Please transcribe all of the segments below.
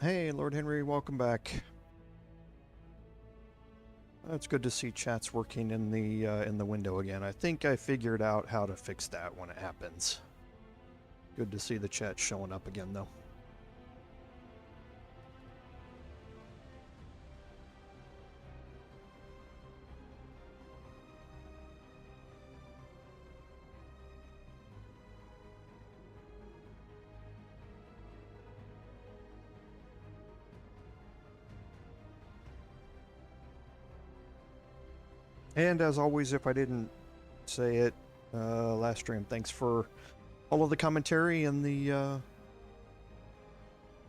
Hey, Lord Henry, welcome back. It's good to see chats working in the window again. I think I figured out how to fix that when it happens. Good to see the chat showing up again, though. And as always, if I didn't say it last stream, thanks for all of the commentary and the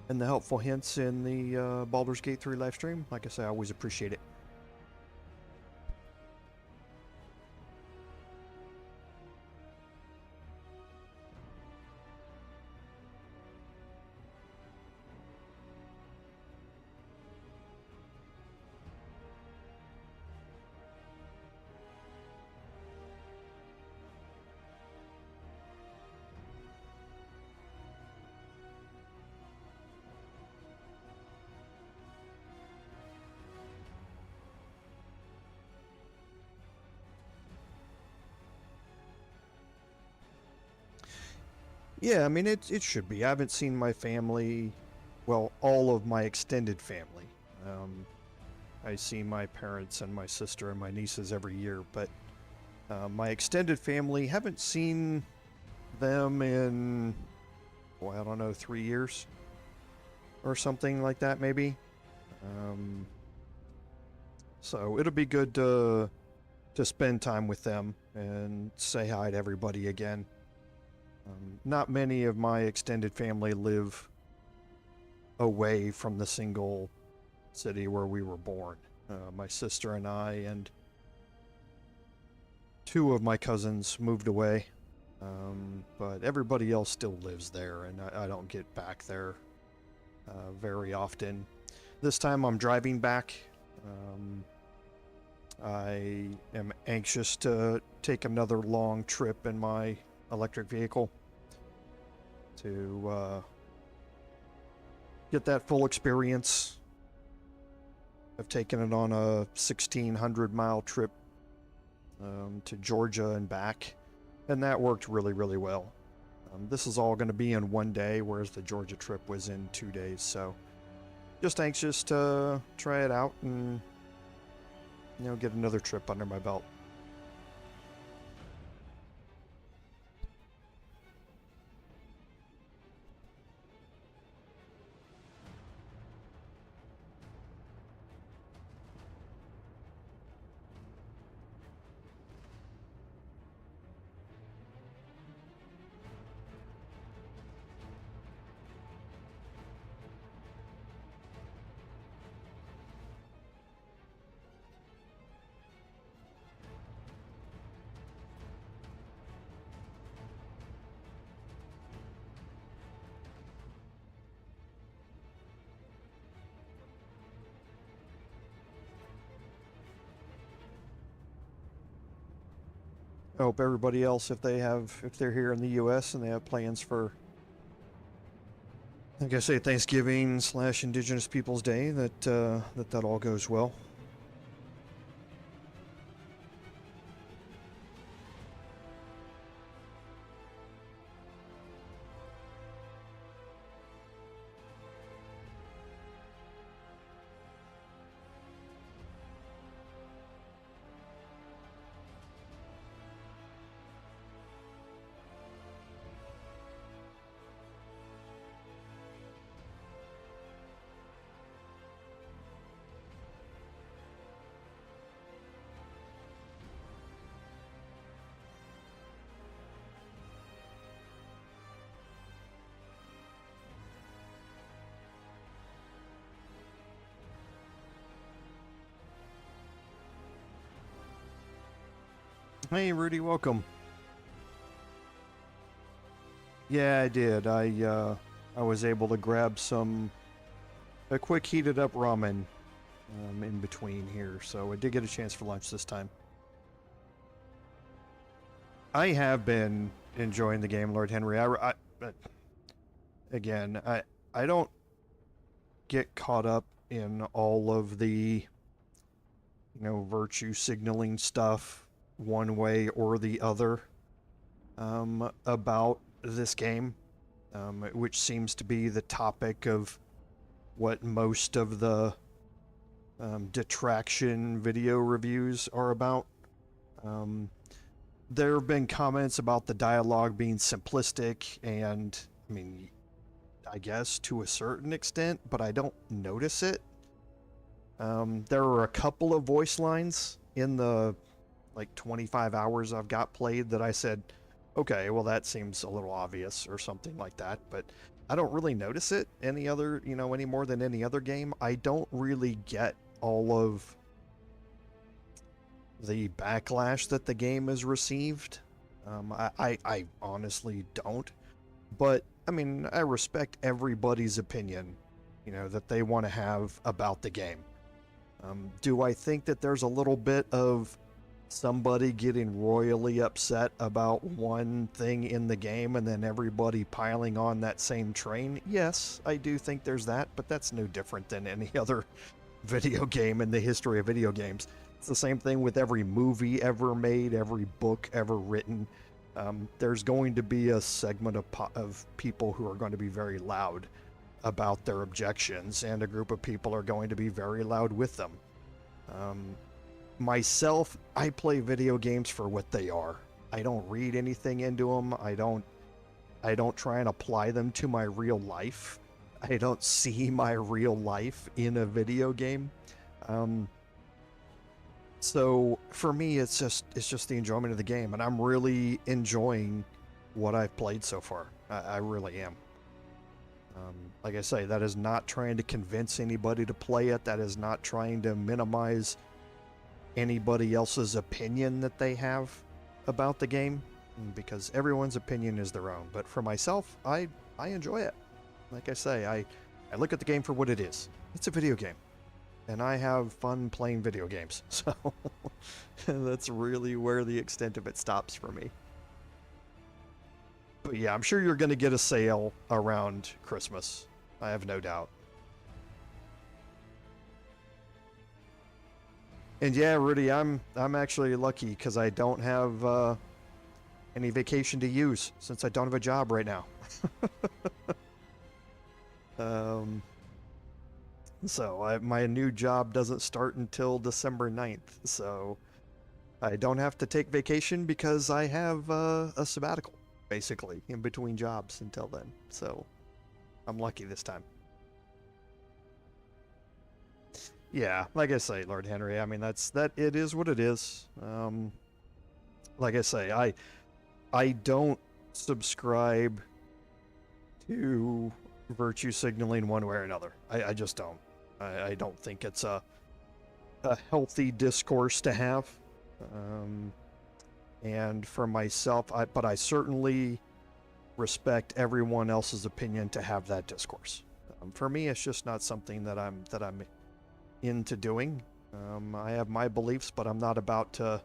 helpful hints in the Baldur's Gate 3 live stream. Like I say, I always appreciate it. Yeah, I mean, it should be. I haven't seen my family, well, all of my extended family. I see my parents and my sister and my nieces every year, but my extended family, haven't seen them in, well, I don't know, 3 years or something like that, maybe. Um, so it'll be good to spend time with them and say hi to everybody again. Not many of my extended family live away from the single city where we were born. My sister and I and two of my cousins moved away, but everybody else still lives there, and I don't get back there very often. This time I'm driving back. I am anxious to take another long trip in my electric vehicle to get that full experience. I've taken it on a 1,600-mile trip to Georgia and back, and that worked really, really well. This is all going to be in one day, whereas the Georgia trip was in 2 days, so just anxious to try it out and, get another trip under my belt. I hope everybody else, if they're here in the U.S. and they have plans for, like I say, Thanksgiving / Indigenous Peoples Day, that all goes well. Hey, Rudy, welcome. Yeah, I did. I was able to grab a quick heated up ramen in between here, so I did get a chance for lunch this time. I have been enjoying the game, Lord Henry. Again, I don't get caught up in all of the, virtue signaling stuff one way or the other about this game, which seems to be the topic of what most of the detraction video reviews are about. There have been comments about the dialogue being simplistic, and I mean, I guess to a certain extent, but I don't notice it. There were a couple of voice lines in the 25 hours I've got played that I said, okay, well that seems a little obvious or something like that, but I don't really notice it any more than any other game. I don't really get all of the backlash that the game has received. I honestly don't. But, I mean, I respect everybody's opinion, that they want to have about the game. Do I think that there's a little bit of somebody getting royally upset about one thing in the game and then everybody piling on that same train? Yes, I do think there's that, but that's no different than any other video game in the history of video games. It's the same thing with every movie ever made, every book ever written. There's going to be a segment of people who are going to be very loud about their objections, and a group of people are going to be very loud with them. Myself, I play video games for what they are. I don't read anything into them. I don't try and apply them to my real life. I don't see my real life in a video game. So for me, it's just the enjoyment of the game, and I'm really enjoying what I've played so far. I really am. Like I say, that is not trying to convince anybody to play it. That is not trying to minimize anybody else's opinion that they have about the game, because everyone's opinion is their own. But for myself, I enjoy it. Like I say, I look at the game for what it is. It's a video game. And I have fun playing video games, so that's really where the extent of it stops for me. But yeah, I'm sure you're going to get a sale around Christmas. I have no doubt. And yeah, Rudy, I'm actually lucky because I don't have any vacation to use since I don't have a job right now. So my new job doesn't start until December 9th, so I don't have to take vacation because I have a sabbatical, basically, in between jobs until then. So I'm lucky this time. Yeah, like I say, Lord Henry, I mean, it is what it is. Like I say, I don't subscribe to virtue signaling one way or another. I just don't. I don't think it's a healthy discourse to have. And for myself, but I certainly respect everyone else's opinion to have that discourse. For me, it's just not something that I'm into doing. I have my beliefs, but I'm not about to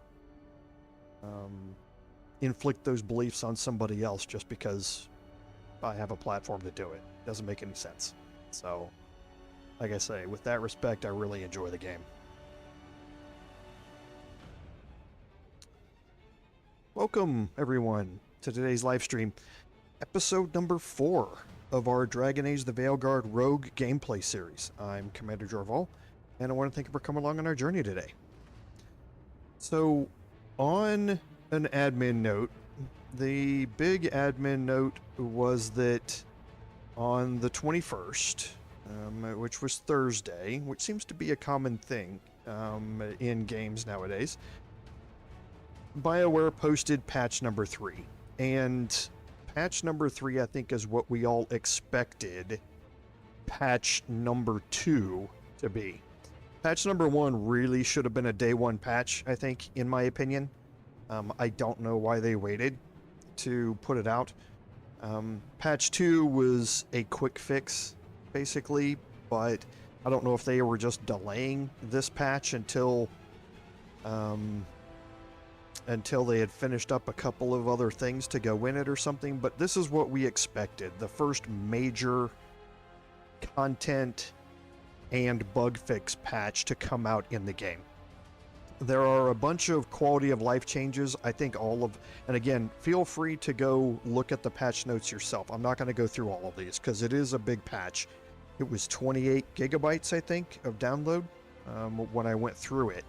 inflict those beliefs on somebody else just because I have a platform to do it. Doesn't make any sense. So, like I say, with that respect, I really enjoy the game. Welcome, everyone, to today's live stream, episode number 4 of our Dragon Age the Veilguard Rogue gameplay series. I'm Commander Jorval, and I want to thank you for coming along on our journey today. So, on an admin note, the big admin note was that on the 21st, which was Thursday, which seems to be a common thing in games nowadays, BioWare posted patch number 3. And patch number 3, I think, is what we all expected patch number 2 to be. Patch number 1 really should have been a day 1 patch, I think, in my opinion. I don't know why they waited to put it out. Patch 2 was a quick fix, basically, but I don't know if they were just delaying this patch until they had finished up a couple of other things to go in it or something, but this is what we expected. The first major content and bug fix patch to come out in the game. There are a bunch of quality of life changes. I think and again, feel free to go look at the patch notes yourself. I'm not going to go through all of these because it is a big patch. It was 28 gigabytes, I think, of download when I went through it.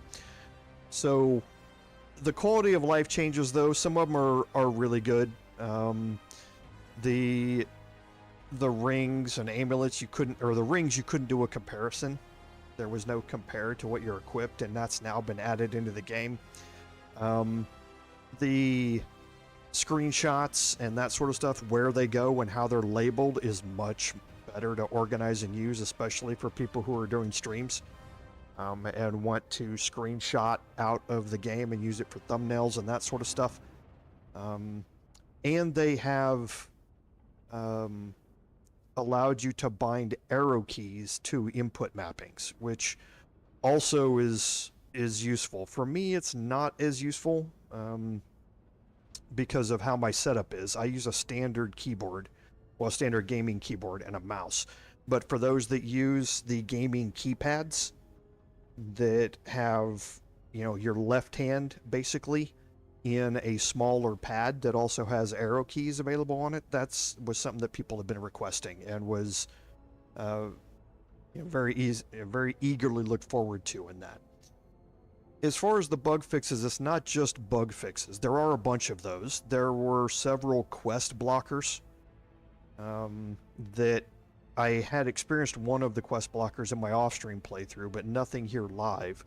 So the quality of life changes, though, some of them are really good. The rings and amulets the rings you couldn't do a comparison. There was no compare to what you're equipped, and that's now been added into the game. The screenshots and that sort of stuff, where they go and how they're labeled, is much better to organize and use, especially for people who are doing streams and want to screenshot out of the game and use it for thumbnails and that sort of stuff. And they have allowed you to bind arrow keys to input mappings, which also is useful. For me, it's not as useful because of how my setup is. I use a standard keyboard, well, a standard gaming keyboard and a mouse. But for those that use the gaming keypads that have, your left hand basically in a smaller pad that also has arrow keys available on it, was something that people have been requesting and was very eagerly looked forward to in that. As far as the bug fixes, it's not just bug fixes. There are a bunch of those. There were several quest blockers that I had experienced one of the quest blockers in my off-stream playthrough, but nothing here live.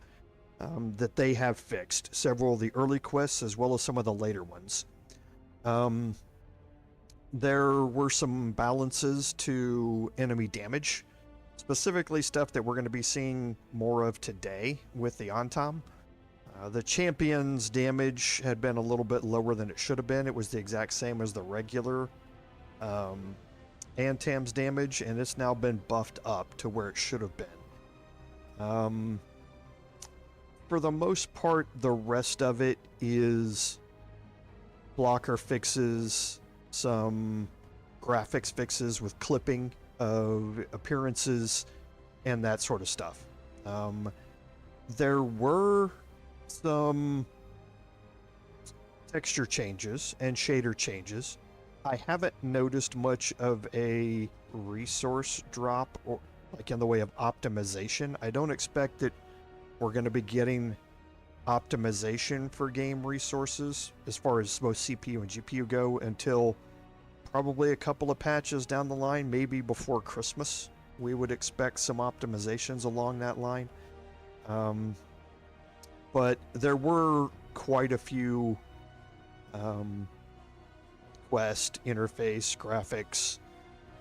That they have fixed several of the early quests as well as some of the later ones. There were some balances to enemy damage, specifically stuff that we're going to be seeing more of today with the Antam. The champion's damage had been a little bit lower than it should have been. It was the exact same as the regular Antam's damage, and it's now been buffed up to where it should have been. For the most part, the rest of it is blocker fixes, some graphics fixes with clipping of appearances, and that sort of stuff. There were some texture changes and shader changes. I haven't noticed much of a resource drop, or like in the way of optimization. I don't expect that we're going to be getting optimization for game resources as far as both CPU and GPU go until probably a couple of patches down the line, maybe before Christmas. We would expect some optimizations along that line. But there were quite a few quest, interface, graphics,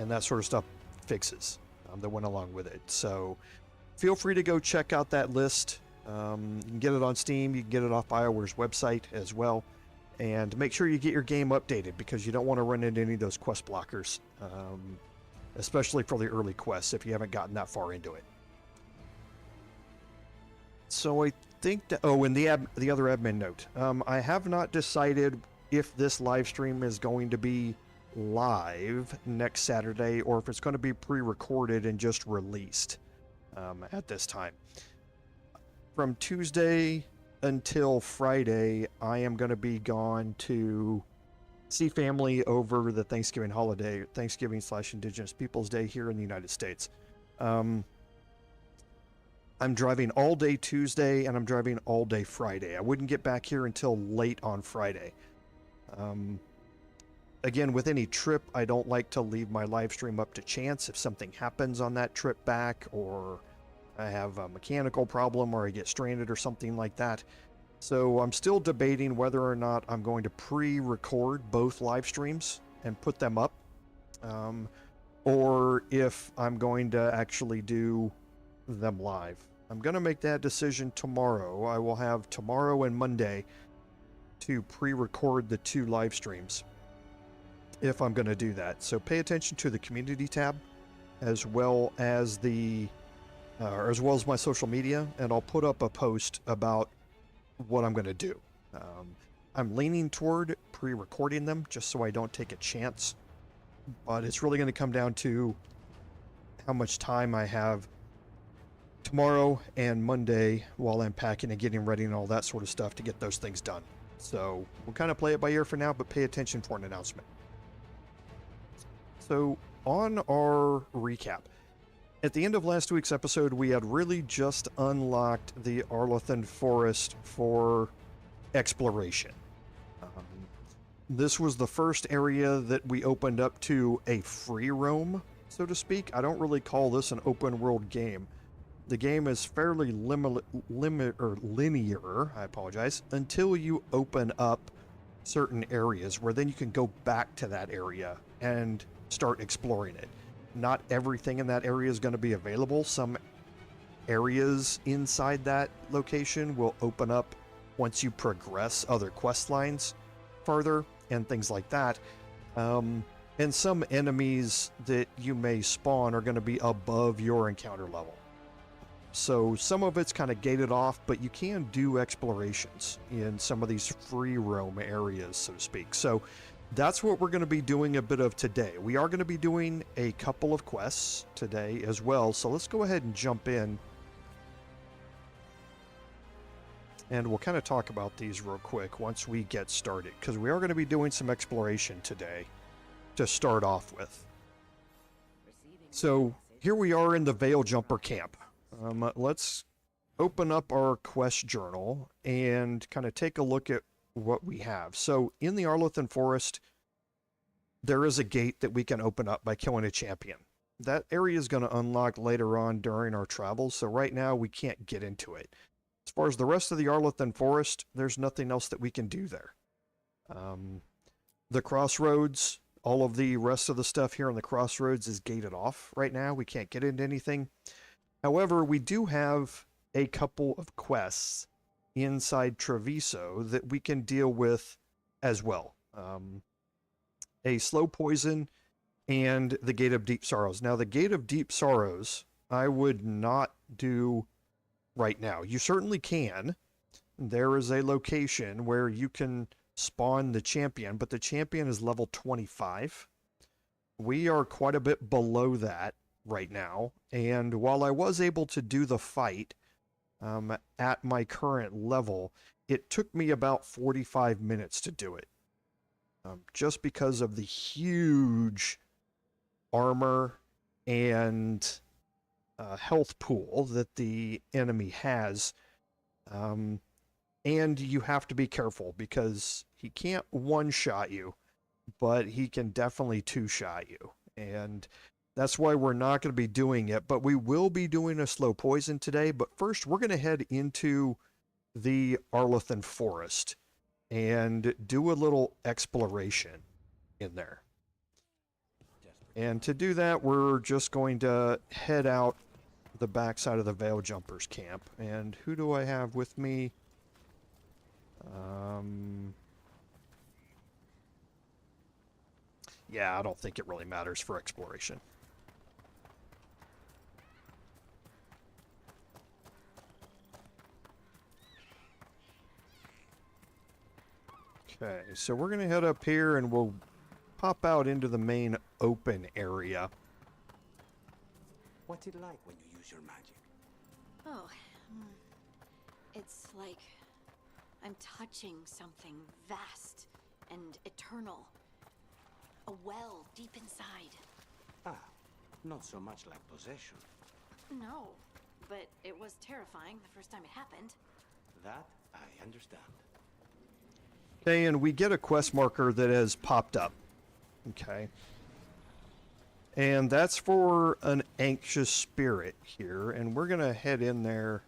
and that sort of stuff fixes that went along with it. So feel free to go check out that list. You can get it on Steam. You can get it off BioWare's website as well. And make sure you get your game updated because you don't want to run into any of those quest blockers, especially for the early quests if you haven't gotten that far into it. So I think that, and the other admin note. I have not decided if this live stream is going to be live next Saturday or if it's going to be pre-recorded and just released at this time. From Tuesday until Friday, I am going to be gone to see family over the Thanksgiving holiday, Thanksgiving/Indigenous Peoples Day here in the United States. I'm driving all day Tuesday and I'm driving all day Friday. I wouldn't get back here until late on Friday. Again, with any trip, I don't like to leave my live stream up to chance. If something happens on that trip back, or I have a mechanical problem, or I get stranded or something like that. So I'm still debating whether or not I'm going to pre-record both live streams and put them up, or if I'm going to actually do them live. I'm going to make that decision tomorrow. I will have tomorrow and Monday to pre-record the 2 live streams if I'm going to do that. So pay attention to the community tab as well as my social media, and I'll put up a post about what I'm going to do. I'm leaning toward pre-recording them just so I don't take a chance, but it's really going to come down to how much time I have tomorrow and Monday while I'm packing and getting ready and all that sort of stuff to get those things done. So we'll kind of play it by ear for now, but pay attention for an announcement. So on our recap, at the end of last week's episode, we had really just unlocked the Arlathan Forest for exploration. This was the first area that we opened up to a free roam, so to speak. I don't really call this an open world game. The game is fairly linear, I apologize, until you open up certain areas where then you can go back to that area and start exploring it. Not everything in that area is going to be available. Some areas inside that location will open up once you progress other quest lines further and things like that. And some enemies that you may spawn are going to be above your encounter level. So some of it's kind of gated off, but you can do explorations in some of these free roam areas, so to speak. So that's what we're going to be doing a bit of today. We are going to be doing a couple of quests today as well. So let's go ahead and jump in. And we'll kind of talk about these real quick once we get started, because we are going to be doing some exploration today to start off with. So here we are in the Veil Jumper camp. Let's open up our quest journal and kind of take a look at what we have. So in the Arlathan Forest, there is a gate that we can open up by killing a champion. That area is going to unlock later on during our travels, so right now we can't get into it. As far as the rest of the Arlathan Forest, there's nothing else that we can do there. The crossroads, all of the rest of the stuff here on the crossroads is gated off right now. We can't get into anything. However, we do have a couple of quests inside Treviso that we can deal with as well. A slow poison and the Gate of Deep Sorrows. Now, the Gate of Deep Sorrows, I would not do right now. You certainly can. There is a location where you can spawn the champion, but the champion is level 25. We are quite a bit below that right now, and while I was able to do the fight at my current level, it took me about 45 minutes to do it. Just because of the huge armor and health pool that the enemy has. And you have to be careful because he can't one-shot you, but he can definitely two-shot you. And that's why we're not going to be doing it, but we will be doing a slow poison today. But first, we're going to head into the Arlathan Forest and do a little exploration in there. And to do that, we're just going to head out the backside of the Veil Jumpers camp. And who do I have with me? Yeah, I don't think it really matters for exploration. Okay, so we're going to head up here and we'll pop out into the main open area. What's it like when you use your magic? Oh, it's like I'm touching something vast and eternal. A well deep inside. Ah, not so much like possession. No, but it was terrifying the first time it happened. That I understand. Okay, and we get a quest marker that has popped up. Okay. And that's for an anxious spirit here, and we're going to head in there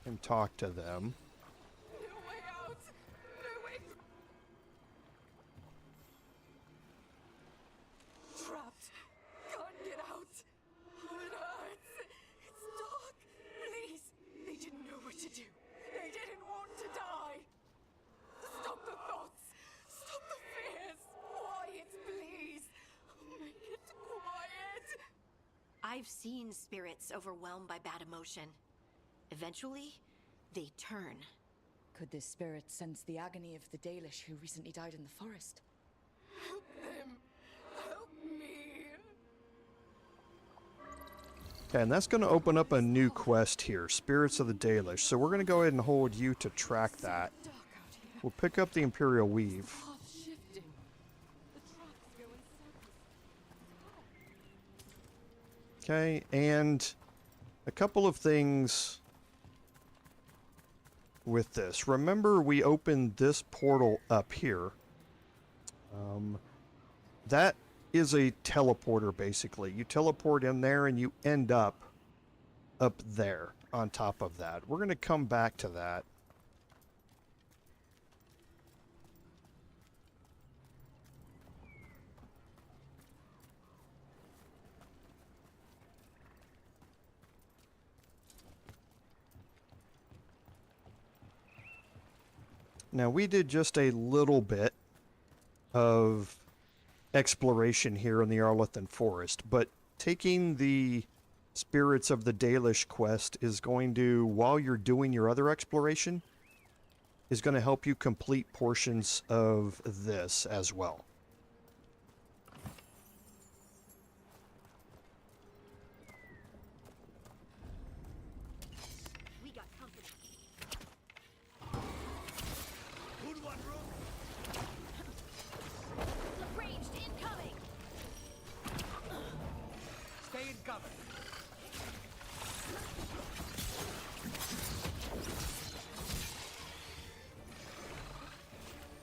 and talk to them. No way out! No way! Trapped! Can't get out! Oh, it hurts! It's dark! Please! They didn't know what to do! They didn't want to die! Stop the thoughts! Stop the fears! Quiet, please! Make it quiet! I've seen spirits overwhelmed by bad emotion. Eventually, they turn. Could this spirit sense the agony of the Dalish who recently died in the forest? Help them! Help me! Okay, and that's going to open up a new quest here, Spirits of the Dalish. So we're going to go ahead and hold you to track that. Dark out here. We'll pick up the Imperial Weave. Path shifting. The tracks go in circles. Okay, and a couple of things with this. Remember, we opened this portal up here. That is a teleporter, basically. You teleport in there and you end up there on top of that. We're going to come back to that. Now, we did just a little bit of exploration here in the Arlathan Forest, but taking the Spirits of the Dalish quest is going to, while you're doing your other exploration, is going to help you complete portions of this as well. We got company. Ranged incoming. Stay in cover.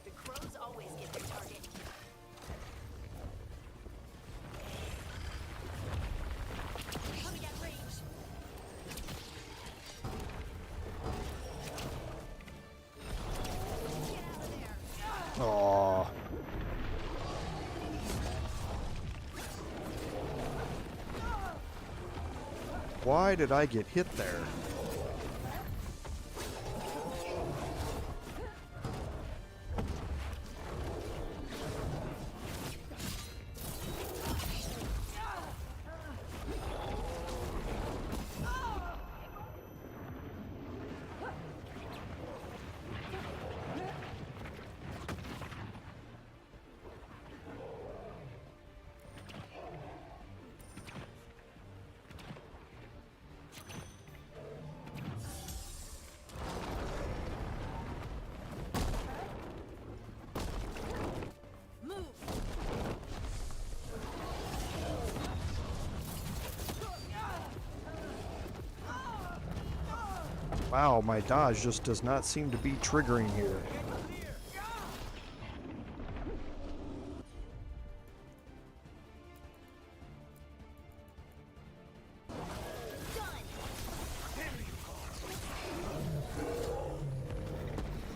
The crows always get their target. Coming at range. Get out of there. Aww. Why did I get hit there? Wow, my dodge just does not seem to be triggering here.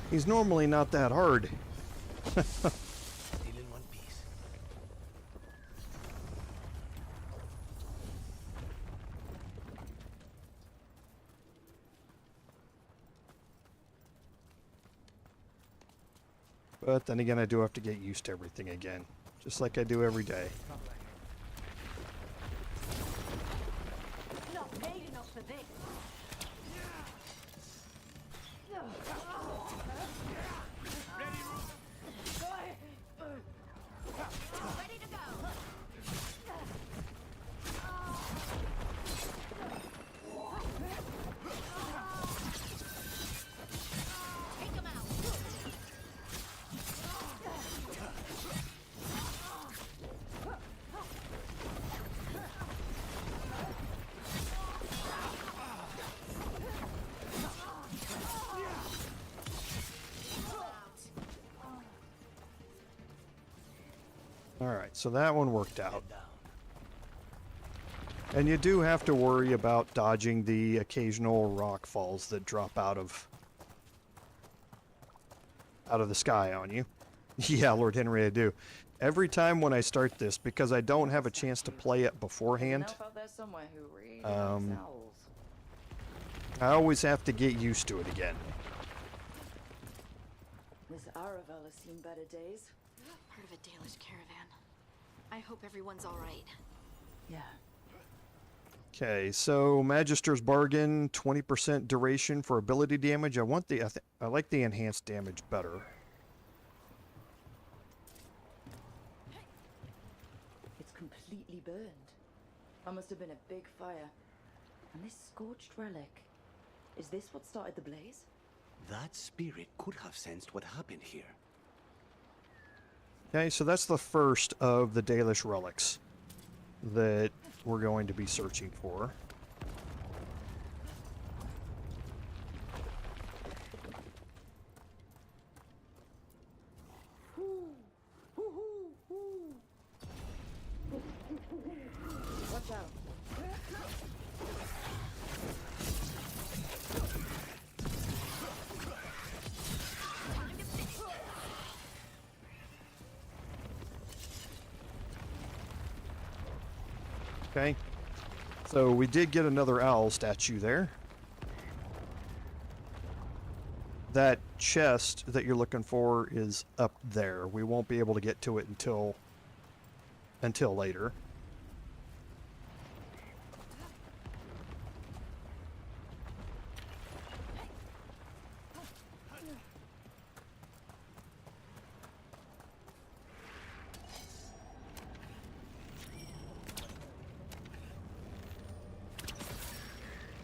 He's normally not that hard. Still in one piece. But then again, I do have to get used to everything again, just like I do every day. Not made enough for this. Ready to go. Take him out. Alright, so that one worked out. And you do have to worry about dodging the occasional rock falls that drop out of the sky on you. Yeah, Lord Henry, I do. Every time when I start this, because I don't have a chance to play it beforehand, I always have to get used to it again. This Aravel has seen better days. Part of a Dalish caravan. I hope everyone's all right. Yeah. Okay, so Magister's Bargain, 20% duration for ability damage. I want the, I like the enhanced damage better. It's completely burned. That must have been a big fire. And this scorched relic, is this what started the blaze? That spirit could have sensed what happened here. Okay, so that's the first of the Dalish relics that we're going to be searching for. Watch out. Okay, so we did get another owl statue there. That chest that you're looking for is up there. We won't be able to get to it until later.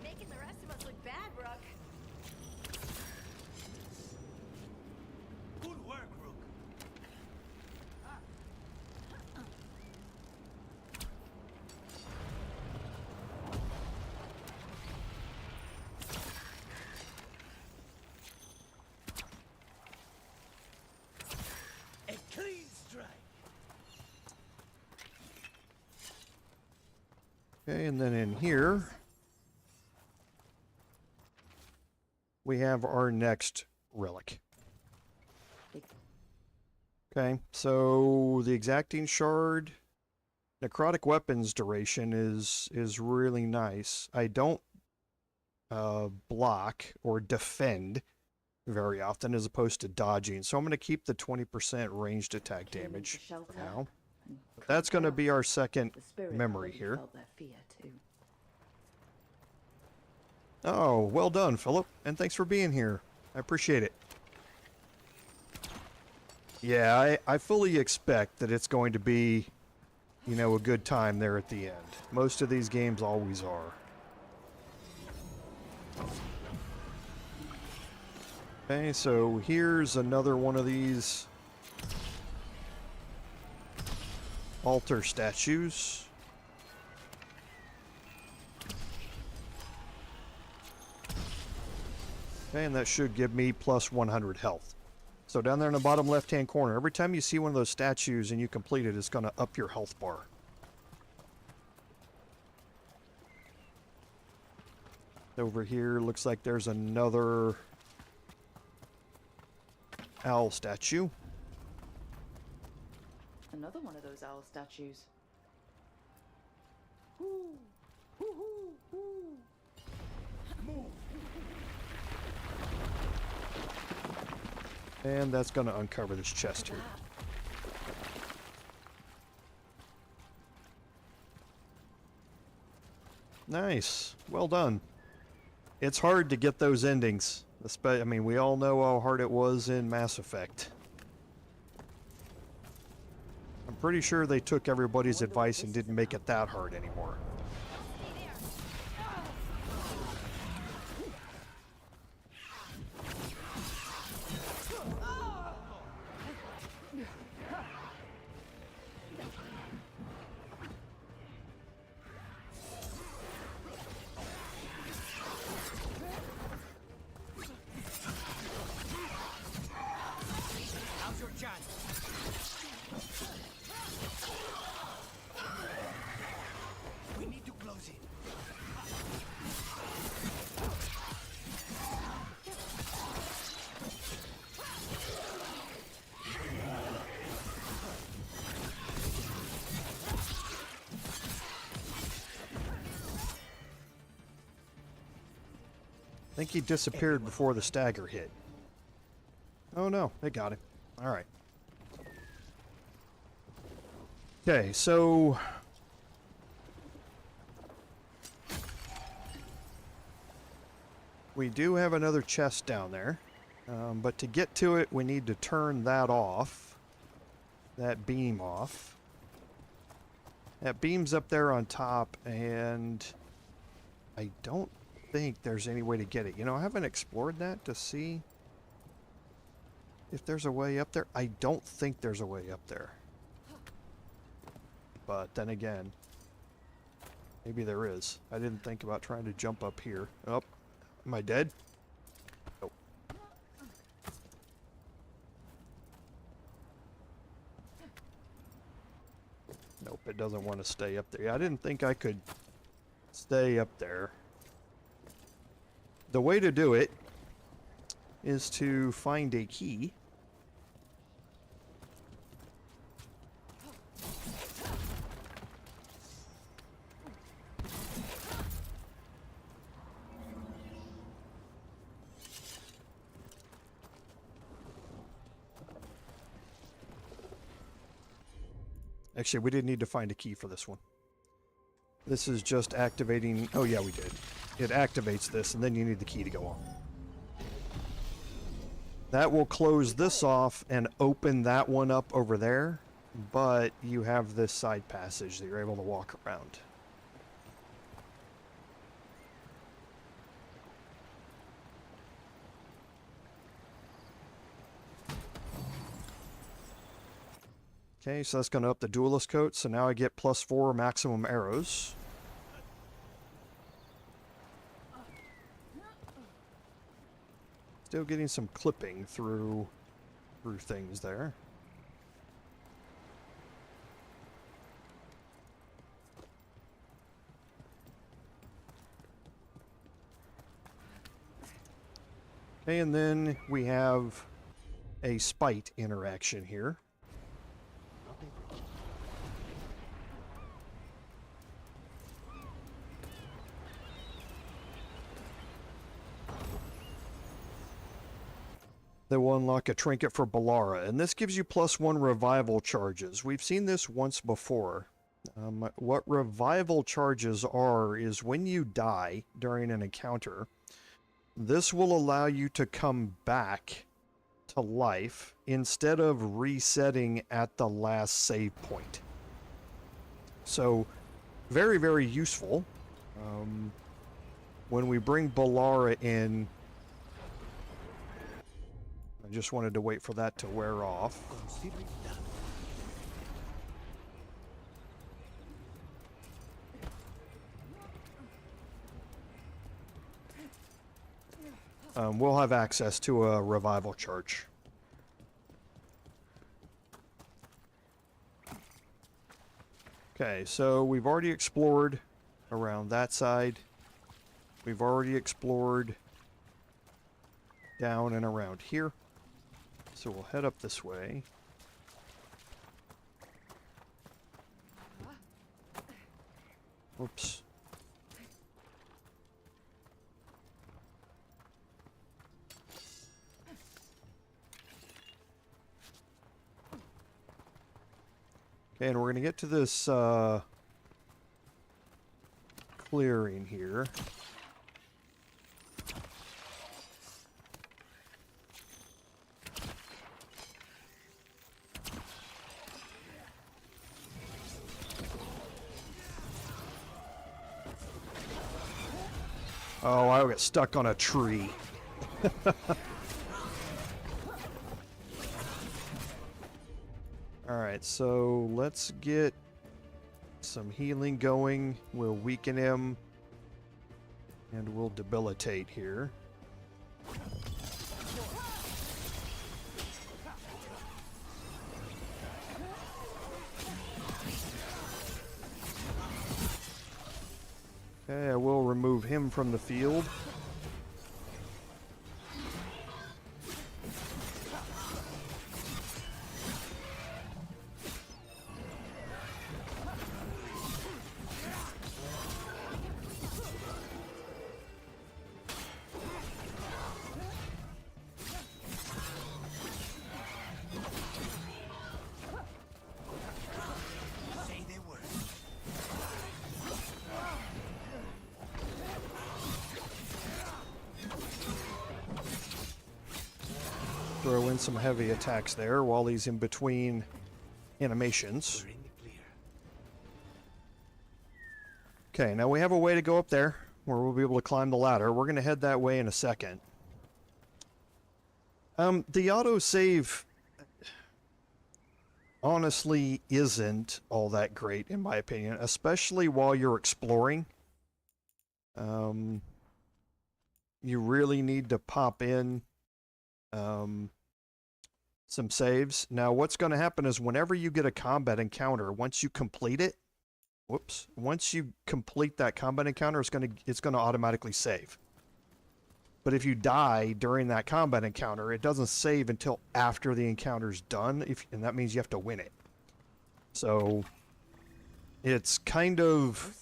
Making the rest of us look bad, Rook. Good work, Rook. A clean strike. Okay, and then in here, we have our next relic. Okay, so the exacting shard, necrotic weapons duration is really nice. I don't block or defend very often as opposed to dodging, so I'm going to keep the 20% ranged attack damage for now. But that's going to be our second The spirit memory already here. felt their fear too. Oh, well done, Philip, and thanks for being here. I appreciate it. Yeah, I fully expect that it's going to be, you know, a good time there at the end. Most of these games always are. Okay, so here's another one of these altar statues. Okay, and that should give me plus 100 health. So down there in the bottom left-hand corner, every time you see one of those statues and you complete it, it's going to up your health bar. Over here, looks like there's another owl statue. Another one of those owl statues. And that's going to uncover this chest here. Nice. Well done. It's hard to get those endings. I mean, we all know how hard it was in Mass Effect. I'm pretty sure they took everybody's advice and didn't make it that hard anymore. Now's your chance. We need to close it. I think he disappeared before the stagger hit. Oh no, they got him. Alright. Okay, so we do have another chest down there, but to get to it we need to turn that off, that beam off. That beam's up there on top, and I don't think there's any way to get it. You know, I haven't explored that to see if there's a way up there. I don't think there's a way up there. But then again, maybe there is. I didn't think about trying to jump up here. Oh, am I dead? Nope. Nope, it doesn't want to stay up there. I didn't think I could stay up there. The way to do it is to find a key. Actually, we didn't need to find a key for this one. This is just activating... Oh, yeah, we did. It activates this, and then you need the key to go on. That will close this off and open that one up over there, but you have this side passage that you're able to walk around. Okay, so that's going to up the duelist coat, so now I get +4 maximum arrows. Still getting some clipping through things there. Okay, and then we have a spite interaction here. That will unlock a trinket for Bellara, and this gives you +1 revival charges. We've seen this once before. What revival charges are is when you die during an encounter, this will allow you to come back to life instead of resetting at the last save point. So, very, very useful. When we bring Bellara in, I just wanted to wait for that to wear off. We'll have access to a revival charge. Okay, so we've already explored around that side. We've already explored down and around here. So we'll head up this way. Oops. Okay, and we're going to get to this clearing here. Oh, I got stuck on a tree. Alright, so let's get some healing going. We'll weaken him. And we'll debilitate here. Okay, I will remove him from the field. Throw in some heavy attacks there while he's in between animations. We're in the clear. Okay, now we have a way to go up there. where we'll be able to climb the ladder. We're going to head that way in a second. The autosave honestly isn't all that great, in my opinion, especially while you're exploring. You really need to pop in some saves. Now, what's going to happen is whenever you get a combat encounter, once you complete it, once you complete that combat encounter, it's going to automatically save. But if you die during that combat encounter, it doesn't save until after the encounter's done, and that means you have to win it. So it's kind of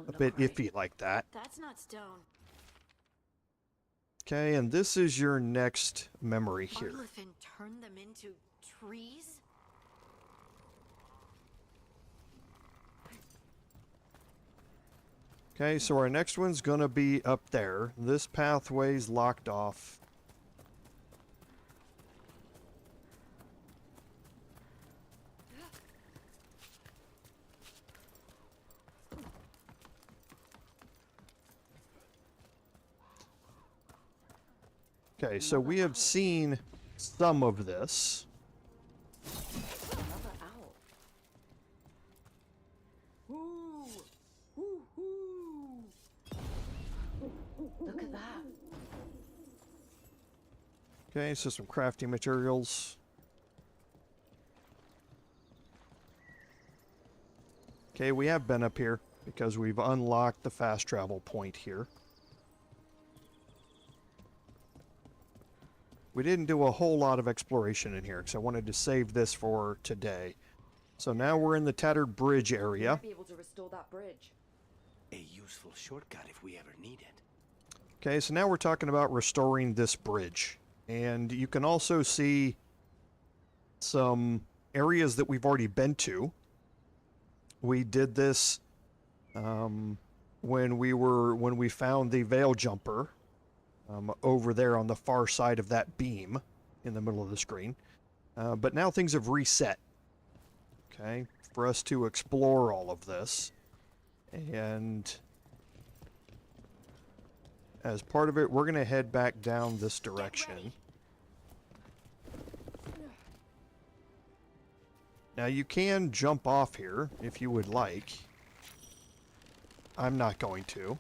a bit iffy like that. That's not stone. Okay, and this is your next memory here. Arlathan turned them into trees? Okay, so our next one's gonna be up there. This pathway's locked off. Okay, so we have seen some of this. Another owl. Ooh. Ooh, ooh. Look at that. Okay, so some crafting materials. Okay, we have been up here because we've unlocked the fast travel point here. We didn't do a whole lot of exploration in here because I wanted to save this for today. So now we're in the Tattered Bridge area. Might be able to restore that bridge. A useful shortcut if we ever need it. Okay, so now we're talking about restoring this bridge. And you can also see some areas that we've already been to. We did this when we found the Veil Jumper over there on the far side of that beam in the middle of the screen. But now things have reset. Okay, for us to explore all of this. And as part of it, we're going to head back down this direction. Now you can jump off here if you would like. I'm not going to.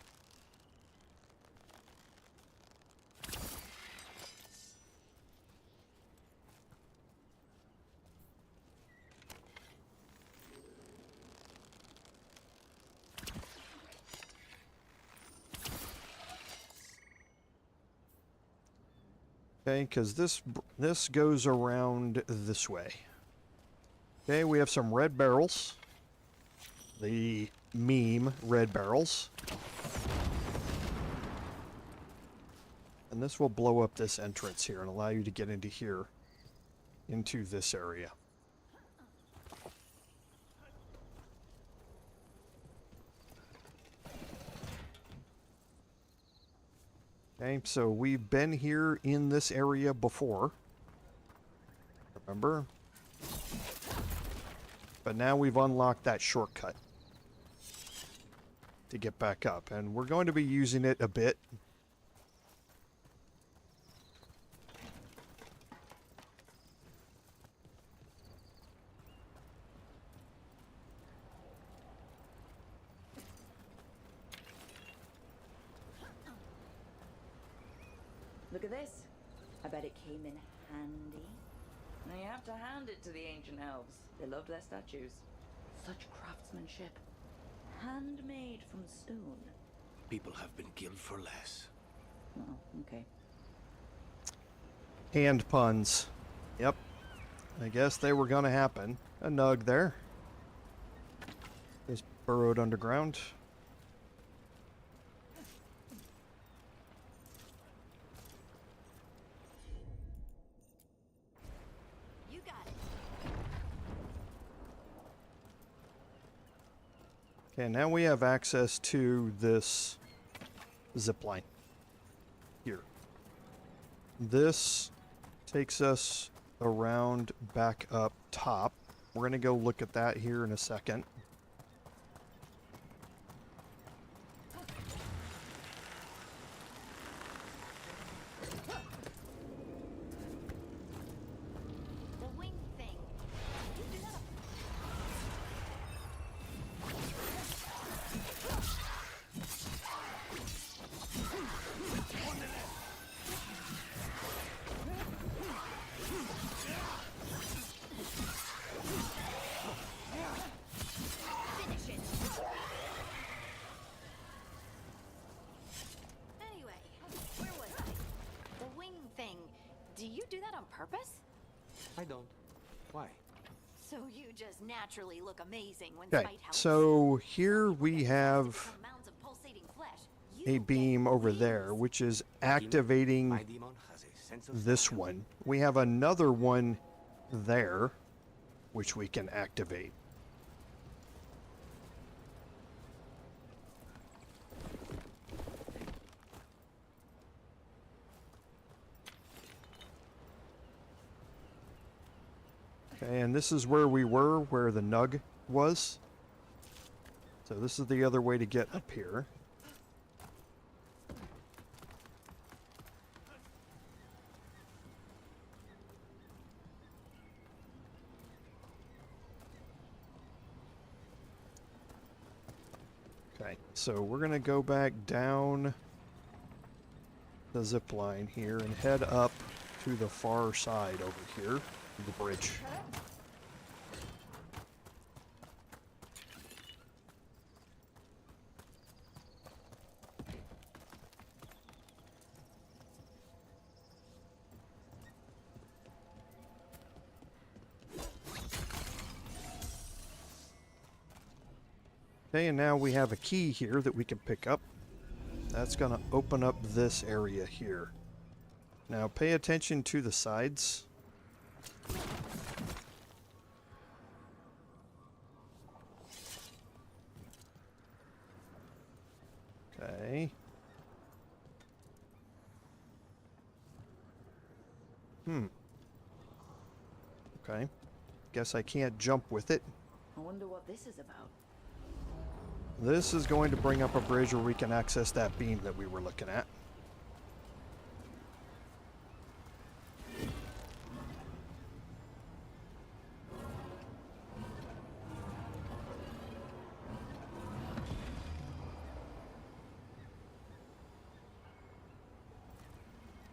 Okay, because this goes around this way. Okay, we have some red barrels. The meme red barrels. And this will blow up this entrance here and allow you to get into here, into this area. Okay, so we've been here in this area before. Remember? But now we've unlocked that shortcut to get back up, and we're going to be using it a bit. Look at this. I bet it came in handy. Now you have to hand it to the ancient elves. They loved their statues. Such craftsmanship. Handmade from stone. People have been killed for less. Oh, okay. Hand puns. Yep. I guess they were gonna happen. A nug there. Is burrowed underground. You got it. Okay, now we have access to this zip line here. This takes us around back up top. We're going to go look at that here in a second. on purpose? I don't. Why? So you just naturally look amazing when Okay, spite helps. so here we have Become mounds of pulsating flesh. a You beam get over wings. there, which is My demon activating has a sense of this smell. one. We have another one there, which we can activate. Okay, and this is where we were, where the nug was. So this is the other way to get up here. Okay, so we're gonna go back down the zip line here and head up to the far side over here, to the bridge. Okay, and now we have a key here that we can pick up. That's going to open up this area here. Now pay attention to the sides. Okay. Okay. Guess I can't jump with it. I wonder what this is about. This is going to bring up a bridge where we can access that beam that we were looking at.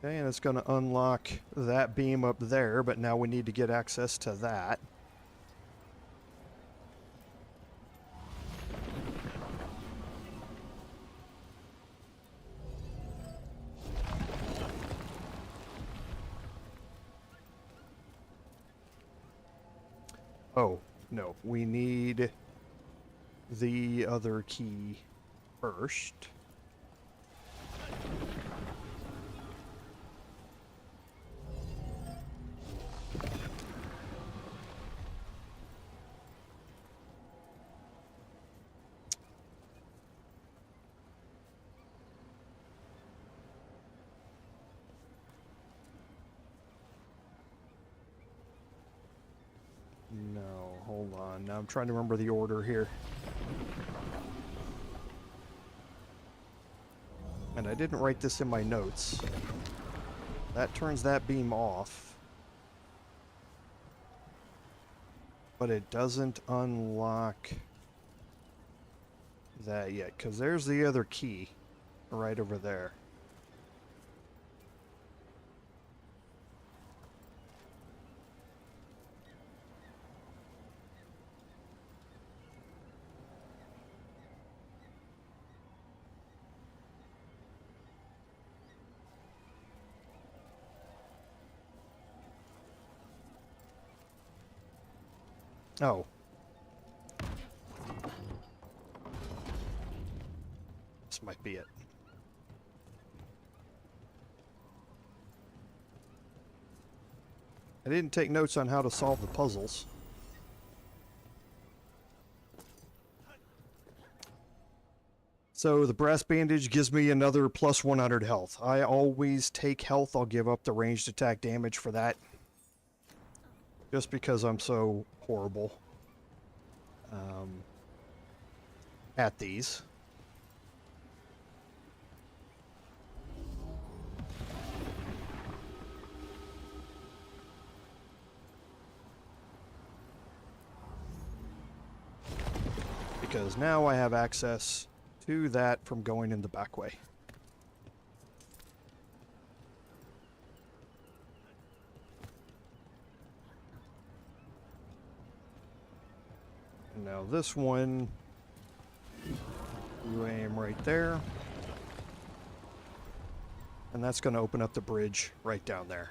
Okay, and it's going to unlock that beam up there, but now we need to get access to that. Oh, no, we need the other key first. No, hold on. Now I'm trying to remember the order here. And I didn't write this in my notes. That turns that beam off. But it doesn't unlock that yet, because there's the other key right over there. Oh. This might be it. I didn't take notes on how to solve the puzzles. So the brass bandage gives me another plus 100 health. I always take health. I'll give up the ranged attack damage for that. Just because I'm so horrible at these. Because now I have access to that from going in the back way. Now this one, you aim right there. And that's going to open up the bridge right down there.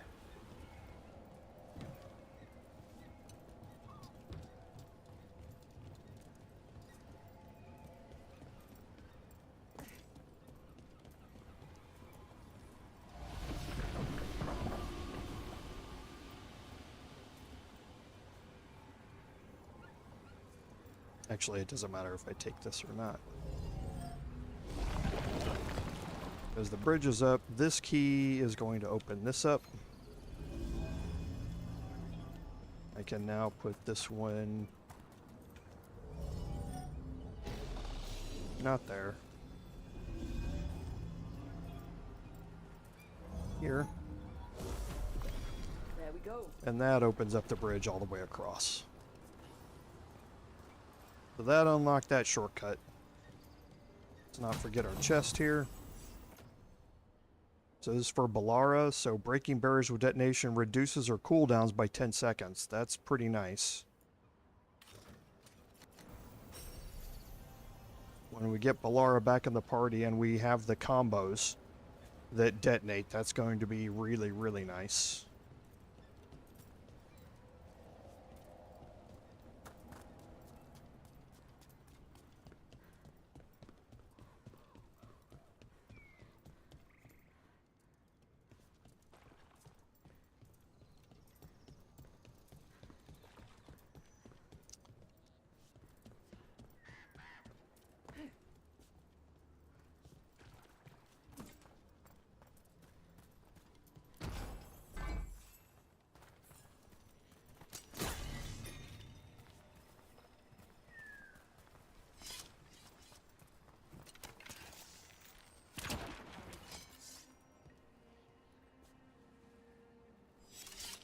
Actually, it doesn't matter if I take this or not. As the bridge is up, this key is going to open this up. I can now put this one not there. Here. There we go. And that opens up the bridge all the way across. So that unlocked that shortcut. Let's not forget our chest here. So this is for Bellara, so breaking barriers with detonation reduces our cooldowns by 10 seconds. That's pretty nice. When we get Bellara back in the party and we have the combos that detonate, that's going to be really, really nice.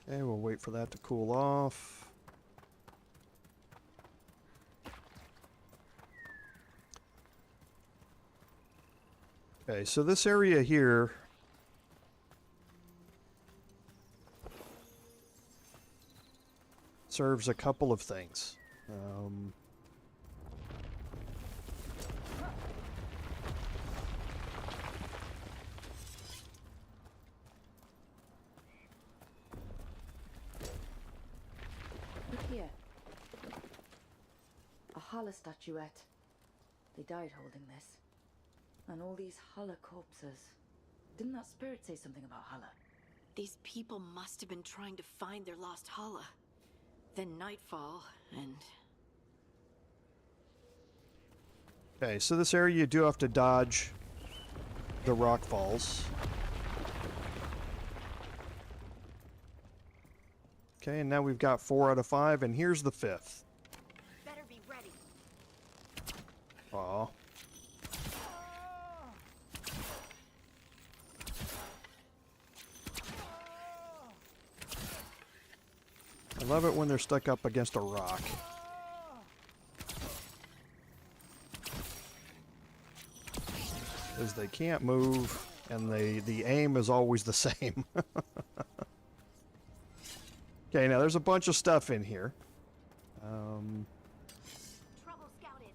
Okay, we'll wait for that to cool off. Okay, so this area here serves a couple of things. Look here. A Hala statuette. They died holding this. And all these Hala corpses. Didn't that spirit say something about Hala? These people must have been trying to find their lost Hala. Then nightfall, and... Okay, so this area you do have to dodge the rock falls. Okay, and now we've got 4 out of 5, and here's the 5th. Better be ready. Aw. I love it when they're stuck up against a rock. Because they can't move, and the aim is always the same. Okay, now there's a bunch of stuff in here. Trouble scouted.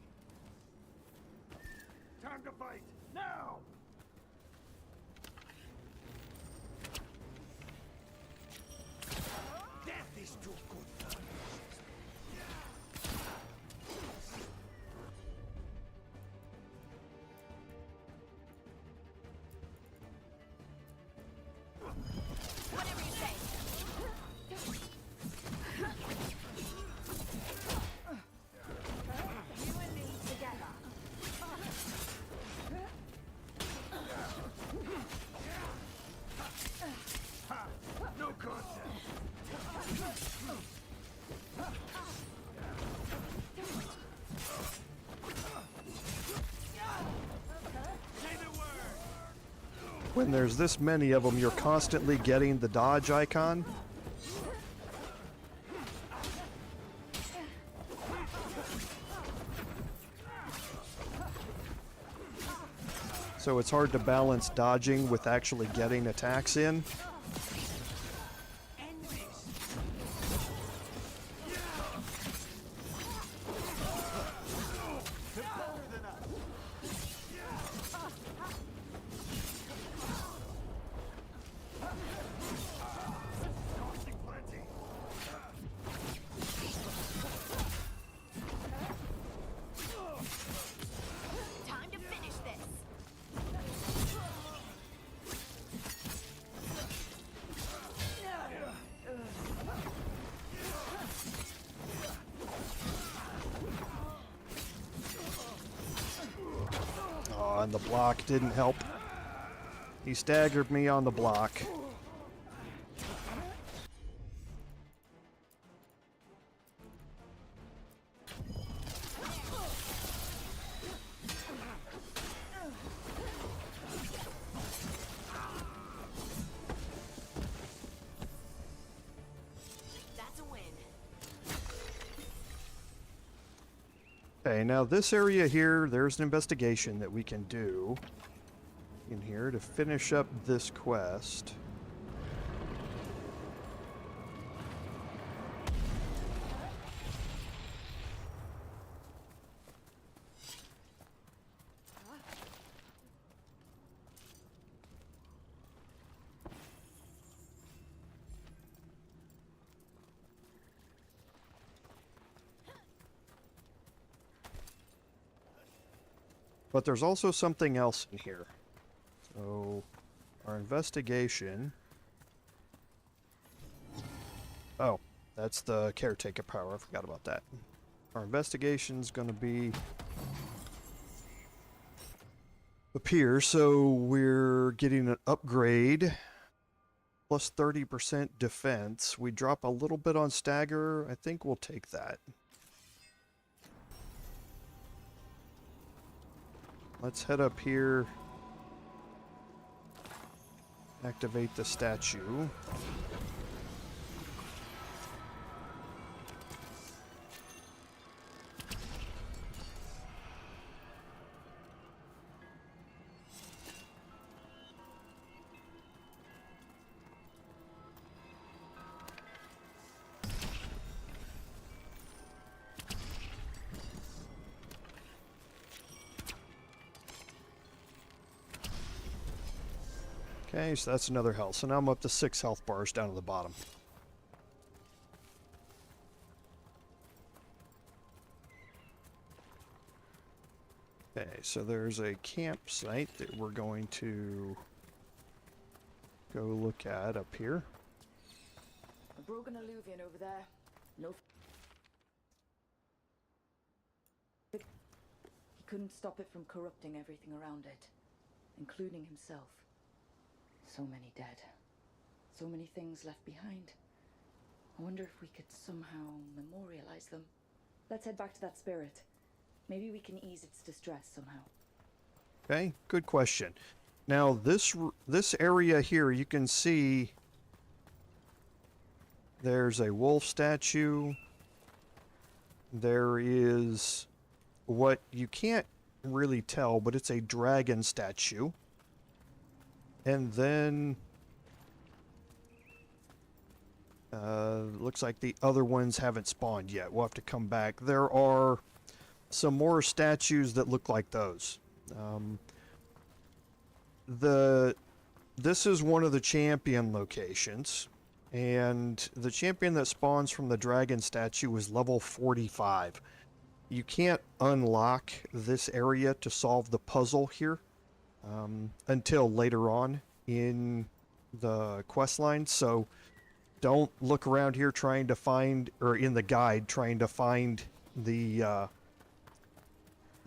Time to fight! Now! Death is too good for me. Whatever you say. You and me together. No contact! Say the word! When there's this many of them, you're constantly getting the dodge icon. So it's hard to balance dodging with actually getting attacks in. End this! They're better than us! Costing plenty! Time to finish this. and the block didn't help. He staggered me on the block. That's a win. Okay, now this area here, there's an investigation that we can do in here to finish up this quest. But there's also something else in here. So, our investigation... Oh, that's the caretaker power. I forgot about that. Our investigation's going to be up here, so we're getting an upgrade. Plus 30% defense. We drop a little bit on stagger. I think we'll take that. Let's head up here. Activate the statue. Okay, so that's another health. So now I'm up to 6 health bars down at the bottom. Okay, so there's a campsite that we're going to go look at up here. A broken alluvion over there. No. He couldn't stop it from corrupting everything around it, including himself. So many dead. So many things left behind. I wonder if we could somehow memorialize them. Let's head back to that spirit. Maybe we can ease its distress somehow. Okay, good question. Now this area here, you can see there's a wolf statue. There is what you can't really tell, but it's a dragon statue. And then looks like the other ones haven't spawned yet. We'll have to come back. There are some more statues that look like those. This is one of the champion locations, and the champion that spawns from the dragon statue is level 45. You can't unlock this area to solve the puzzle here until later on in the quest line, so don't look around here trying to find, or in the guide trying to find the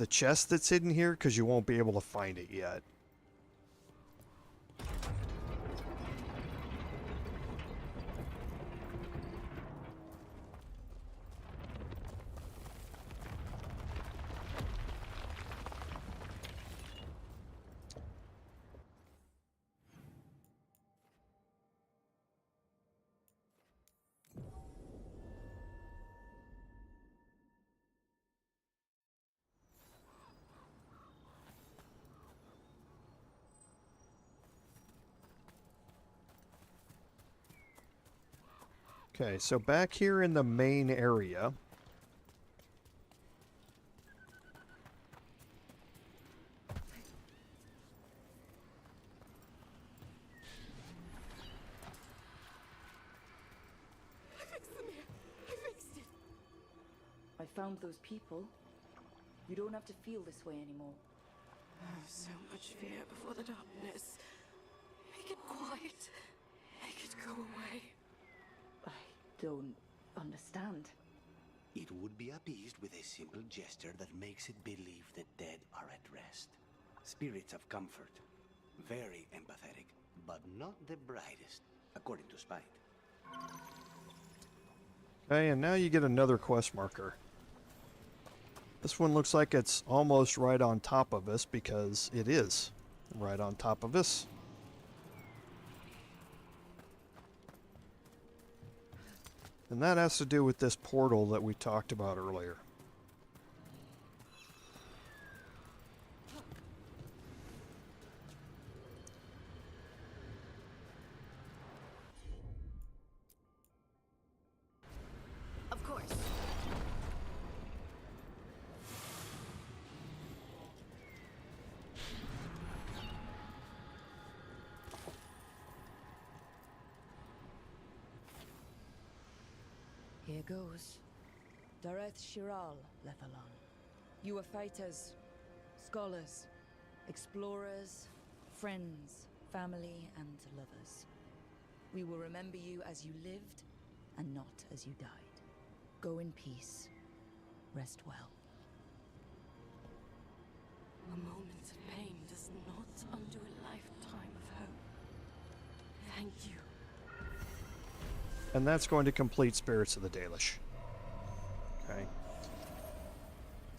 chest that's hidden here, because you won't be able to find it yet. Okay, so back here in the main area, I found those people. You don't have to feel this way anymore. So much fear before the darkness. Make it quiet. Make it go away. I don't understand. It would be appeased with a simple gesture that makes it believe the dead are at rest. Spirits of comfort. Very empathetic, but not the brightest, according to Spite. Okay, and now you get another quest marker. This one looks like it's almost right on top of us because it is right on top of us. And that has to do with this portal that we talked about earlier. Of course. Here goes. Dareth Shiral, Lethalon. You are fighters, scholars, explorers, friends, family, and lovers. We will remember you as you lived, and not as you died. Go in peace. Rest well. A moment of pain does not undo a lifetime of hope. Thank you. And that's going to complete Spirits of the Dalish. Okay.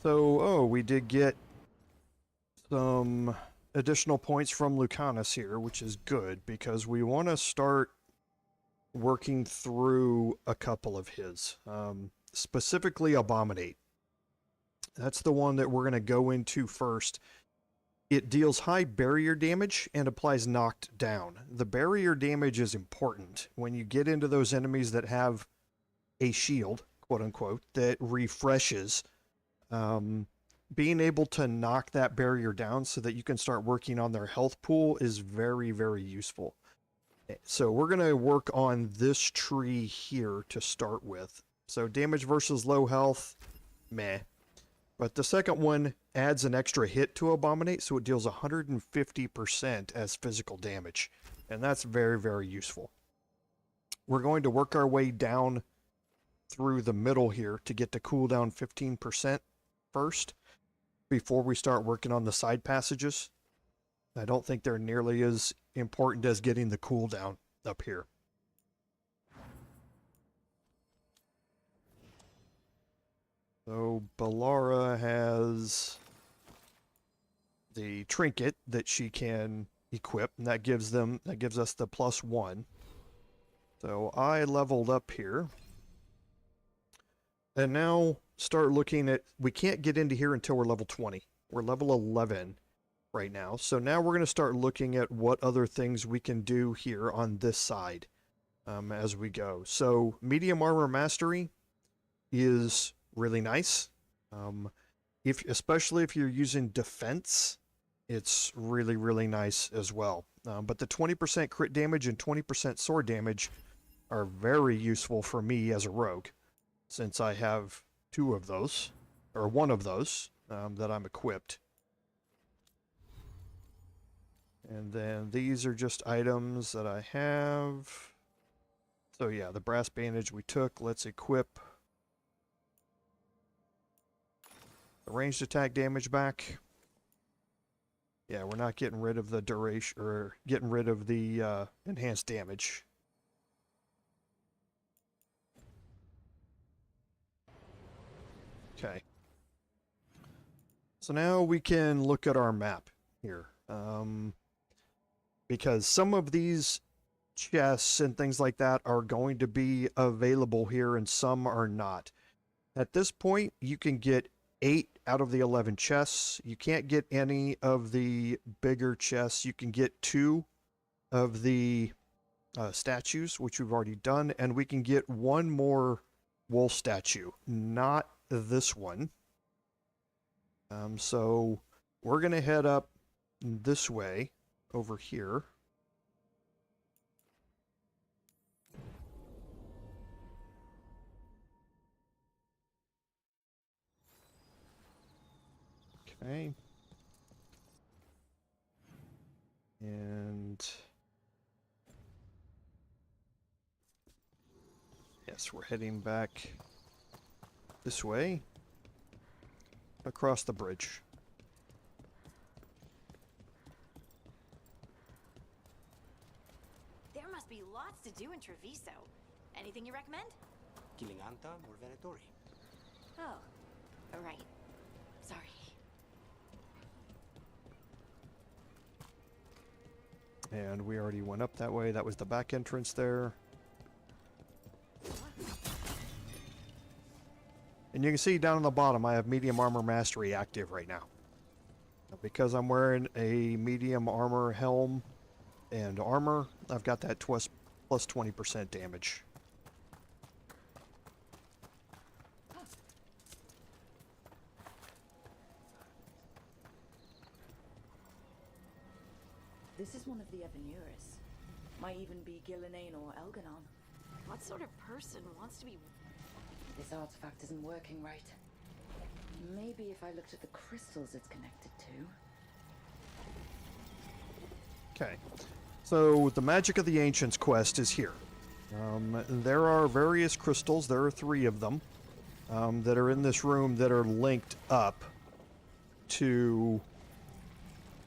So, oh, we did get some additional points from Lucanus here, which is good, because we want to start working through a couple of his. Specifically, Abominate. That's the one that we're going to go into first. It deals high barrier damage and applies knocked down. The barrier damage is important when you get into those enemies that have a shield, quote unquote, that refreshes. Being able to knock that barrier down so that you can start working on their health pool is very, very useful. So we're going to work on this tree here to start with. So damage versus low health, meh. But the second one adds an extra hit to Abominate, so it deals 150% as physical damage. And that's very, very useful. We're going to work our way down through the middle here to get to cooldown 15% first, before we start working on the side passages. I don't think they're nearly as important as getting the cooldown up here. So Bellara has the trinket that she can equip, and that gives us the +1. So I leveled up here. And now start looking at, we can't get into here until we're level 20. We're level 11 right now. So now we're going to start looking at what other things we can do here on this side as we go. So medium armor mastery is really nice. Especially if you're using defense, it's really, really nice as well. But the 20% crit damage and 20% sword damage are very useful for me as a rogue, since I have two of those, or one of those, that I'm equipped. And then these are just items that I have. So yeah, the brass bandage we took. Let's equip the ranged attack damage back. Yeah, we're not getting rid of the duration, or getting rid of the enhanced damage. Okay. So now we can look at our map here. Because some of these chests and things like that are going to be available here and some are not. At this point, you can get 8 out of the 11 chests. You can't get any of the bigger chests. You can get 2 of the statues, which we've already done, and we can get 1 more wolf statue, not this one. So we're going to head up this way over here. Okay. And yes, we're heading back this way across the bridge. to do in Treviso. Anything you recommend? Killing Anta or Venatori? Oh, right. Sorry. And we already went up that way. That was the back entrance there. And you can see down on the bottom, I have medium armor mastery active right now. Because I'm wearing a medium armor helm and armor, I've got that plus 20% damage. This is one of the Evanuris. Might even be Gillenane or Elganon. What sort of person wants to be... This artifact isn't working right. Maybe if I looked at the crystals it's connected to. Okay, so the Magic of the Ancients quest is here. There are various crystals, there are 3 of them, that are in this room that are linked up to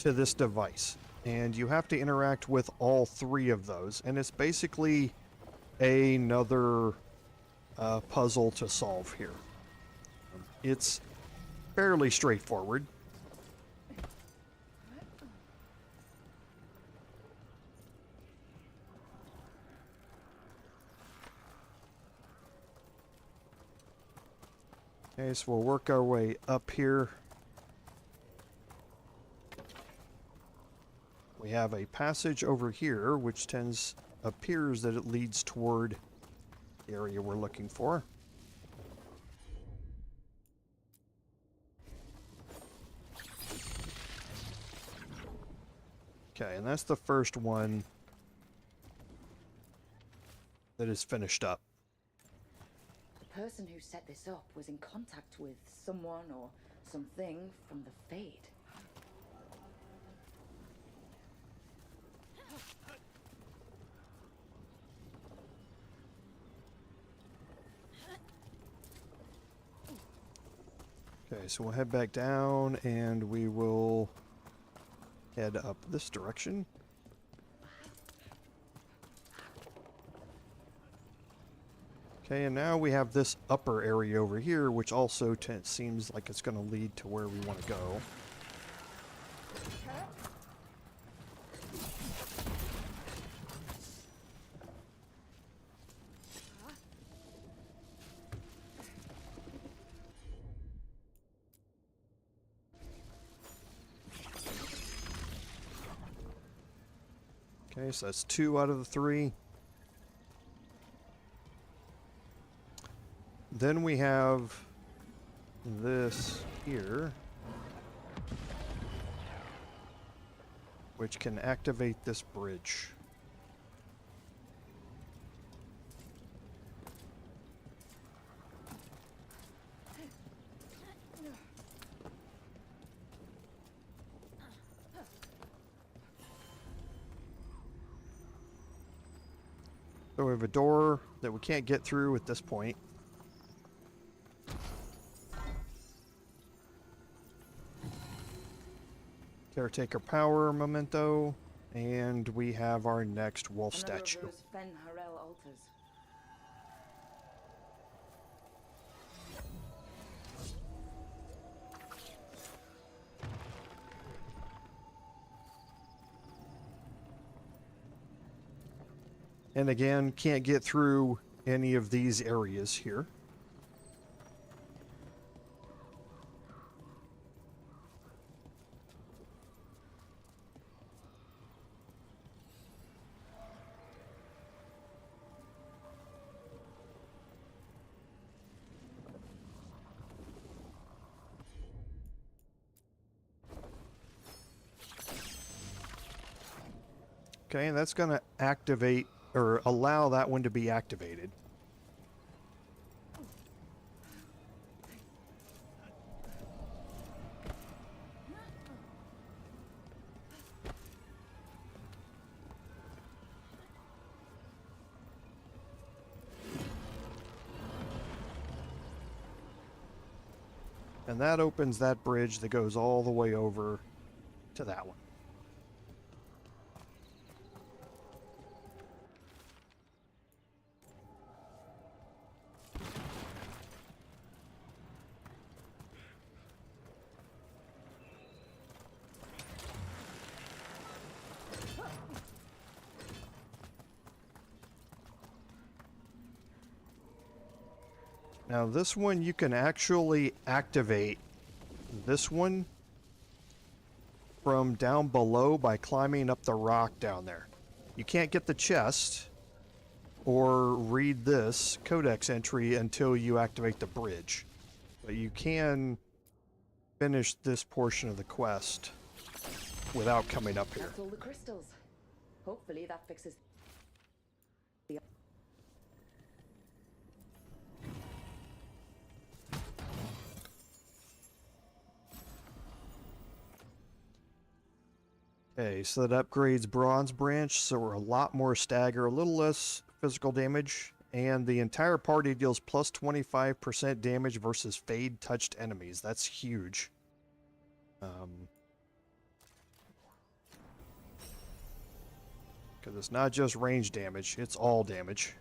this device. And you have to interact with all 3 of those, and it's basically another puzzle to solve here. It's fairly straightforward. Okay, so we'll work our way up here. We have a passage over here, which appears that it leads toward the area we're looking for. Okay, and that's the first one that is finished up. The person who set this up was in contact with someone or something from the Fade. Okay, so we'll head back down and we will head up this direction. Okay, and now we have this upper area over here, which also seems like it's going to lead to where we want to go. Okay, so that's 2 out of the 3. Then we have this here, which can activate this bridge. So we have a door that we can't get through at this point. Caretaker power memento, and we have our next wolf statue. Another of those Fen Harel altars. And again, can't get through any of these areas here. Okay, and that's going to activate, or allow that one to be activated. And that opens that bridge that goes all the way over to that one. Now this one you can actually activate this one from down below by climbing up the rock down there. You can't get the chest or read this codex entry until you activate the bridge. But you can finish this portion of the quest without coming up here. That's all the crystals. Hopefully that fixes the... Okay, so that upgrades Bronze Branch, so we're a lot more stagger, a little less physical damage, and the entire party deals plus 25% damage versus Fade-touched enemies. That's huge. Because it's not just range damage, it's all damage.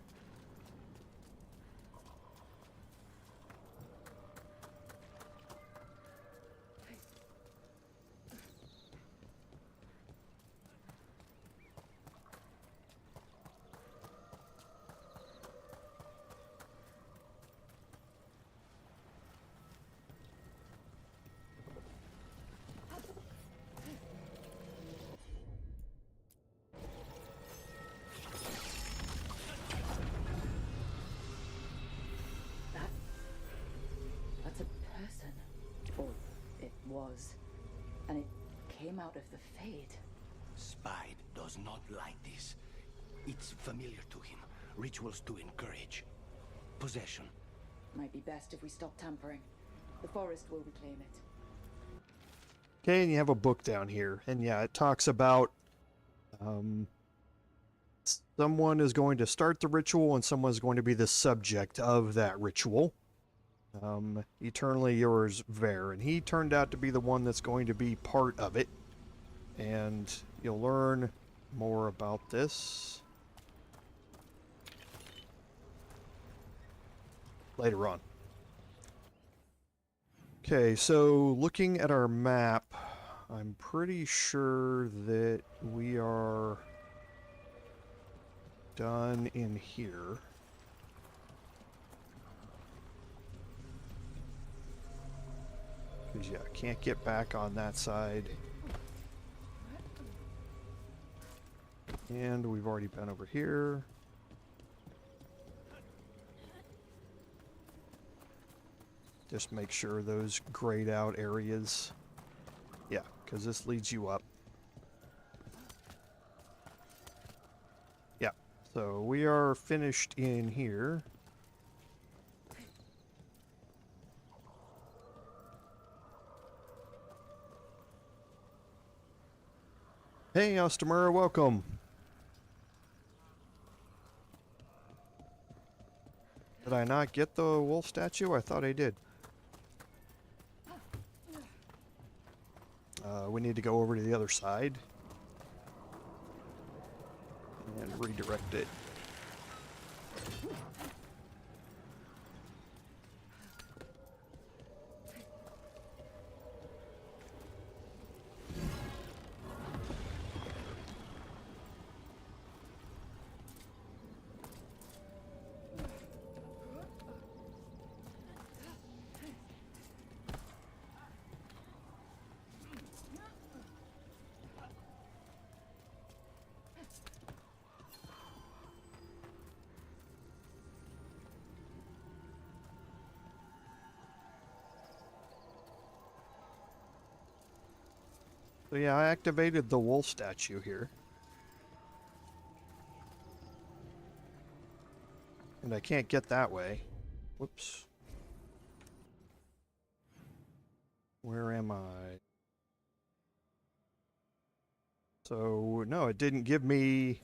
That's a person. Or it was. And it came out of the Fade. Spide does not like this. It's familiar to him. Rituals to encourage. Possession. Might be best if we stop tampering. The forest will reclaim it. Okay, and you have a book down here, and yeah, it talks about someone is going to start the ritual and someone's going to be the subject of that ritual. Eternally yours, Ver, and he turned out to be the one that's going to be part of it, and you'll learn more about this later on. Okay, so looking at our map, I'm pretty sure that we are done in here. Because, yeah, I can't get back on that side. And we've already been over here. Just make sure those grayed out areas. Yeah, because this leads you up. Yeah, so we are finished in here. Hey, Ostamura, welcome. Did I not get the wolf statue? I thought I did. We need to go over to the other side and redirect it. So yeah, I activated the wolf statue here. And I can't get that way. Whoops. Where am I? So, no, it didn't give me...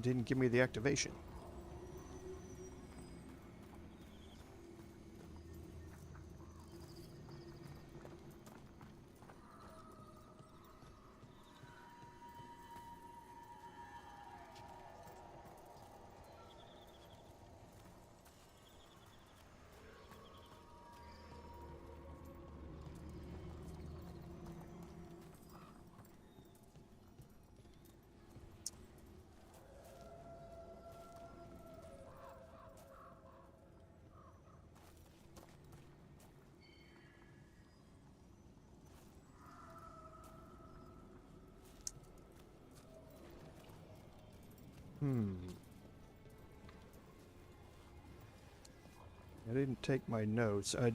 didn't give me the activation. I didn't take my notes. I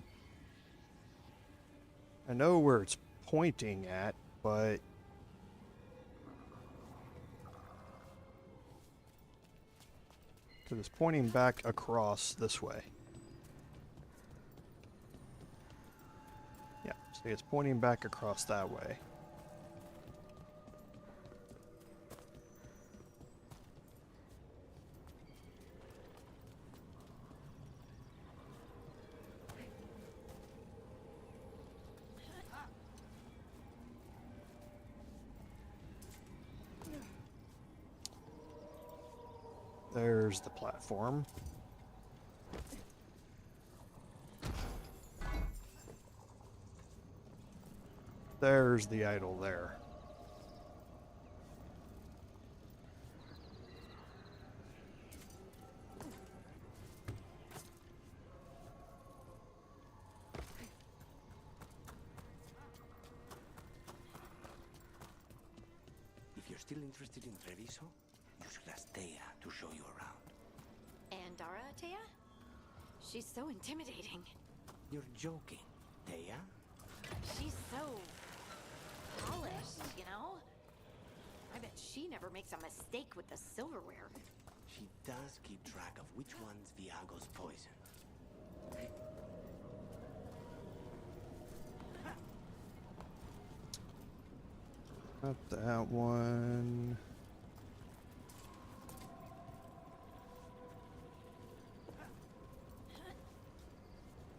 know where it's pointing at, but because it's pointing back across this way. Yeah, see, it's pointing back across that way. There's the platform. There's the idol there. If you're still interested in Treviso, you should ask Thea to show you around. And Thea? She's so intimidating. You're joking, Thea? She's so polished, you know? I bet she never makes a mistake with the silverware. She does keep track of which one's Viago's poison. Not that one.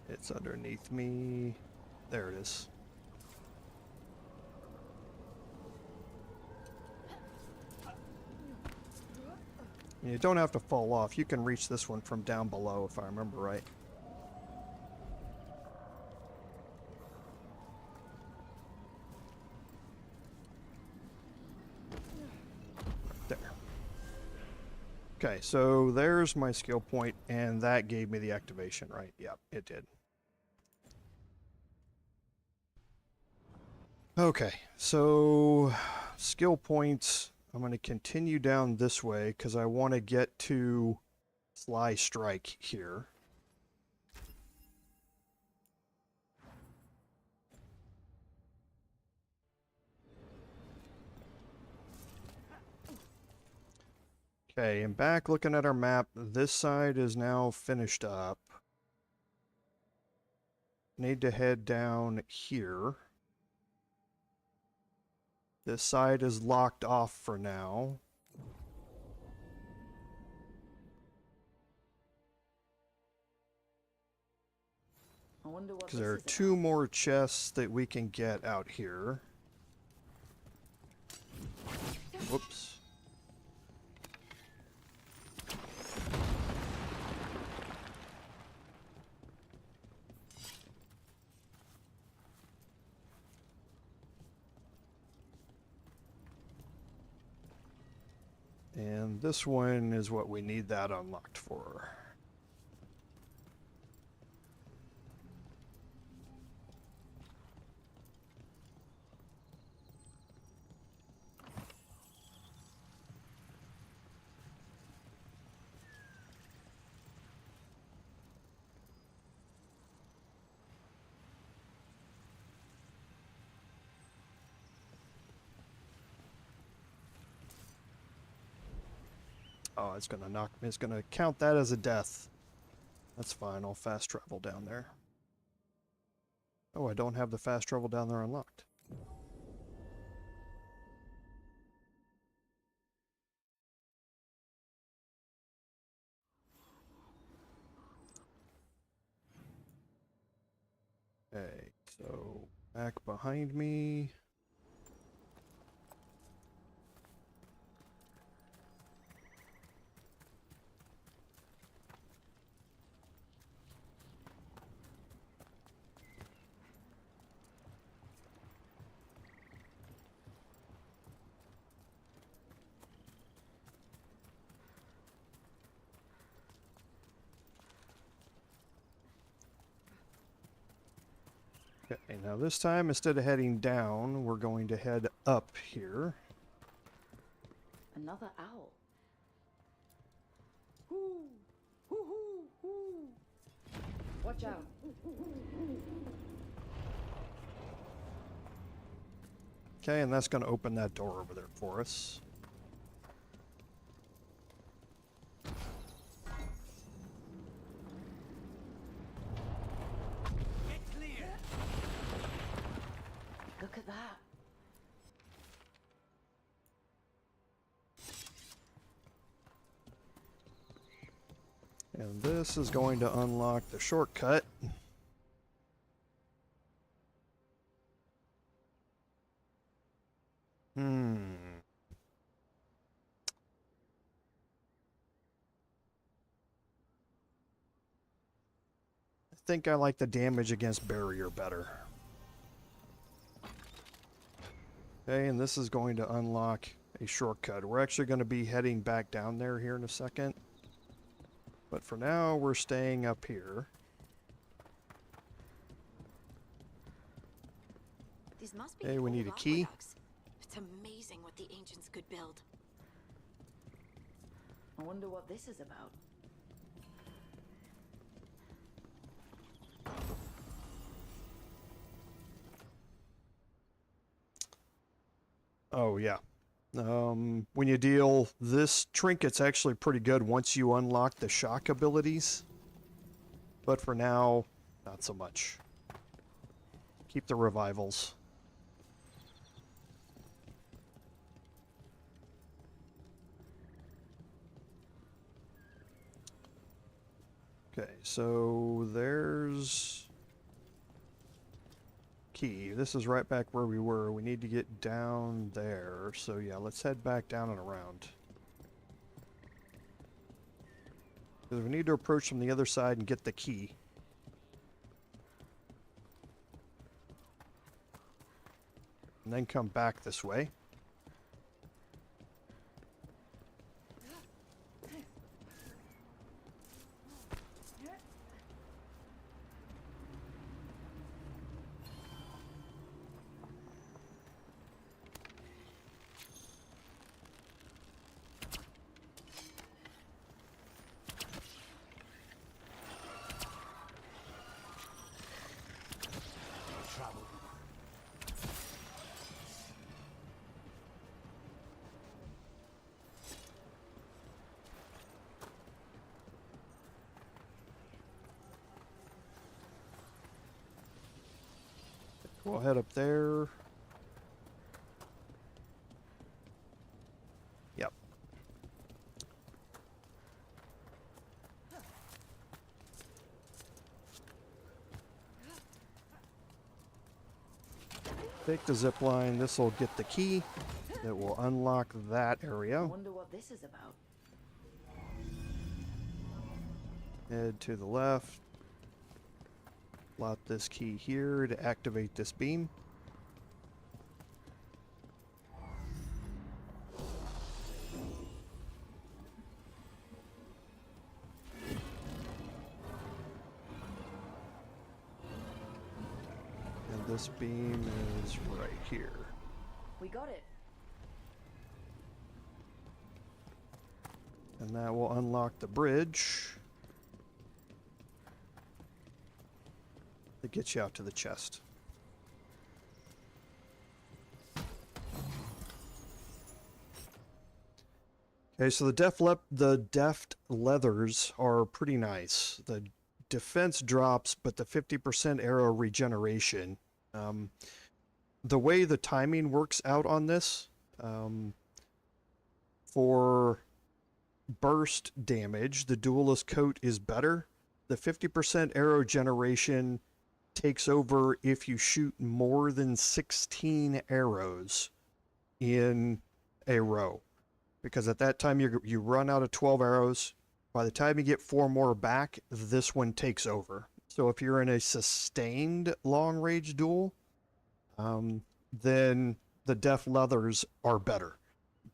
It's underneath me. There it is. You don't have to fall off. You can reach this one from down below, if I remember right. There. Okay, so there's my skill point, and that gave me the activation, right? Yep, it did. Okay, so skill points. I'm going to continue down this way because I want to get to Sly Strike here. Okay, and back looking at our map, this side is now finished up. Need to head down here. This side is locked off for now. I wonder what Because there are this is two about. more chests that we can get out here. Whoops. And this one is what we need that unlocked for. Oh, it's gonna knock me. It's gonna count that as a death. That's fine. I'll fast travel down there. Oh, I don't have the fast travel down there unlocked. Okay, so back behind me. Okay, now this time, instead of heading down, we're going to head up here. Another owl. Watch out. Okay, and that's going to open that door over there for us. Get clear. Look at that. And this is going to unlock the shortcut. I think I like the damage against barrier better. Okay, and this is going to unlock a shortcut. We're actually going to be heading back down there here in a second. But for now, we're staying up here. These must be Hey, the we old need a key. aqueducts. It's amazing what the ancients could build. I wonder what this is about. Oh, yeah. When you deal, this trinket's actually pretty good once you unlock the shock abilities. But for now, not so much. Keep the revivals. Okay, so there's key. This is right back where we were. We need to get down there. So yeah, let's head back down and around. Because we need to approach from the other side and get the key. And then come back this way. Travel. We'll head up there. Yep. Take the zip line. This will get the key that will unlock that I area. wonder what this is about. Head to the left. Slot this key here to activate this beam. And this beam is right here. We got it. And that will unlock the bridge that gets you out to the chest. Okay, so the deft leathers are pretty nice. The defense drops, but the 50% arrow regeneration. The way the timing works out on this, for burst damage, the duelist coat is better. The 50% arrow generation takes over if you shoot more than 16 arrows in a row. Because at that time you run out of 12 arrows. By the time you get 4 more back, this one takes over. So if you're in a sustained long-range duel, then the deft leathers are better.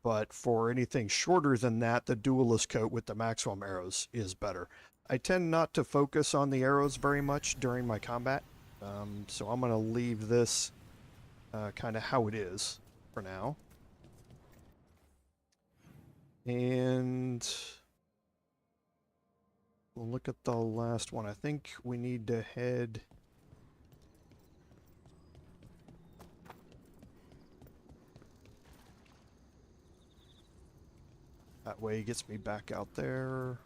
But for anything shorter than that, the duelist coat with the maximum arrows is better. I tend not to focus on the arrows very much during my combat, so I'm going to leave this kind of how it is for now. And we'll look at the last one. I think we need to head... That way he gets me back out there.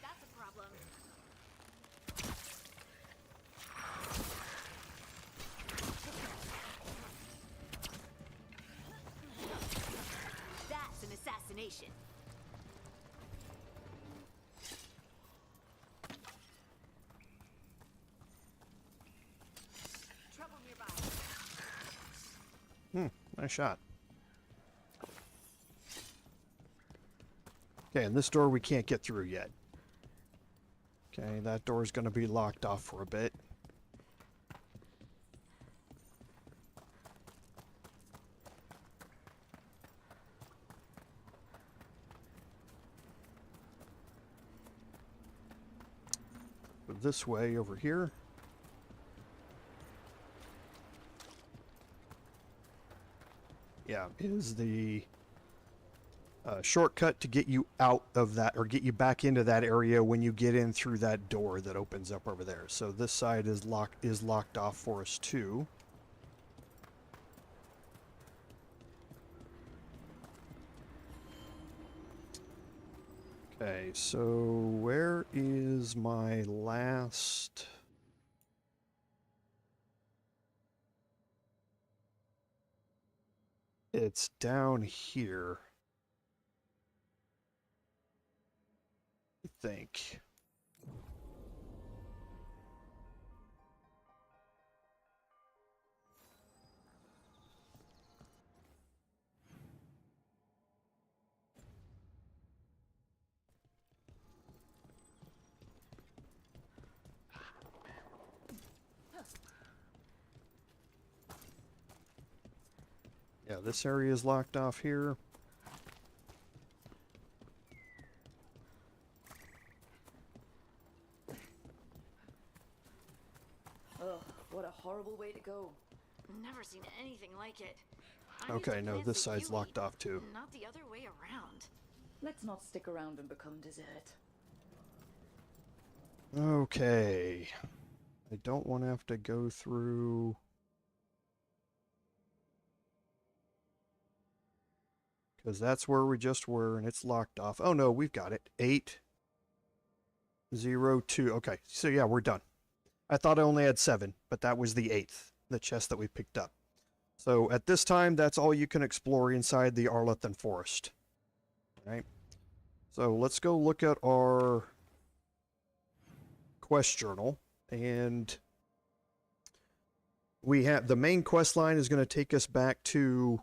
That's a problem. That's an assassination. Trouble nearby. Nice shot. Okay, and this door we can't get through yet. Okay, that door is going to be locked off for a bit. But this way over here. Yeah, is the shortcut to get you out of that, or get you back into that area when you get in through that door that opens up over there. So this side is locked off for us too. Okay, so where is my last... It's down here, I think. Yeah, this area is locked off here. Ugh, what a horrible way to go. Never seen anything like it. Okay, no, this side's locked off too. Not the other way around. Let's not stick around and become dessert. Okay. I don't want to have to go through... Because that's where we just were, and it's locked off. Oh no, we've got it. 802. Okay, so yeah, we're done. I thought I only had 7, but that was the 8th, the chest that we picked up. So at this time, that's all you can explore inside the Arlathan Forest. All right. So let's go look at our quest journal, and we have the main quest line is going to take us back to,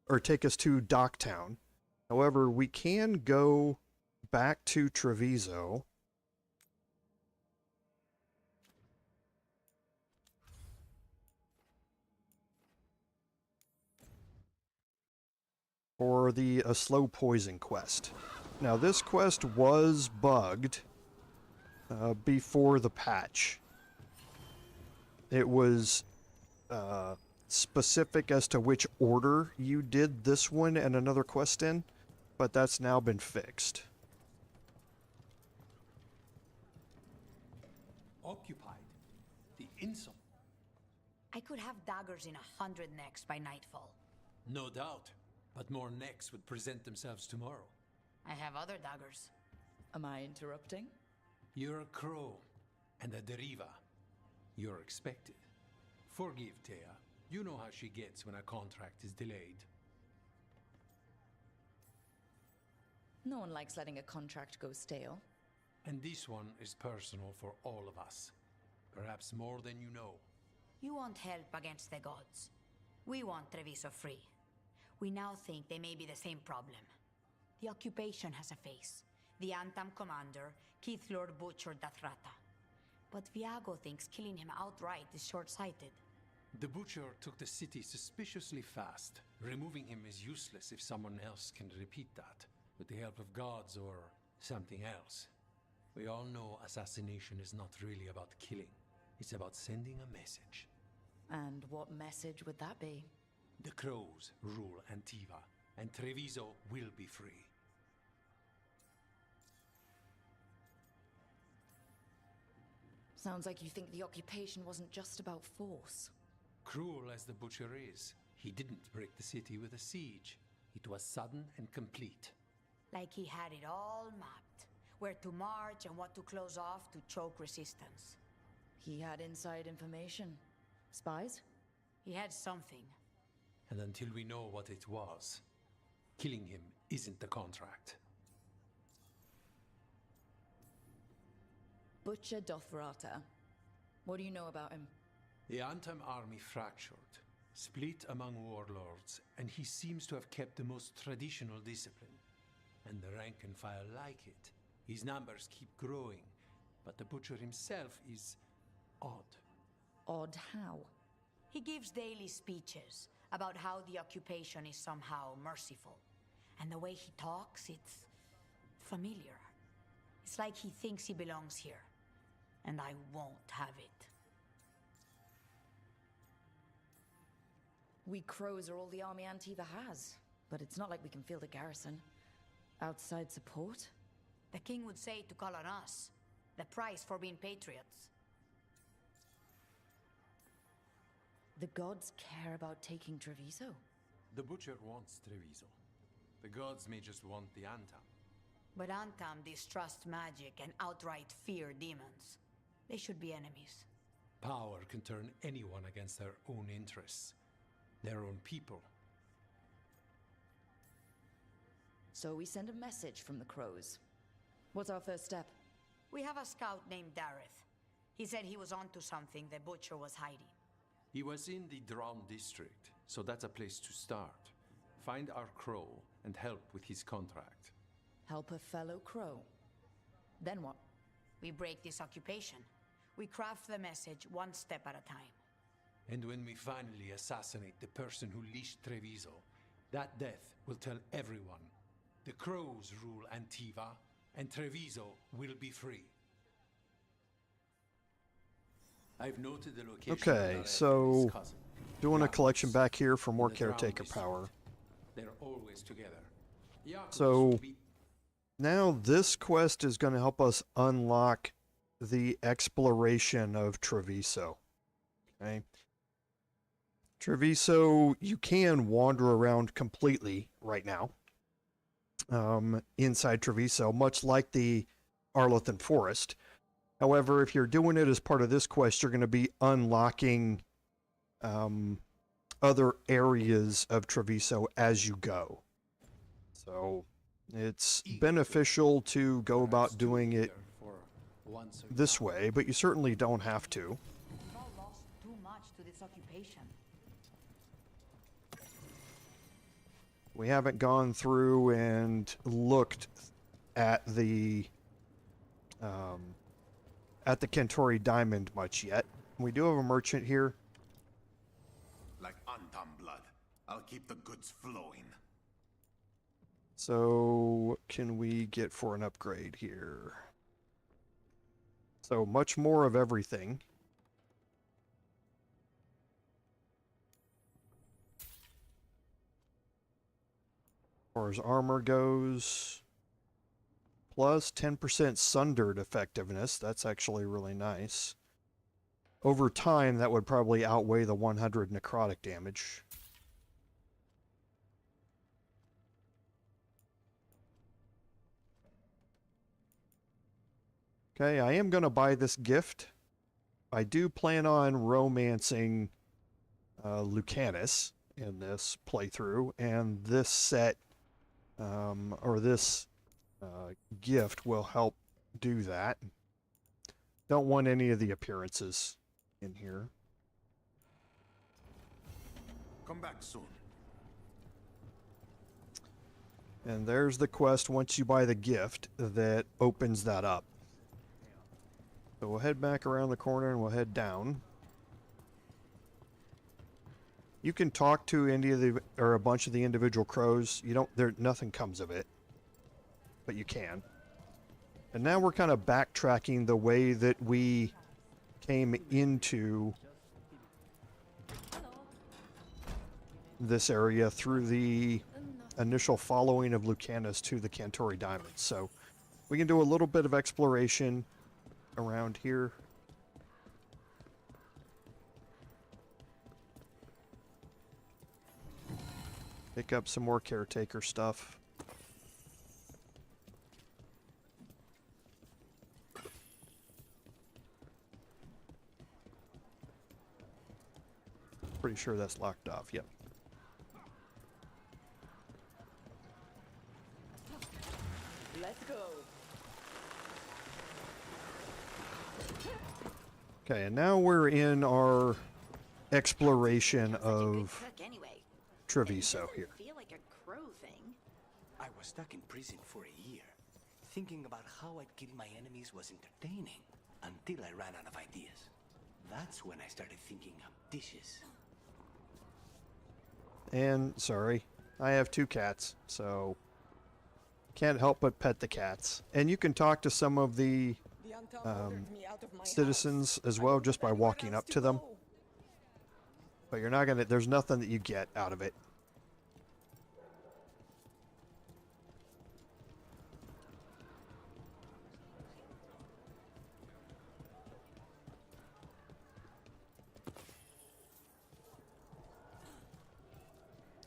or take us to Docktown. However, we can go back to Treviso. For the slow poison quest. Now this quest was bugged before the patch. It was specific as to which order you did this one and another quest in, but that's now been fixed. Occupied. The insult. I could have daggers in 100 necks by nightfall. No doubt. But more necks would present themselves tomorrow. I have other daggers. Am I interrupting? You're a crow and a deriva. You're expected. Forgive Thea. You know how she gets when a contract is delayed. No one likes letting a contract go stale. And this one is personal for all of us. Perhaps more than you know. You want help against the gods. We want Treviso free. We now think they may be the same problem. The occupation has a face. The Antam commander, Keith Lord butchered Dathrata. But Viago thinks killing him outright is short-sighted. The butcher took the city suspiciously fast. Removing him is useless if someone else can repeat that. with the help of gods or something else. We all know assassination is not really about killing. It's about sending a message. And what message would that be? The crows rule Antiva, and Treviso will be free. Sounds like you think the occupation wasn't just about force. Cruel as the butcher is, he didn't break the city with a siege. It was sudden and complete. Like he had it all mapped. Where to march and what to close off to choke resistance. He had inside information. Spies? He had something. And until we know what it was, killing him isn't the contract. Butcher Dothrata. What do you know about him? The Antam army fractured, split among warlords, and he seems to have kept the most traditional discipline. And the rank and file like it. His numbers keep growing, but the butcher himself is odd. Odd how? He gives daily speeches about how the occupation is somehow merciful. And the way he talks, it's familiar. It's like he thinks he belongs here. And I won't have it. We crows are all the army Antiva has, but it's not like we can field a garrison. Outside support? The king would say to call on us. The price for being patriots. The gods care about taking Treviso? The butcher wants Treviso. The gods may just want the Antam. But Antam distrust magic and outright fear demons. They should be enemies. Power can turn anyone against their own interests, their own people. So we send a message from the crows. What's our first step? We have a scout named Dareth. He said he was onto something the butcher was hiding. He was in the Drown district, so that's a place to start. Find our crow and help with his contract. Help a fellow crow. Then what? We break this occupation. We craft the message one step at a time. And when we finally assassinate the person who leashed Treviso, that death will tell everyone. The crows rule Antiva, and Treviso will be free. I've noted the location. Okay, so doing a collection back here for more caretaker power. They're always together. Jacobus So will be now this quest is going to help us unlock the exploration of Treviso. Okay. Treviso, you can wander around completely right now. Inside Treviso, much like the Arlathan Forest. However, if you're doing it as part of this quest, you're going to be unlocking other areas of Treviso as you go. So it's beneficial to go about doing it this way, but you certainly don't have to. We've all lost too much to this occupation. We haven't gone through and looked at the Kentori Diamond much yet. We do have a merchant here. Like Antam blood. I'll keep the goods flowing. So what can we get for an upgrade here? So much more of everything. As far as armor goes, plus 10% sundered effectiveness. That's actually really nice. Over time, that would probably outweigh the 100 necrotic damage. Okay, I am going to buy this gift. I do plan on romancing Lucanus in this playthrough, and this set, or this gift will help do that. Don't want any of the appearances in here. Come back soon. And there's the quest once you buy the gift that opens that up. So we'll head back around the corner and we'll head down. You can talk to any of the, or a bunch of the individual crows. You don't, nothing comes of it. but you can. And now we're kind of backtracking the way that we came into this area through the initial following of Lucanus to the Cantori Diamonds. So we can do a little bit of exploration around here. Pick up some more caretaker stuff. Pretty sure that's locked off, yep. Let's go. Okay, and now we're in our exploration of Treviso here. Feel like a crow thing. I was stuck in prison for a year. Thinking about how I'd kill my enemies was entertaining, until I ran out of ideas. That's when I started thinking of dishes. And, sorry, I have 2 cats, so can't help but pet the cats. And you can talk to some of the citizens as well just by walking up to them. But you're not gonna, there's nothing that you get out of it.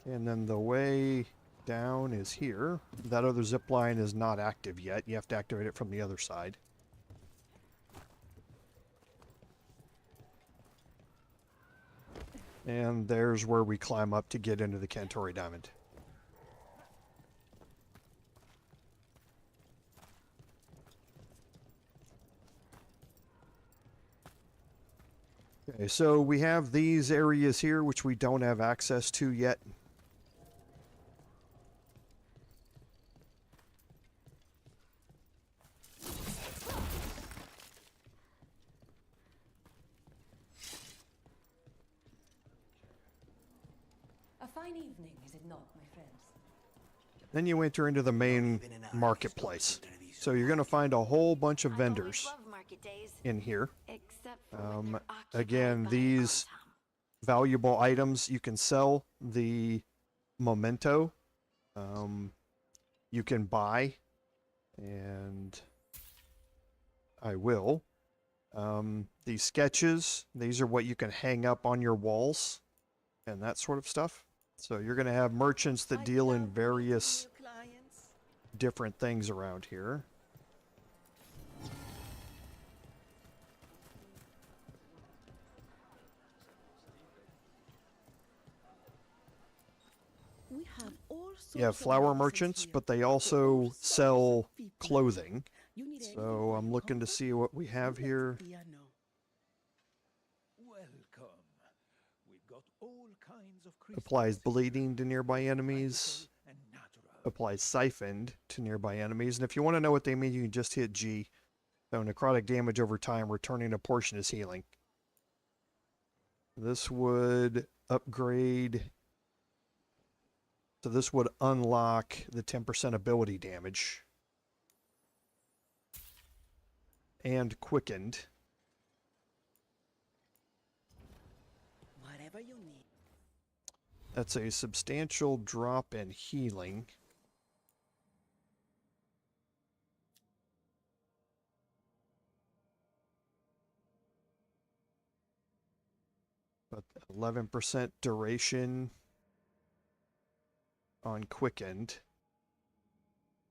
And then the way down is here. That other zip line is not active yet. You have to activate it from the other side. And there's where we climb up to get into the Cantori Diamond. Okay, so we have these areas here which we don't have access to yet. Fine evening, is it not, my friends? Then you enter into the main marketplace. So you're going to find a whole bunch of vendors in here. Again, these valuable items, you can sell the memento. You can buy, and I will. These sketches, these are what you can hang up on your walls and that sort of stuff. So you're going to have merchants that deal in various different things around here. You have flower merchants, but they also sell clothing. So I'm looking to see what we have here. Applies bleeding to nearby enemies. Applies siphoned to nearby enemies. And if you want to know what they mean, you can just hit G. So necrotic damage over time, returning a portion is healing. This would upgrade. So this would unlock the 10% ability damage. And quickened. Whatever you need. That's a substantial drop in healing. But 11% duration on quickened.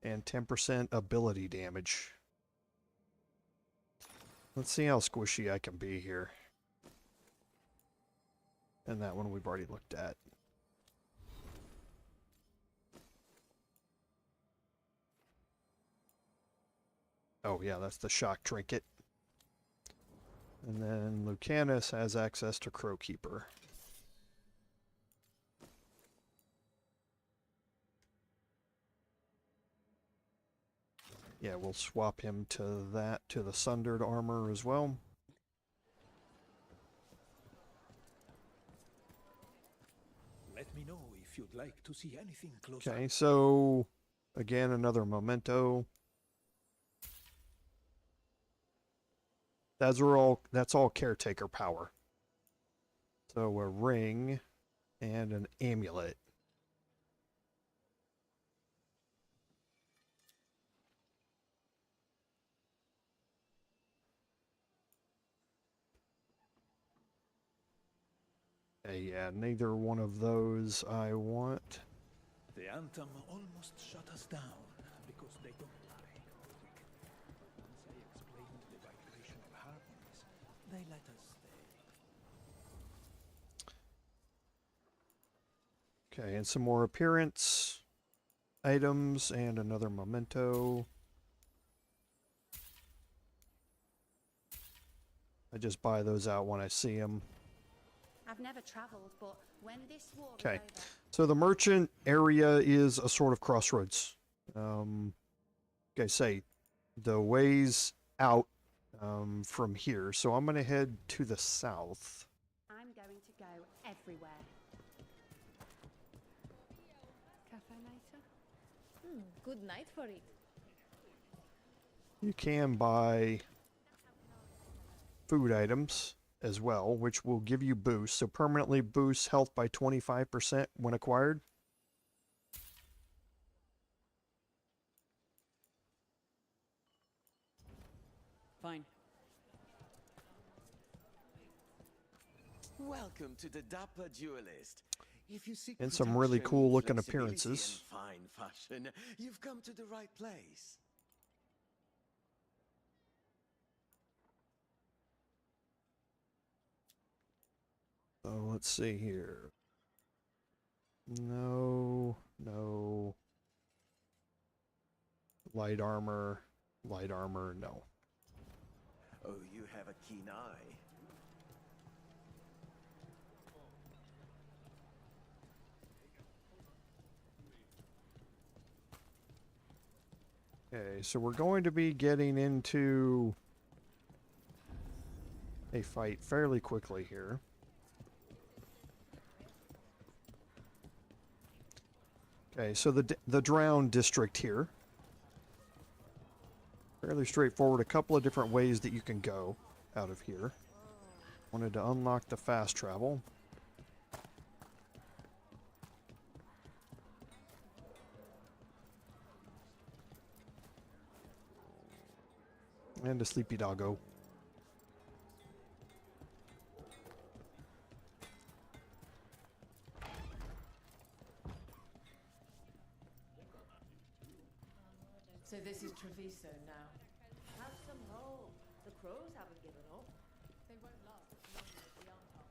And 10% ability damage. Let's see how squishy I can be here. And that one we've already looked at. Oh yeah, that's the shock trinket. And then Lucanus has access to Crowkeeper. Yeah, we'll swap him to that, to the Sundered armor as well. Let me know if you'd like to see anything closer. Okay, so Again, another memento. That's all caretaker power. So a ring and an amulet. Yeah, neither one of those I want. The Antam almost shut us down because they don't lie or weaken. But once I explained the vibration of harmonies, they let us stay. Okay, and some more appearance items and another memento. I just buy those out when I see them. I've never traveled, but when this war is Okay, over, so the merchant area is a sort of crossroads. Okay, say the ways out from here. So I'm gonna head to the south. I'm going to go everywhere. Cafe later? Good night for it. You can buy food items as well, which will give you boosts. So permanently boosts health by 25% when acquired. Fine. Welcome to the Dapper Duelist. If you seek And some really protection, cool looking flexibility, appearances. and fine fashion, you've come to the right place. So let's see here. No. Light armor, no. Oh, you have a keen eye. Okay, so we're going to be getting into a fight fairly quickly here. Okay, so the Drown district here. Fairly straightforward. A couple of different ways that you can go out of here. Wanted to unlock the fast travel. And a sleepy doggo. So this is Treviso now. Have some hope. The crows haven't given up. They won't last as long as the Arlathan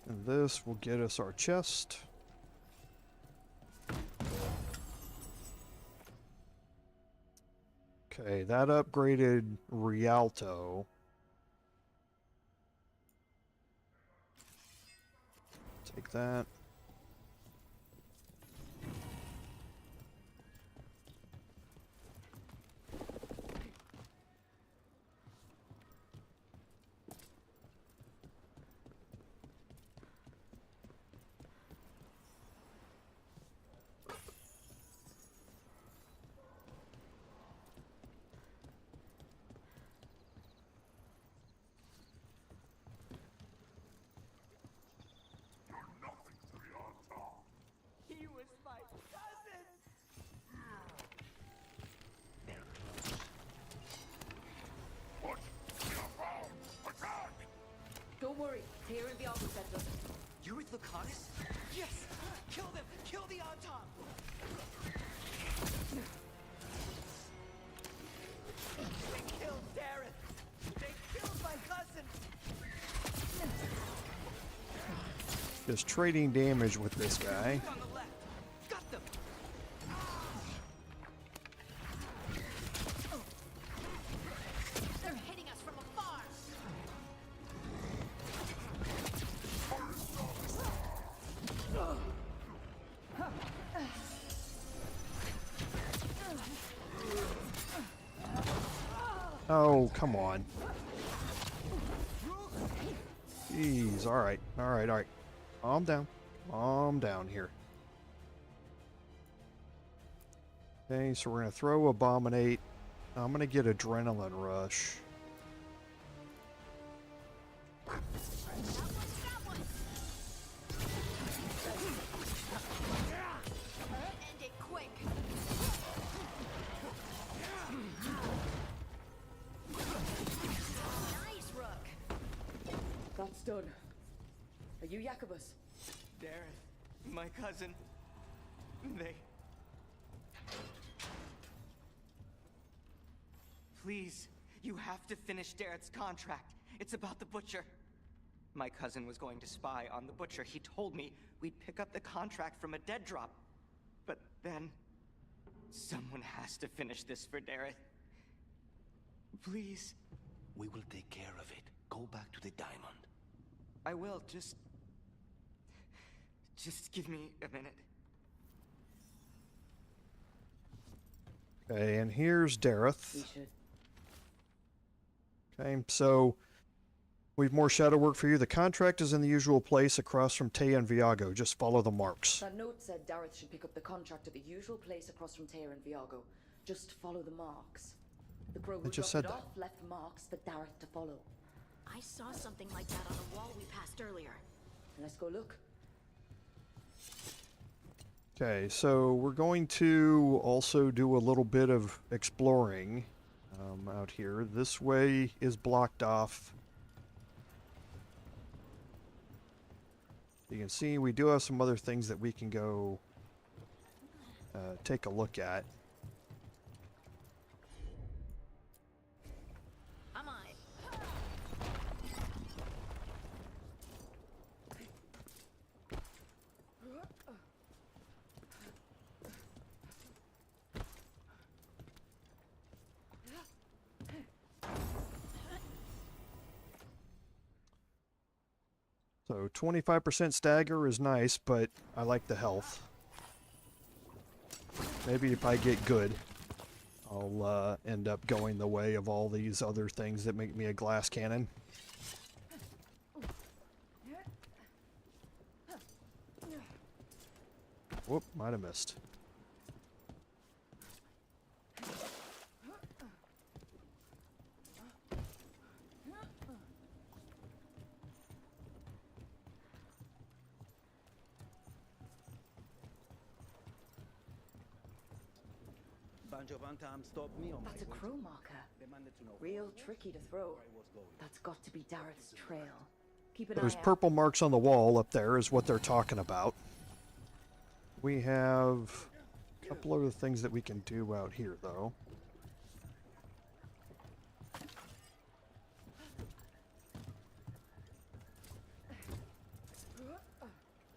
And this will get us our chest. Okay, that upgraded Rialto. Take that. He was my cousin! Don't worry, it's here in the office center. You're with Lucanus? Yes! Kill them! Kill the Antam! They killed Dareth! They killed my cousin! Just trading damage with this guy. On the left! Got them! They're hitting us from afar. Oh, come on. Jeez, alright, alright, alright. Calm down. Calm down here. Okay, so we're going to throw Abominate. I'm going to get Adrenaline Rush. End it quick. Nice, Rook. That's done. Are you Jacobus? Dareth, my cousin. They... Please, you have to finish Dareth's contract. It's about the Butcher. My cousin was going to spy on the Butcher. He told me we'd pick up the contract from a dead drop. But then... someone has to finish this for Dareth. Please. We will take care of it. Go back to the diamond. I will, just give me a minute. Okay, and here's Dareth. We should. Okay, so we've more shadow work for you. The contract is in the usual place across from Taya and Viago. Just follow the marks. That note said Dareth should pick up the contract at the usual place across from Taya and Viago. Just follow the marks. The crow who just dropped said it that. off left marks for Dareth to follow. I saw something like that on the wall we passed earlier. Let's go look. Okay, so we're going to also do a little bit of exploring out here. This way is blocked off. You can see we do have some other things that we can go take a look at. I'm on it. So 25% stagger is nice, but I like the health. Maybe if I get good, I'll end up going the way of all these other things that make me a glass cannon. Whoop, might have missed. That's a crow marker. Real tricky to throw. That's got to be Dareth's trail. Keep an Those eye out. purple marks on the wall up there is what they're talking about. We have a couple other things that we can do out here, though.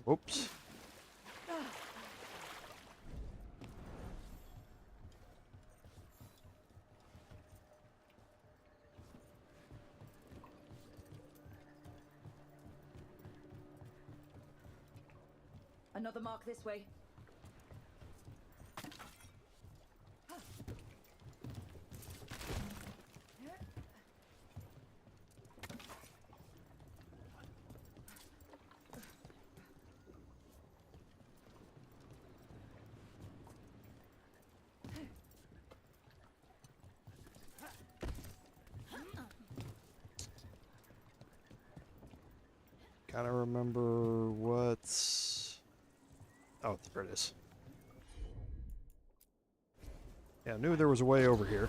Oops. Another mark this way. Gotta remember what's... Oh, there it is. Yeah, I knew there was a way over here.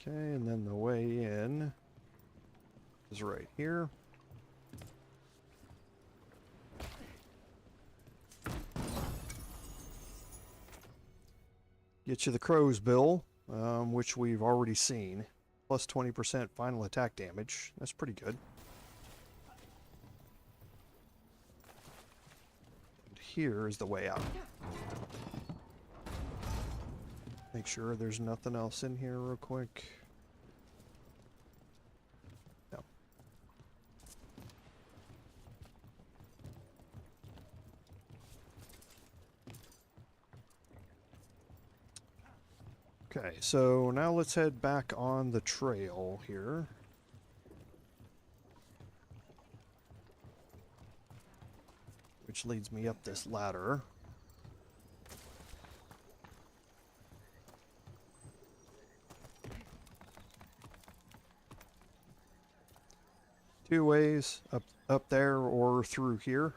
Okay, and then the way in is right here. Get you the crow's bill, which we've already seen. Plus 20% final attack damage. That's pretty good. here is the way out. Make sure there's nothing else in here real quick. No. Okay, so now let's head back on the trail here. Which leads me up this ladder. Two ways, up there or through here.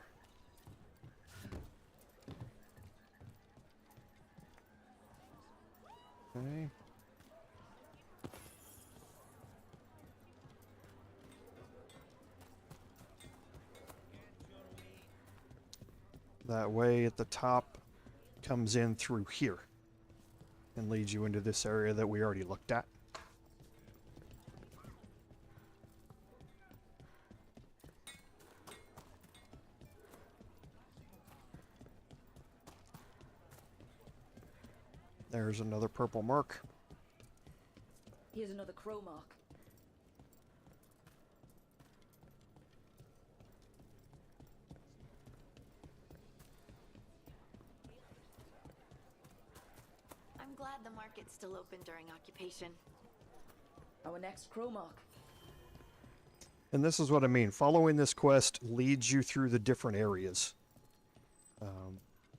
Okay. That way at the top comes in through here and leads you into this area that we already looked at. There's another purple mark. Here's another crow mark. I'm glad the market's still open during occupation. Our next crow mark. And this is what I mean. Following this quest leads you through the different areas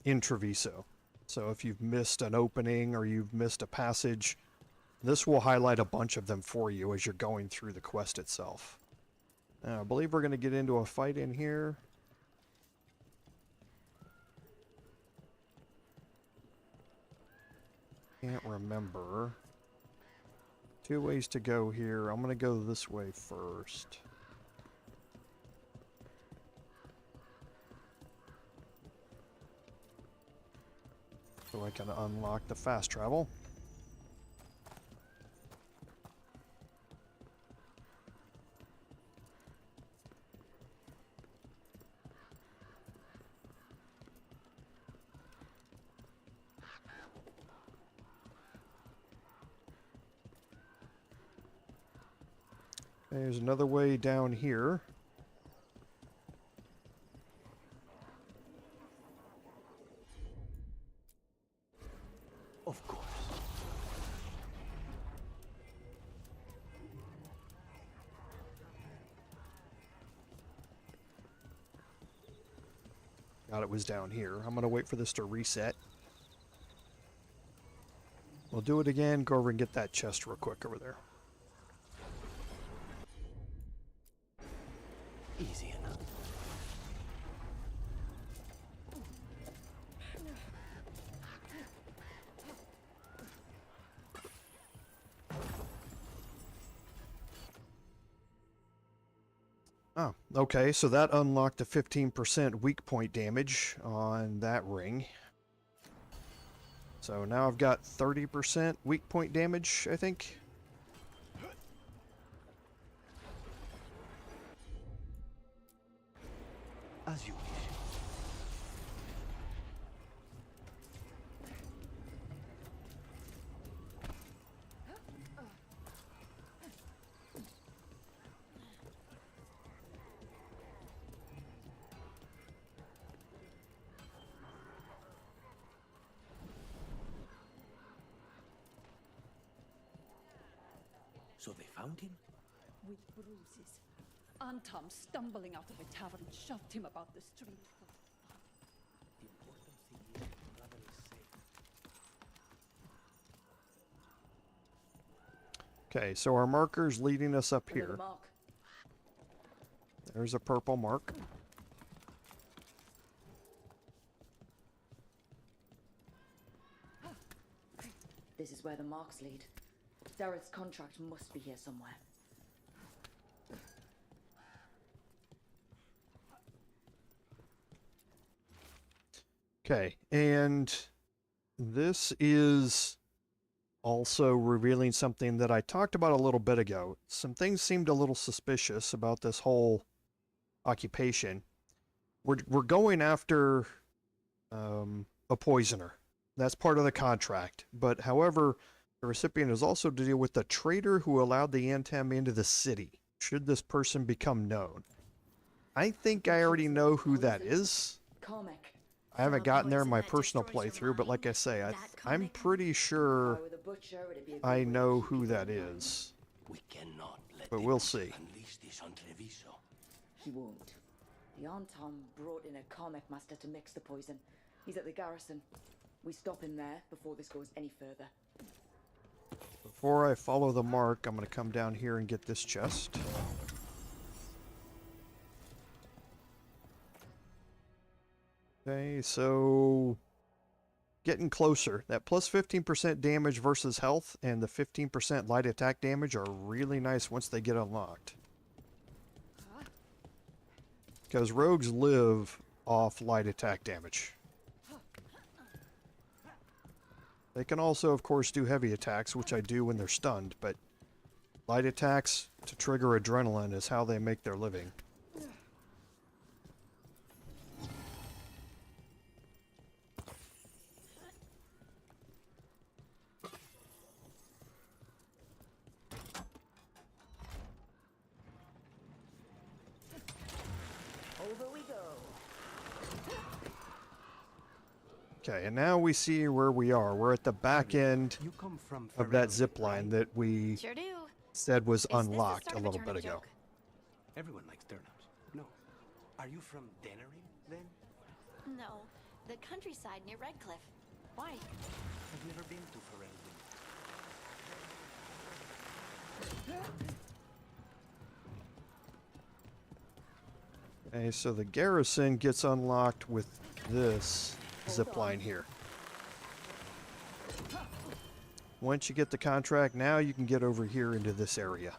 in Treviso. So if you've missed an opening or you've missed a passage, this will highlight a bunch of them for you as you're going through the quest itself. Now, I believe we're going to get into a fight in here. Can't remember. Two ways to go here. I'm going to go this way first. So I can unlock the fast travel. There's another way down here. Of course. God, it was down here. I'm going to wait for this to reset. We'll do it again. Go over and get that chest real quick over there. Easy enough. Oh, okay, so that unlocked a 15% weak point damage on that ring. So now I've got 30% weak point damage, I think. As you wish. So they found him? With bruises. Antam, stumbling out of a tavern, shoved him about the street. The important thing is your brother is safe. Okay, so our marker's leading us up Another here. mark. There's a purple mark. This is where the marks lead. Dareth's contract must be here somewhere. Okay, and this is also revealing something that I talked about a little bit ago. Some things seemed a little suspicious about this whole occupation. We're going after a poisoner. That's part of the contract. But however, the recipient is also to deal with the traitor who allowed the Antam into the city, should this person become known. I think I already know who that is. I haven't gotten there in my personal playthrough, but like I say, I'm pretty sure I know who that is. We cannot let But we'll see. unleash this on Treviso. He won't. The Antam brought in a Qamekmaster to mix the poison. He's at the garrison. We stop him there before this goes any further. Before I follow the mark, I'm going to come down here and get this chest. Okay, so getting closer. That plus 15% damage versus health and the 15% light attack damage are really nice once they get unlocked. Because rogues live off light attack damage. They can also, of course, do heavy attacks, which I do when they're stunned, but light attacks to trigger adrenaline is how they make their living. Over we go. Okay, and now we see where we are. We're at the back end You come from of that Ferelden, zip line right? that we Sure do. said was Is this the unlocked start a of little turnip bit ago. joke? Everyone likes turnips. No. Are you from Denerim, then? No, the countryside near Redcliffe. Why? I've never been to Ferelden. Okay, so the garrison gets unlocked with this zip line here. Once you get the contract, now you can get over here into this area.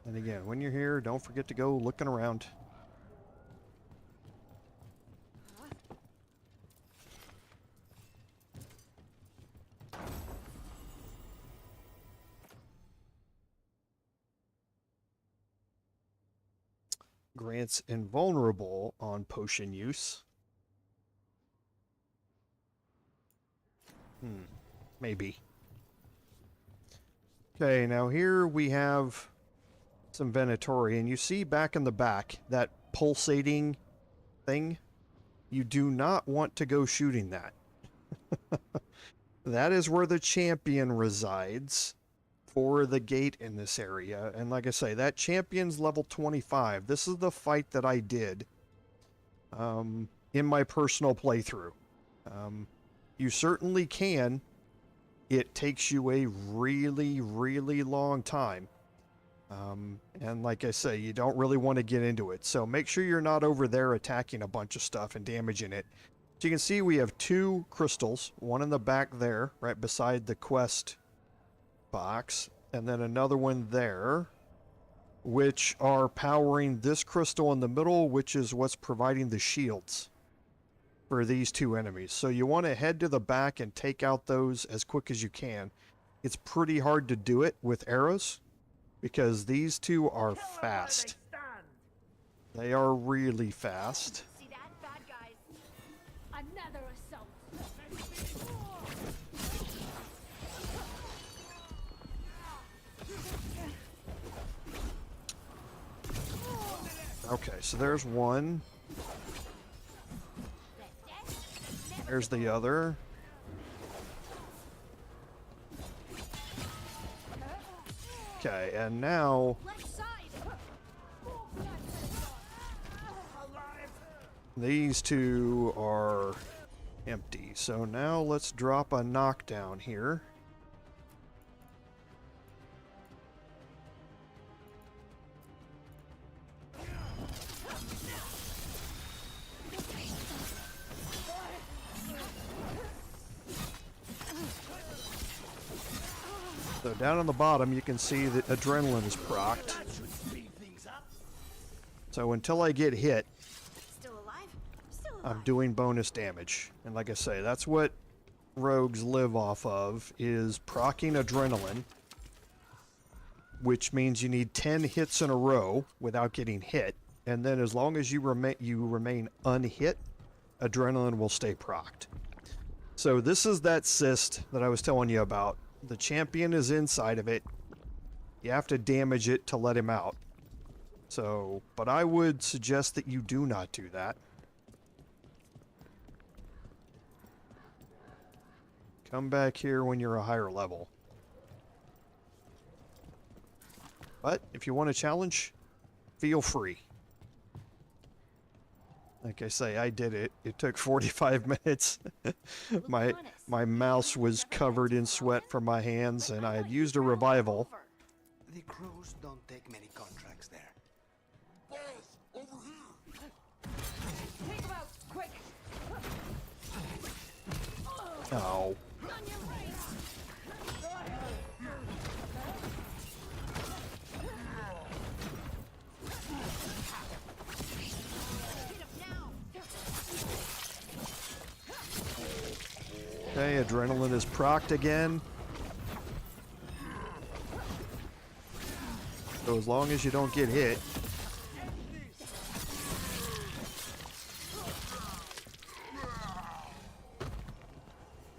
And again, when you're here, don't forget to go looking around. Grants invulnerable on potion use. Maybe. Okay, now here we have some Venatori, and you see back in the back that pulsating thing. You do not want to go shooting that. That is where the champion resides for the gate in this area. And like I say, that champion's level 25. This is the fight that I did in my personal playthrough. You certainly can. It takes you a really, really long time. And like I say, you don't really want to get into it. So make sure you're not over there attacking a bunch of stuff and damaging it. So you can see we have 2 crystals. One in the back there, right beside the quest box. And then another one there, which are powering this crystal in the middle, which is what's providing the shields for these 2 enemies. So you want to head to the back and take out those as quick as you can. It's pretty hard to do it with arrows, because these 2 are fast. They are really fast. See that, bad guys? Another assault. Okay, so there's one. There's the other. Okay, and now these 2 are empty. So now let's drop a knockdown here. So down on the bottom, you can see that adrenaline is procced. So until I get hit, Still alive? Still alive. I'm doing bonus damage. And like I say, that's what rogues live off of is proccing adrenaline, which means you need 10 hits in a row without getting hit, and then as long as you remain unhit, adrenaline will stay procced. So this is that cyst that I was telling you about. The champion is inside of it. You have to damage it to let him out. So, but I would suggest that you do not do that. Come back here when you're a higher level. But if you want a challenge, feel free. Like I say, I did it. It took 45 minutes. my mouse was covered in sweat from my hands, and I had used a revival. The crows don't take many contracts there. Take him out, quick! Oh. Okay, adrenaline is procced again. So as long as you don't get hit.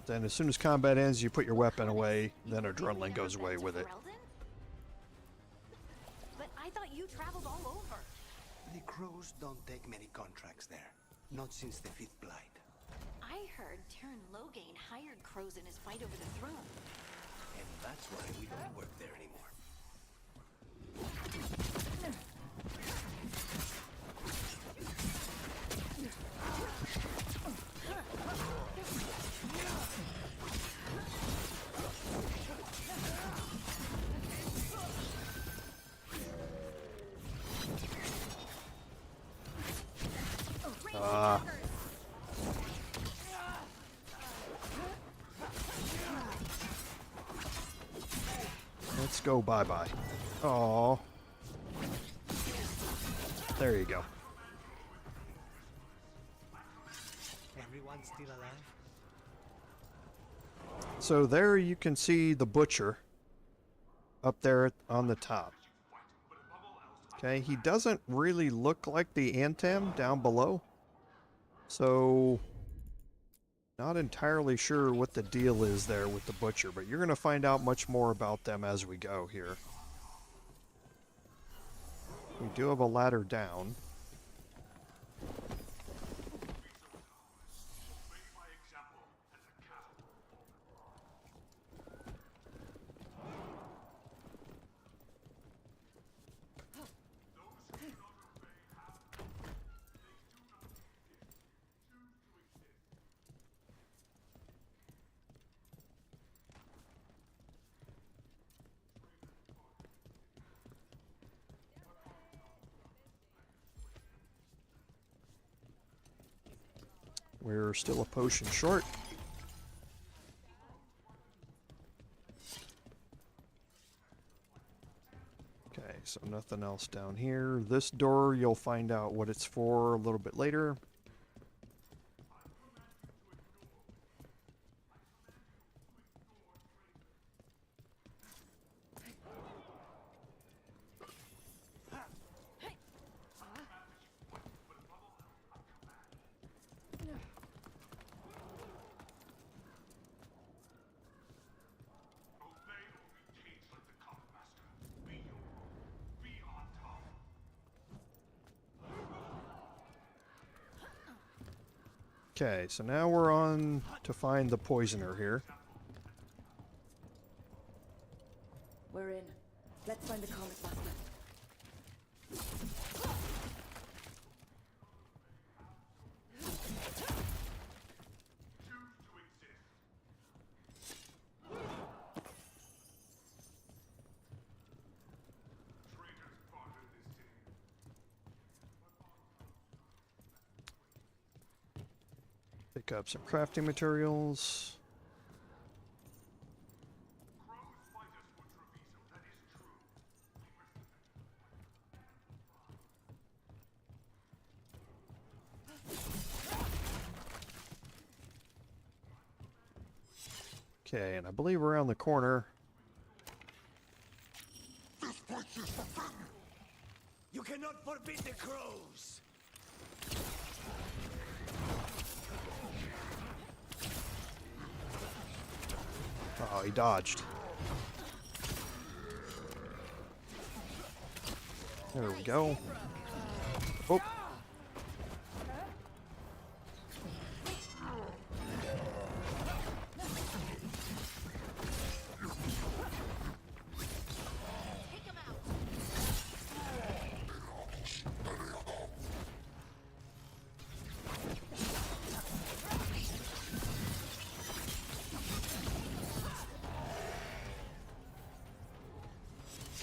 Then as soon as combat ends, you put your weapon away, then adrenaline goes away with it. But I thought you traveled all over. The crows don't take many contracts there. Not since the Fifth Blight. I heard Terran Loghain hired crows in his fight over the throne. And that's why we don't work there anymore. Let's go bye-bye. Oh. There you go. Everyone's still alive? So there you can see the butcher up there on the top. Okay, he doesn't really look like the Antam down below. So, not entirely sure what the deal is there with the butcher, but you're going to find out much more about them as we go here. We do have a ladder down. We're still a potion short. Okay, so nothing else down here. This door, you'll find out what it's for a little bit later. Okay, so now we're on to find the poisoner here. We're in. Let's find the Qamekmaster. Pick up some crafting materials. Okay, and I believe around the corner. This place is forbidden! You cannot forbid the crows! Oh, he dodged. There we go. Oh.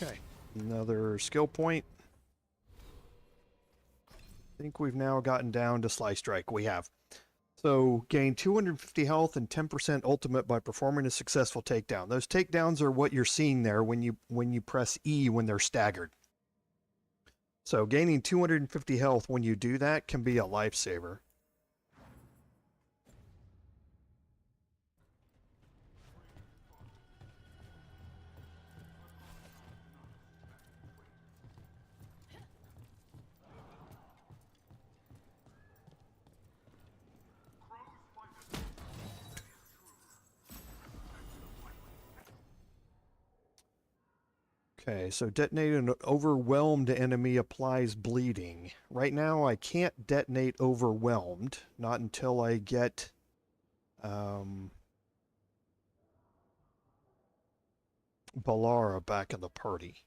Okay, another skill point. I think we've now gotten down to Sly Strike. We have. So, gain 250 health and 10% ultimate by performing a successful takedown. Those takedowns are what you're seeing there when you press E when they're staggered. So, gaining 250 health when you do that can be a lifesaver. Okay, so detonate an overwhelmed enemy applies bleeding. Right now I can't detonate overwhelmed, not until I get Bellara back in the party.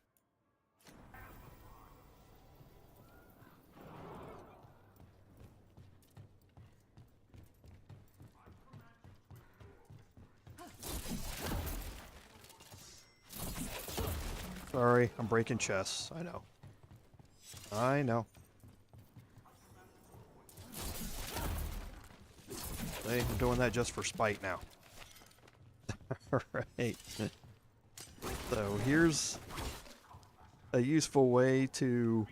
Sorry, I'm breaking chests. I know. I know. See, I'm doing that just for spite now. Alright. So here's a useful way to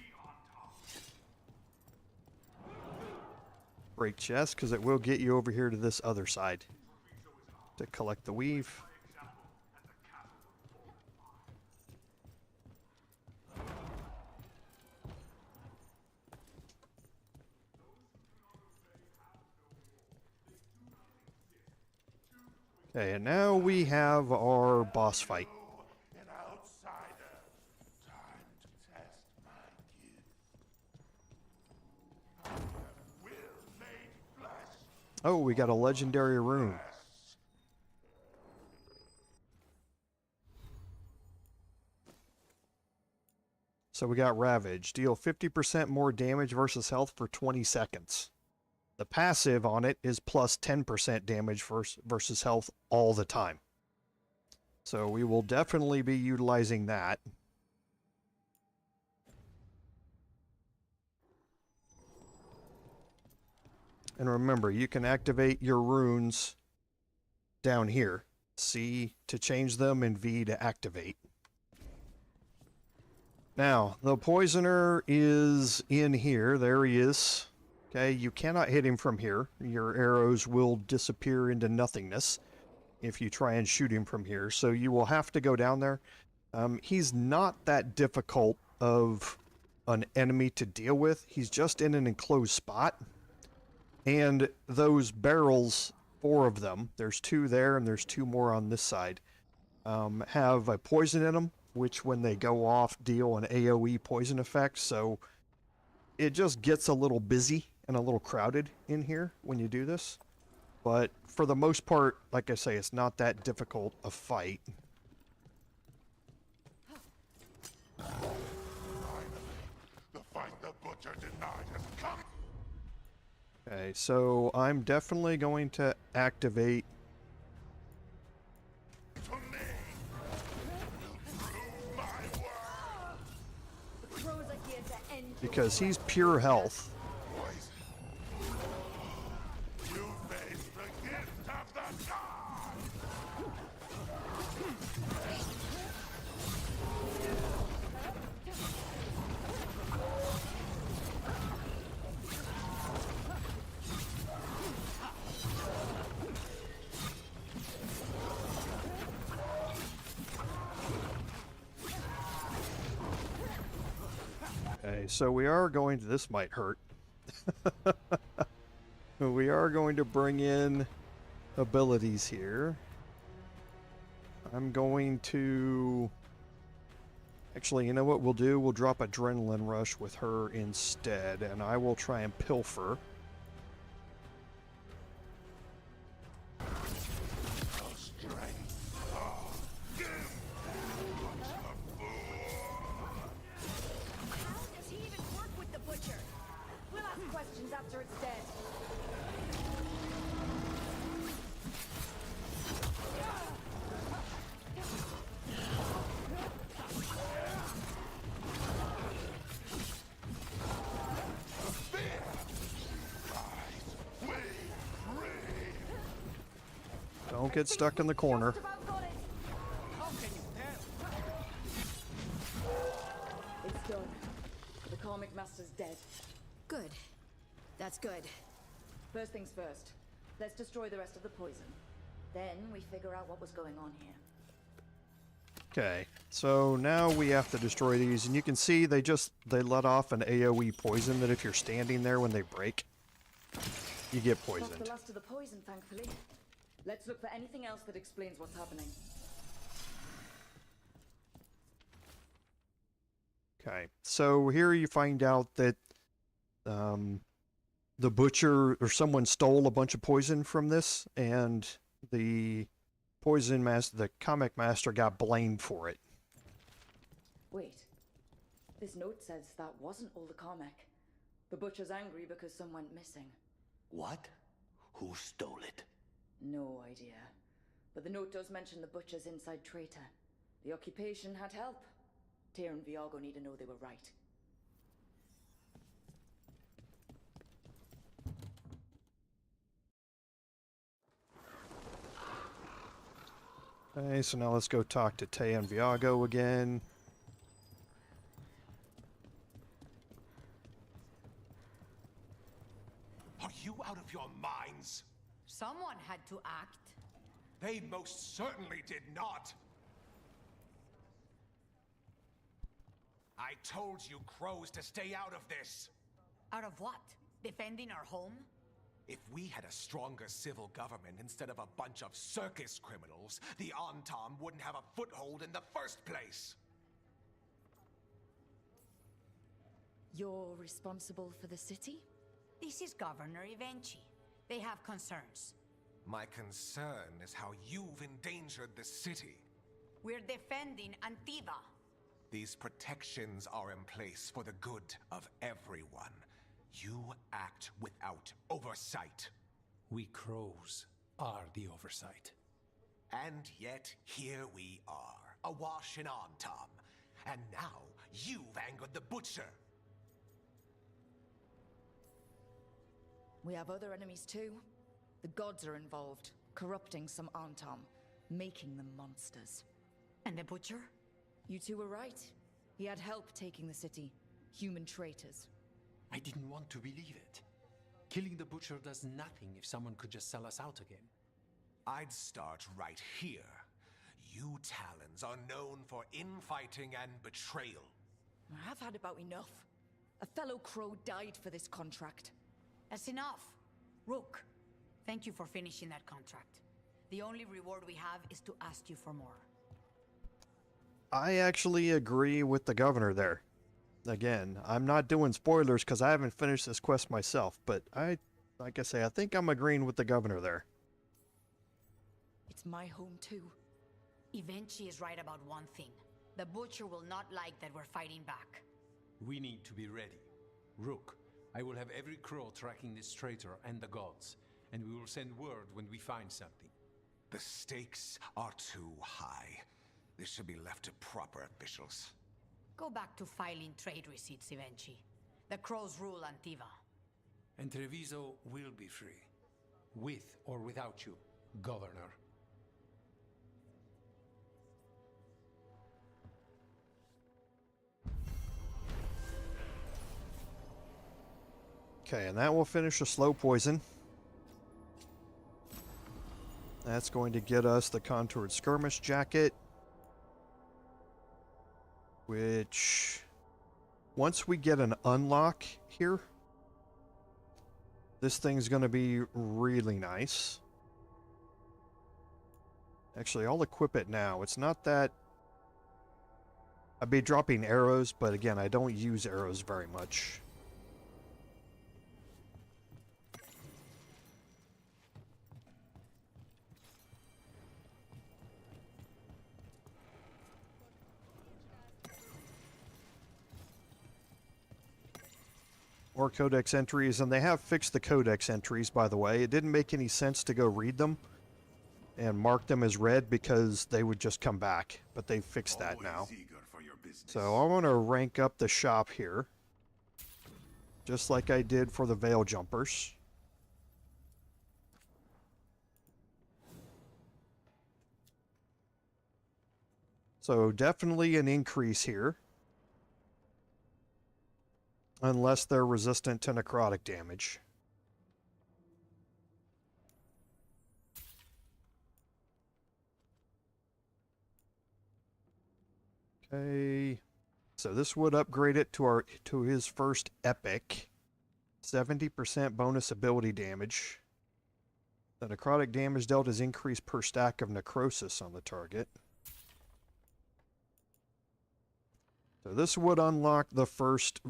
break chests, because it will get you over here to this other side to collect the weave. Okay, and now we have our boss fight. An outsider. Time to test my gift. Will made flesh. Oh, we got a legendary rune. So we got Ravage. Deal 50% more damage versus health for 20 seconds. The passive on it is plus 10% damage versus health all the time. So we will definitely be utilizing that. And remember, you can activate your runes down here. C to change them and V to activate. Now, the poisoner is in here. There he is. Okay, you cannot hit him from here. Your arrows will disappear into nothingness if you try and shoot him from here. So you will have to go down there. He's not that difficult of an enemy to deal with. He's just in an enclosed spot. And those barrels, 4 of them, there's 2 there and there's 2 more on this side, have a poison in them, which when they go off deal an AoE poison effect. So it just gets a little busy and a little crowded in here when you do this. But for the most part, like I say, it's not that difficult a fight. Finally, the fight the butcher denied has come. Okay, so I'm definitely going to activate To me, will prove my worth. The crows are here to end your because he's pure health. You face the gift of the god. Okay, so we are going to... This might hurt. We are going to bring in abilities here. I'm going to... Actually, you know what we'll do? We'll drop Adrenaline Rush with her instead, and I will try and Pilfer. After it's dead. Don't get stuck in the corner. It's done. The Qamekmaster's dead. Good. That's good. First things first. Let's destroy the rest of the poison. Then we figure out what was going on here. Okay, so now we have to destroy these, and you can see they let off an AoE poison that if you're standing there when they break, you get That's poisoned. the last of the poison, thankfully. Let's look for anything else that explains what's happening. Okay, so here you find out that the butcher or someone stole a bunch of poison from this, and the poison master, the Qamekmaster, got blamed for it. Wait. This note says that wasn't all the Qamek. The butcher's angry because some went missing. What? Who stole it? No idea. But the note does mention the butcher's inside traitor. The occupation had help. Tyr and Viago need to know they were right. Okay, so now let's go talk to Tay and Viago again. Are you out of your minds? Someone had to act. They most certainly did not. I told you crows to stay out of this. Out of what? Defending our home? If we had a stronger civil government instead of a bunch of circus criminals, the Antam wouldn't have a foothold in the first place. You're responsible for the city? This is Governor Evenchi. They have concerns. My concern is how you've endangered the city. We're defending Antiva. These protections are in place for the good of everyone. You act without oversight. We crows are the oversight. And yet, here we are, awash in Antam. And now, you've angered the Butcher. We have other enemies too. The gods are involved, corrupting some Antam, making them monsters. And the Butcher? You two were right. He had help taking the city. Human traitors. I didn't want to believe it. Killing the Butcher does nothing if someone could just sell us out again. I'd start right here. You Talons are known for infighting and betrayal. I've had about enough. A fellow crow died for this contract. That's enough. Rook, thank you for finishing that contract. The only reward we have is to ask you for more. I actually agree with the governor there. Again, I'm not doing spoilers because I haven't finished this quest myself, but like I say, I think I'm agreeing with the governor there. It's my home too. Evenchi is right about one thing. The Butcher will not like that we're fighting back. We need to be ready. Rook, I will have every crow tracking this traitor and the gods, and we will send word when we find something. The stakes are too high. This should be left to proper officials. Go back to filing trade receipts, Evenchi. The crows rule Antiva. And Treviso will be free. With or without you, Governor. Okay, and that will finish the slow poison. That's going to get us the contoured skirmish jacket, which once we get an unlock here, this thing's going to be really nice. Actually, I'll equip it now. It's not that... I'd be dropping arrows, but again, I don't use arrows very much. More codex entries, and they have fixed the codex entries, by the way. It didn't make any sense to go read them and mark them as read because they would just come back, but they fixed that now. So I want to rank up the shop here, just like I did for the Veil Jumpers. So definitely an increase here. Unless they're resistant to necrotic damage. Okay. So this would upgrade it to his first epic. 70% bonus ability damage. The necrotic damage dealt is increased per stack of necrosis on the target. So this would unlock the first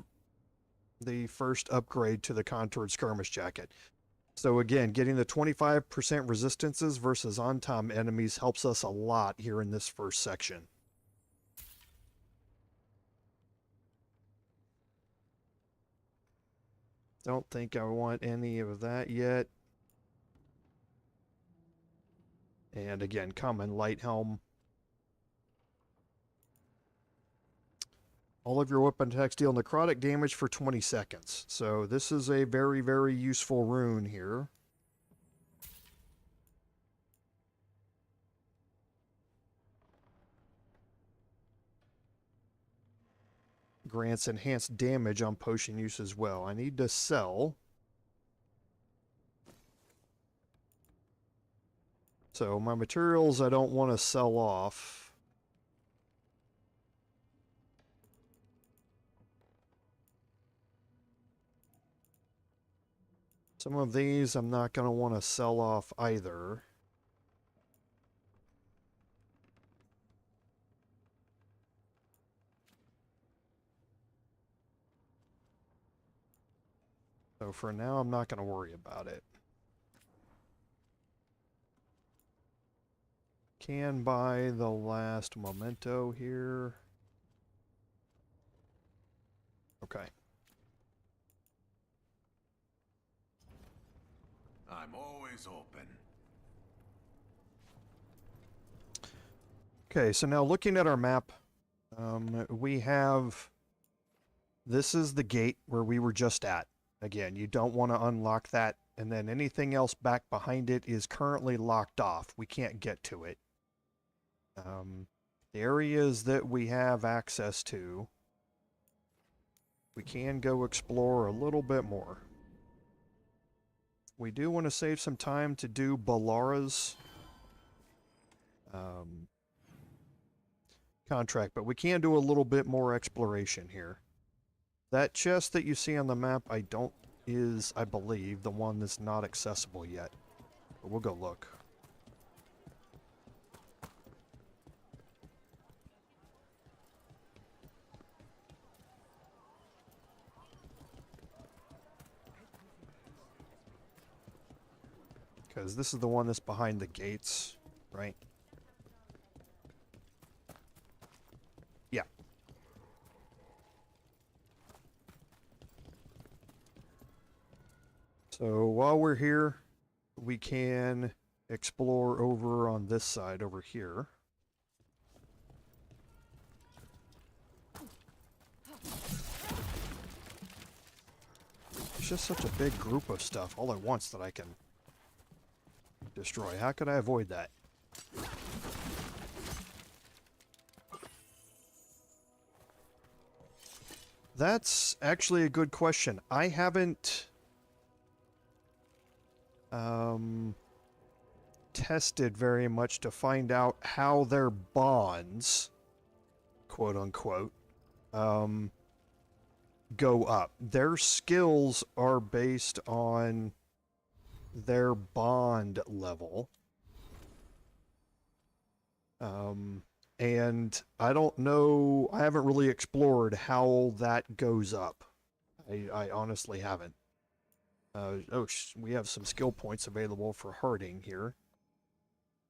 upgrade to the Contoured Skirmish Jacket. So again, getting the 25% resistances versus on-time enemies helps us a lot here in this first section. Don't think I want any of that yet. And again, common light helm. All of your weapon attacks deal necrotic damage for 20 seconds. So this is a very, very useful rune here. Grants enhanced damage on potion use as well. I need to sell. So my materials I don't want to sell off. Some of these I'm not going to want to sell off either. So for now, I'm not going to worry about it. Can buy the last memento here. Okay. I'm always open. Okay, so now looking at our map, we have... This is the gate where we were just at. Again, you don't want to unlock that, and then anything else back behind it is currently locked off. We can't get to it. The areas that we have access to, we can go explore a little bit more. We do want to save some time to do Bellara's contract, but we can do a little bit more exploration here. That chest that you see on the map, I believe, the one that's not accessible yet. But we'll go look. Because this is the one that's behind the gates, right? Yeah. So while we're here, we can explore over on this side over here. It's just such a big group of stuff all at once that I can destroy. How could I avoid that? That's actually a good question. I haven't tested very much to find out how their bonds, quote unquote, go up. Their skills are based on their bond level. And I don't know, I haven't really explored how that goes up. I honestly haven't. We have some skill points available for herding here.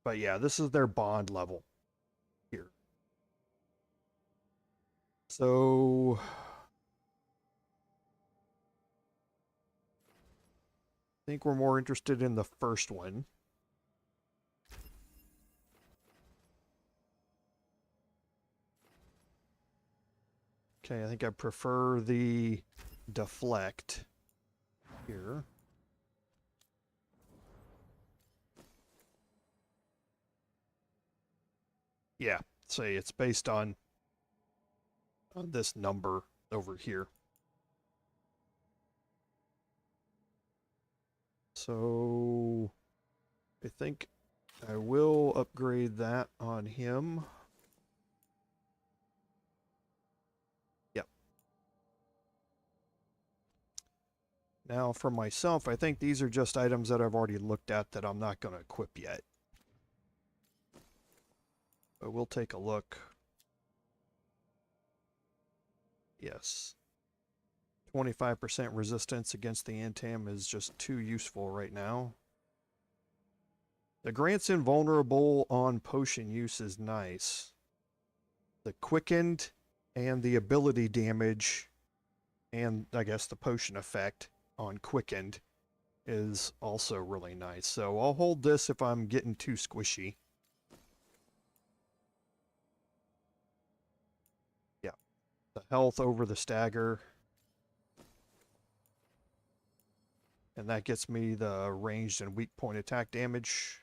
But yeah, this is their bond level here. So I think we're more interested in the first one. Okay, I think I prefer the deflect here. Yeah, say it's based on this number over here. So I think I will upgrade that on him. Yep. Now for myself, I think these are just items that I've already looked at that I'm not going to equip yet. But we'll take a look. Yes. 25% resistance against the Antam is just too useful right now. The grant's invulnerable on potion use is nice. The quickened and the ability damage and I guess the potion effect on quickened is also really nice. So I'll hold this if I'm getting too squishy. Yeah. The health over the stagger. And that gets me the ranged and weak point attack damage.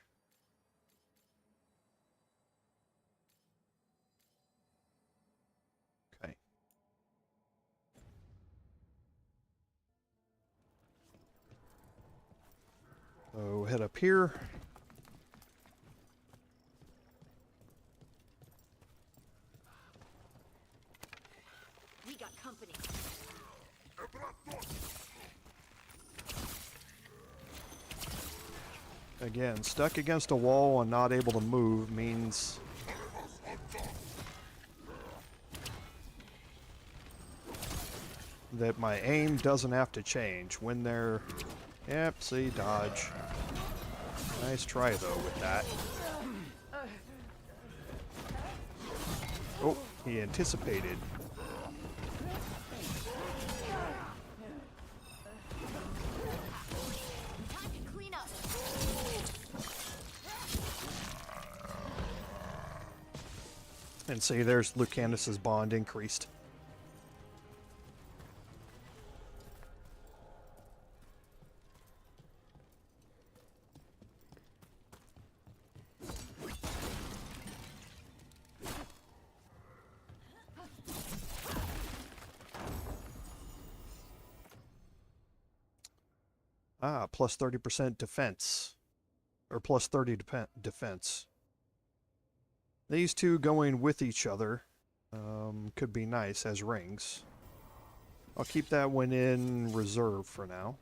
Okay. So head up here. We got company. Again, stuck against a wall and not able to move means that my aim doesn't have to change when they're... Yep, see, dodge. Nice try, though, with that. Oh, he anticipated. And see, there's Lucanus's bond increased. Ah, plus 30% defense. Or plus 30 defense. These two going with each other could be nice as rings. I'll keep that one in reserve for now.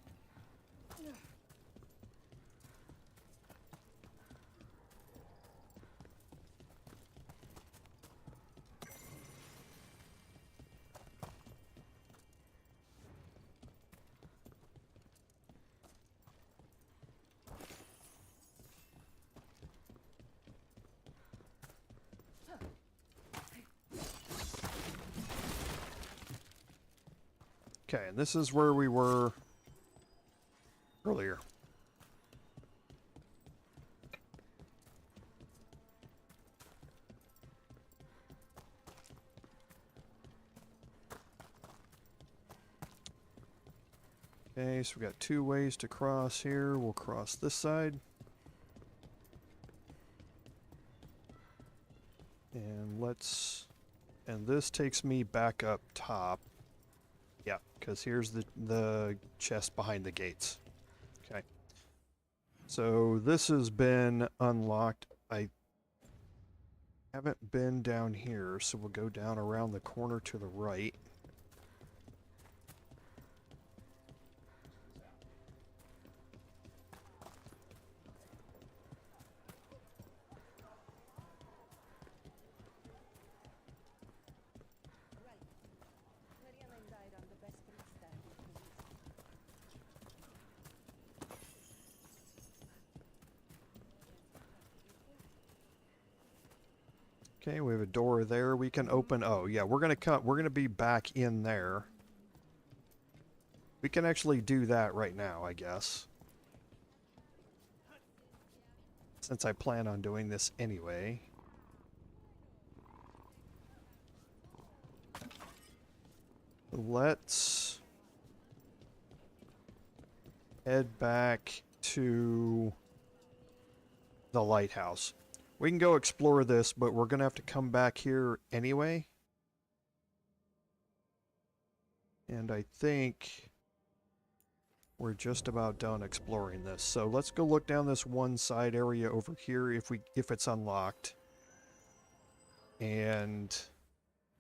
Okay, and this is where we were earlier. Okay, so we got two ways to cross here. We'll cross this side. And and this takes me back up top. Yeah, because here's the chest behind the gates. Okay. So this has been unlocked. I haven't been down here, so we'll go down around the corner to the right. Okay, we have a door there we can open. Oh, yeah, we're gonna be back in there. We can actually do that right now, I guess. Since I plan on doing this anyway. Let's head back to the lighthouse. We can go explore this, but we're gonna have to come back here anyway. And I think we're just about done exploring this. So let's go look down this one side area over here if it's unlocked. And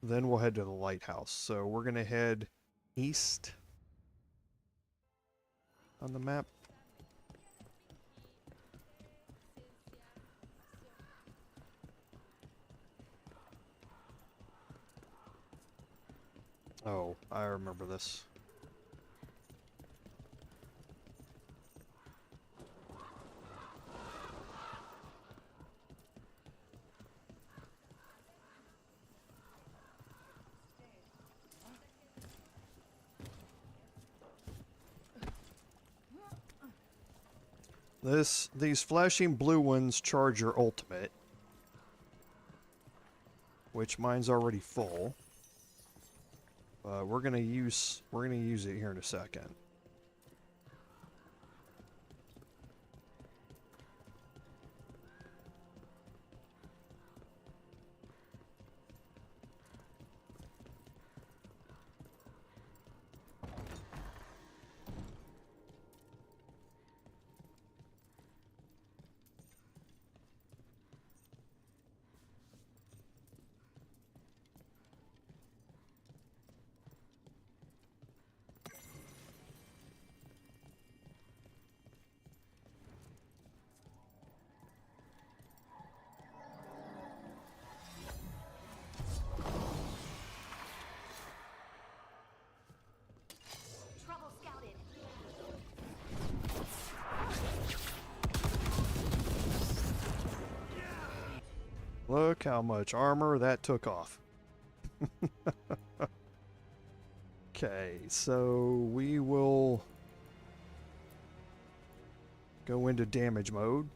then we'll head to the lighthouse. So we're gonna head east on the map. Oh, I remember this. These flashing blue ones charge your ultimate, which mine's already full. We're gonna use it here in a second. Look how much armor that took off. Okay, so we will go into damage mode.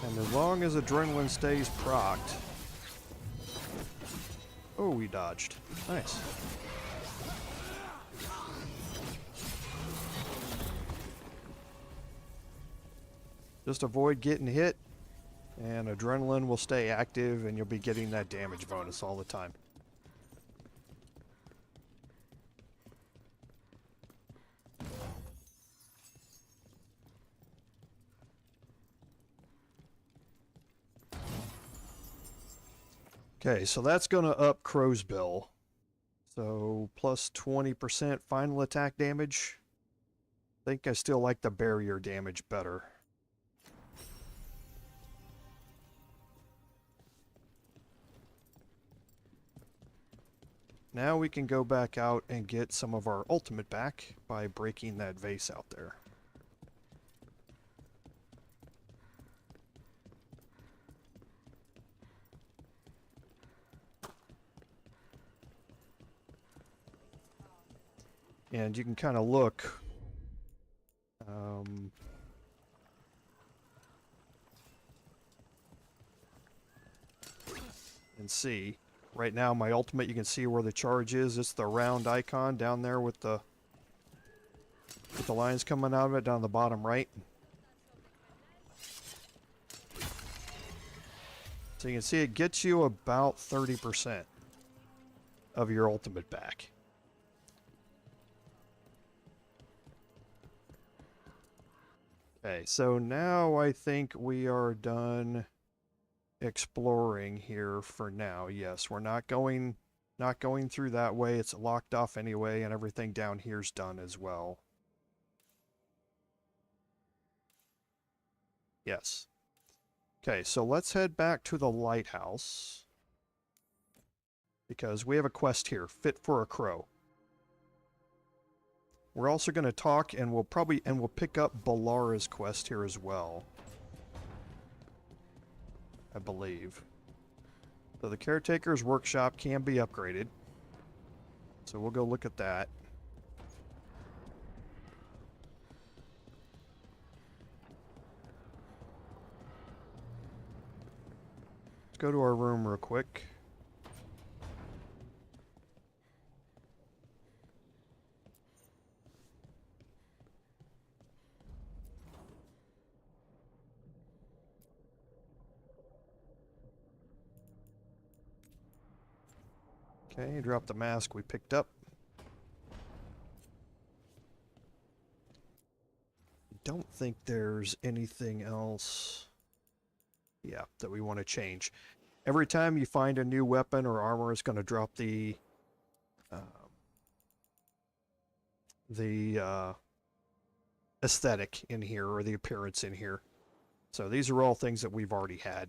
And as long as adrenaline stays procced... Oh, we dodged. Nice. Just avoid getting hit, and adrenaline will stay active, and you'll be getting that damage bonus all the time. Okay, so that's going to up Crow's Bill. So plus 20% final attack damage. I think I still like the barrier damage better. Now we can go back out and get some of our ultimate back by breaking that vase out there. And you can kind of look and see. Right now my ultimate, you can see where the charge is. It's the round icon down there with the lines coming out of it down the bottom right. So you can see it gets you about 30% of your ultimate back. Okay, so now I think we are done exploring here for now. Yes, we're not going through that way. It's locked off anyway, and everything down here's done as well. Yes. Okay, so let's head back to the lighthouse. Because we have a quest here, Fit for a Crow. We're also going to talk, and we'll pick up Bellara's quest here as well. I believe. So the Caretaker's Workshop can be upgraded. So we'll go look at that. Let's go to our room real quick. Okay, drop the mask we picked up. Don't think there's anything else, yeah, that we want to change. Every time you find a new weapon or armor, it's going to drop the aesthetic in here, or the appearance in here. So these are all things that we've already had.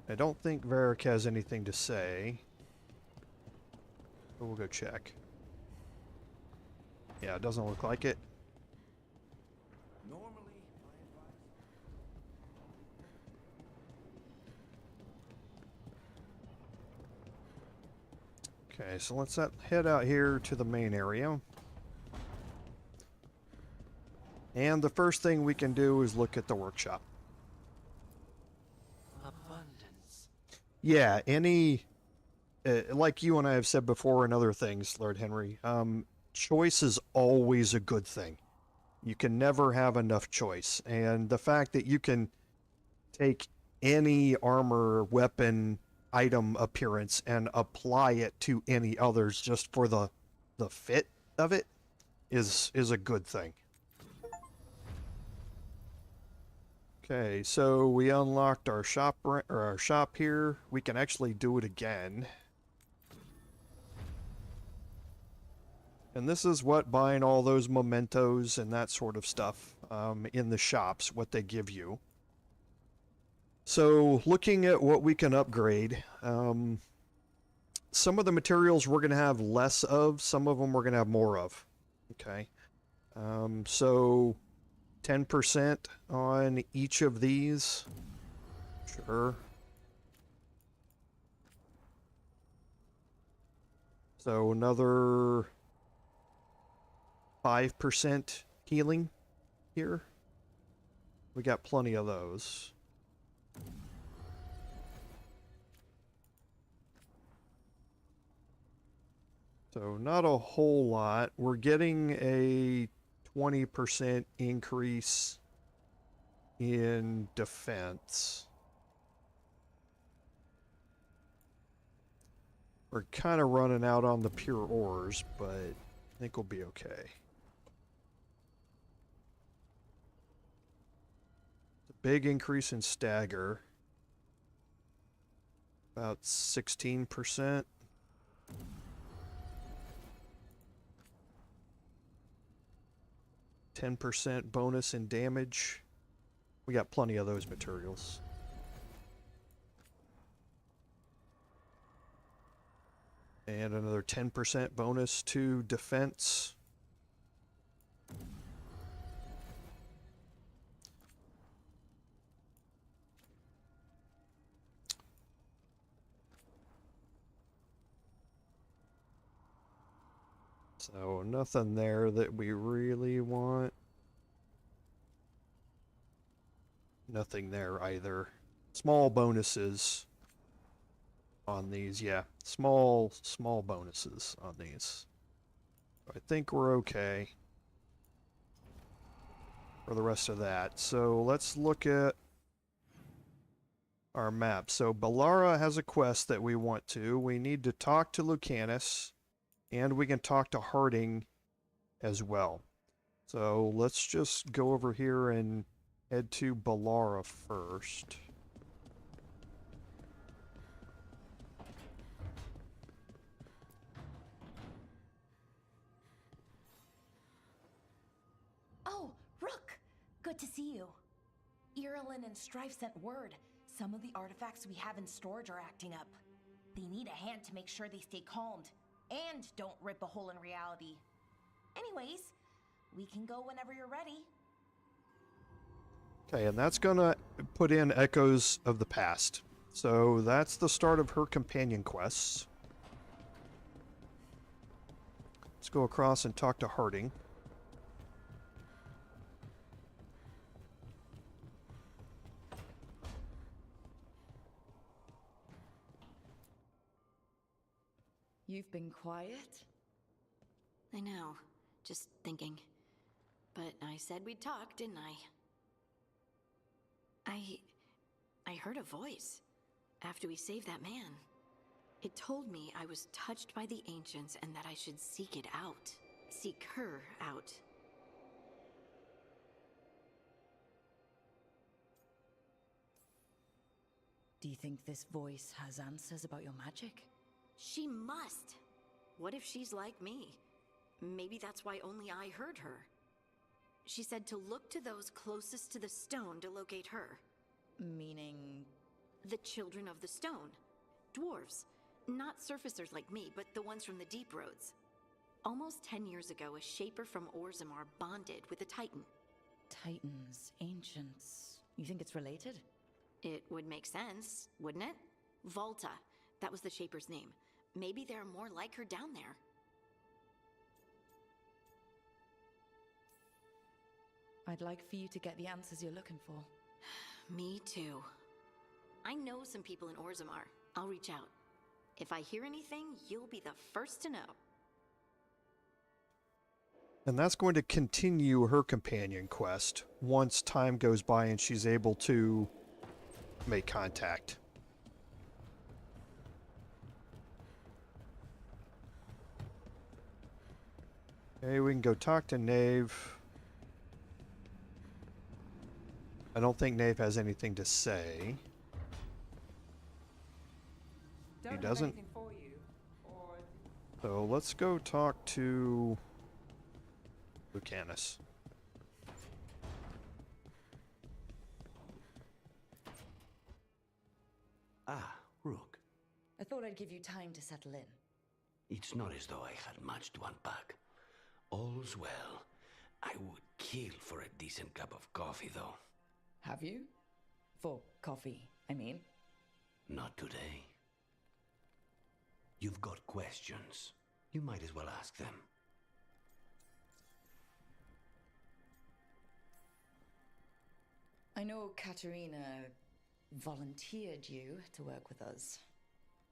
I don't think Varric has anything to say, but we'll go check. Yeah, it doesn't look like it. Okay, so let's head out here to the main area. And the first thing we can do is look at the workshop. Abundance. Yeah, any... like you and I have said before and other things, Lord Henry, choice is always a good thing. You can never have enough choice. And the fact that you can take any armor, weapon, item appearance and apply it to any others just for the fit of it is a good thing. Okay, so we unlocked our shop here. We can actually do it again. And this is what buying all those mementos and that sort of stuff in the shops, what they give you. So, looking at what we can upgrade, some of the materials we're going to have less of, some of them we're going to have more of. Okay. So, 10% on each of these. Sure. So, another 5% healing here. We got plenty of those. So not a whole lot. We're getting a 20% increase in defense. We're kind of running out on the pure ores, but I think we'll be okay. A big increase in stagger. About 16%. 10% bonus in damage. We got plenty of those materials. And another 10% bonus to defense. So nothing there that we really want. Nothing there either. Small bonuses on these, yeah. Small bonuses on these. I think we're okay. for the rest of that. So let's look at our map. So Bellara has a quest that we want to. We need to talk to Lucanus, and we can talk to Harding as well. So let's just go over here and head to Bellara first. Oh, Rook! Good to see you. Irulan and Strife sent word. Some of the artifacts we have in storage are acting up. They need a hand to make sure they stay calmed, and don't rip a hole in reality. Anyways, we can go whenever you're ready. Okay, and that's gonna put in Echoes of the Past. So that's the start of her companion quests. Let's go across and talk to Harding. You've been quiet? I know. Just thinking. But I said we'd talk, didn't I? I heard a voice after we saved that man. It told me I was touched by the ancients and that I should seek it out. Seek her out. Do you think this voice has answers about your magic? She must. What if she's like me? Maybe that's why only I heard her. She said to look to those closest to the stone to locate her. Meaning? The children of the stone. Dwarves. Not surfacers like me, but the ones from the deep roads. Almost 10 years ago, a shaper from Orzammar bonded with a titan. Titans, ancients. You think it's related? It would make sense, wouldn't it? Volta. That was the shaper's name. Maybe there are more like her down there. I'd like for you to get the answers you're looking for. Me too. I know some people in Orzammar. I'll reach out. If I hear anything, you'll be the first to know. And that's going to continue her companion quest once time goes by and she's able to make contact. Okay, we can go talk to Nave. I don't think Nave has anything to say. He doesn't. So let's go talk to Lucanus. Ah, Rook. I thought I'd give you time to settle in. It's not as though I had much to unpack. All's well. I would kill for a decent cup of coffee, though. Have you? For coffee, I mean. Not today. You've got questions. You might as well ask them. I know Katerina volunteered you to work with us.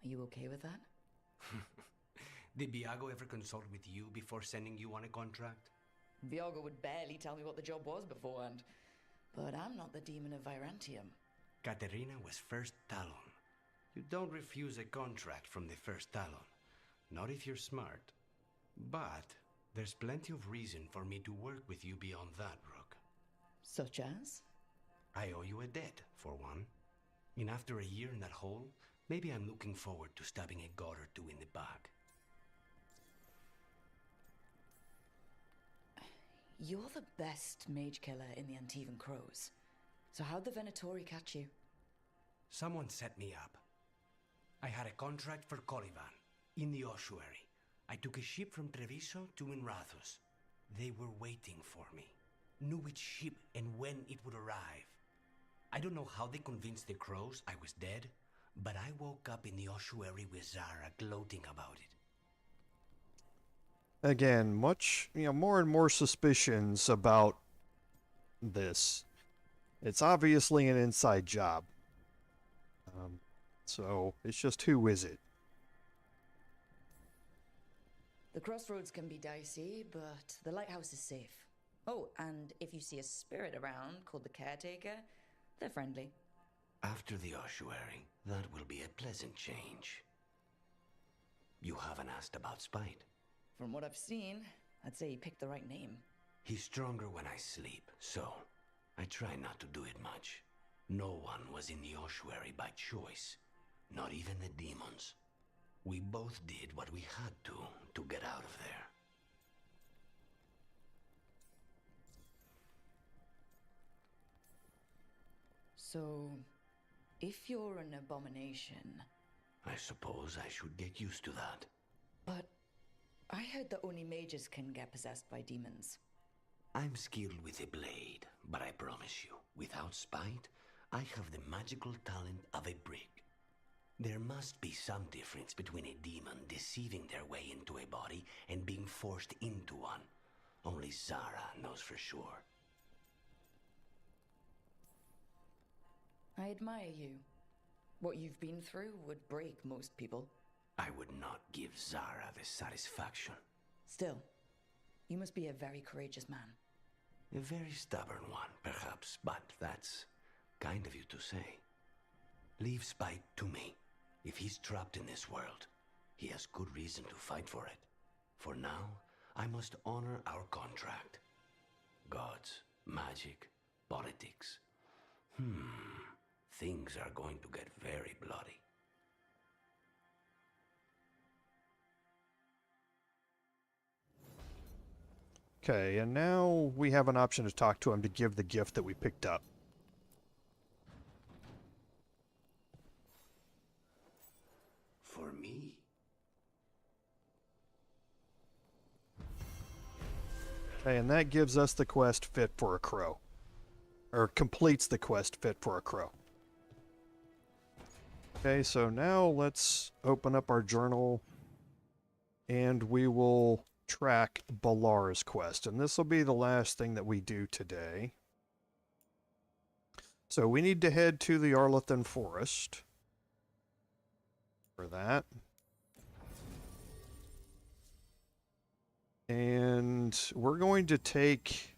Are you okay with that? Did Viago ever consult with you before sending you on a contract? Viago would barely tell me what the job was beforehand. But I'm not the demon of Virantium. Katerina was first Talon. You don't refuse a contract from the first Talon. Not if you're smart. But there's plenty of reason for me to work with you beyond that, Rook. Such as? I owe you a debt, for one. And after a year in that hole, maybe I'm looking forward to stabbing a god or two in the back. You're the best mage killer in the Antivan Crows. So how'd the Venatori catch you? Someone set me up. I had a contract for Colivan, in the ossuary. I took a ship from Treviso to Inrathus. They were waiting for me. Knew which ship and when it would arrive. I don't know how they convinced the Crows I was dead, but I woke up in the ossuary with Zara gloating about it. Again, more and more suspicions about this. It's obviously an inside job. So, it's just who is it? The crossroads can be dicey, but the lighthouse is safe. Oh, and if you see a spirit around called the Caretaker, they're friendly. After the ossuary, that will be a pleasant change. You haven't asked about Spite. From what I've seen, I'd say he picked the right name. He's stronger when I sleep, so I try not to do it much. No one was in the ossuary by choice, not even the demons. We both did what we had to get out of there. So, if you're an abomination... I suppose I should get used to that. But I heard that only mages can get possessed by demons. I'm skilled with a blade, but I promise you, without Spite, I have the magical talent of a brick. There must be some difference between a demon deceiving their way into a body and being forced into one. Only Zara knows for sure. I admire you. What you've been through would break most people. I would not give Zara the satisfaction. Still, you must be a very courageous man. A very stubborn one, perhaps, but that's kind of you to say. Leave Spite to me. If he's trapped in this world, he has good reason to fight for it. For now, I must honor our contract. Gods, magic, politics. Things are going to get very bloody. Okay, and now we have an option to talk to him to give the gift that we picked up. For me? Okay, and that gives us the quest Fit for a Crow. Or completes the quest Fit for a Crow. Okay, so now let's open up our journal and we will track Bellara's quest. And this will be the last thing that we do today. So we need to head to the Arlathan Forest for that. And we're going to take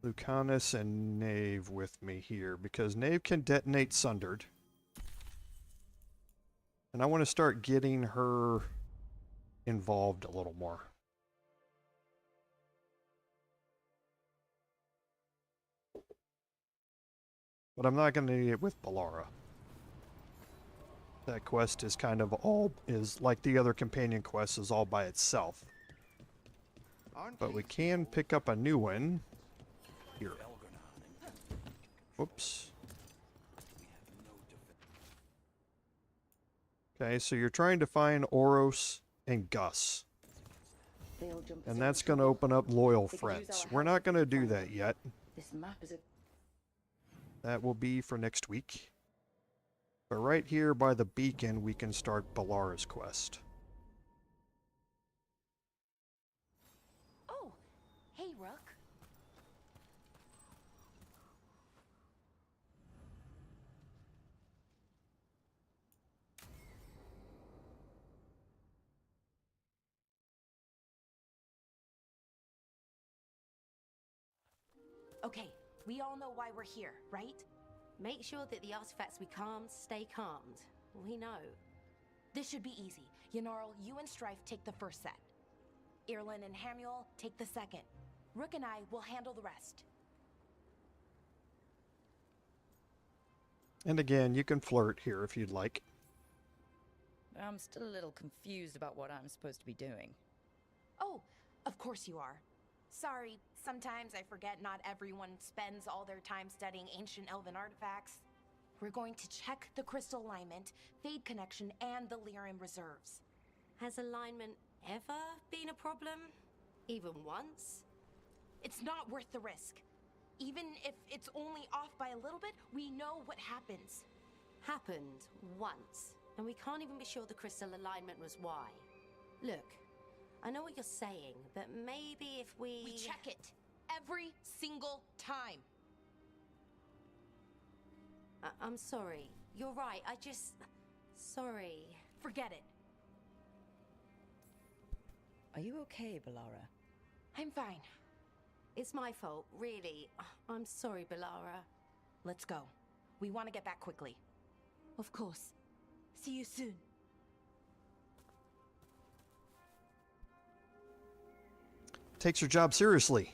Lucanus and Knave with me here, because Knave can detonate Sundered. And I want to start getting her involved a little more. But I'm not going to need it with Bellara. That quest is kind of like the other companion quest, is all by itself. But we can pick up a new one. Here. Whoops. Okay, so you're trying to find Oros and Gus. And that's going to open up loyal friends. We're not going to do that yet. This map is a... That will be for next week. But right here by the beacon, we can start Bellara's quest. Oh, hey, Rook. Okay, we all know why we're here, right? Make sure that the artifacts we calmed stay calmed. We know. This should be easy. Yanarl, you and Strife take the first set. Irlin and Hamuel take the second. Rook and I will handle the rest. And again, you can flirt here if you'd like. I'm still a little confused about what I'm supposed to be doing. Oh, of course you are. Sorry, sometimes I forget not everyone spends all their time studying ancient elven artifacts. We're going to check the crystal alignment, fade connection, and the Lyran reserves. Has alignment ever been a problem? Even once? It's not worth the risk. Even if it's only off by a little bit, we know what happens. Happened once, and we can't even be sure the crystal alignment was why. Look, I know what you're saying, but maybe if We check it every single time. I'm sorry. You're right. Sorry. Forget it. Are you okay, Bellara? I'm fine. It's my fault, really. I'm sorry, Bellara. Let's go. We want to get back quickly. Of course. See you soon. Takes her job seriously.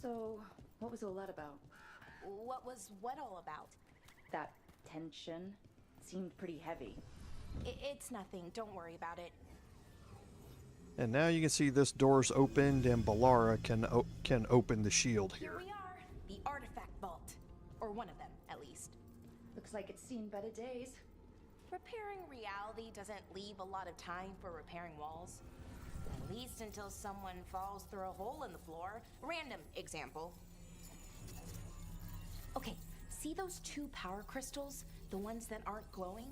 So, what was all that about? What was what all about? That tension seemed pretty heavy. It's nothing. Don't worry about it. And now you can see this door's opened, and Bellara can open the shield Here here. we are. The artifact vault. Or one of them, at least. Looks like it's seen better days. Repairing reality doesn't leave a lot of time for repairing walls. At least until someone falls through a hole in the floor. Random example. Okay, see those 2 power crystals? The ones that aren't glowing?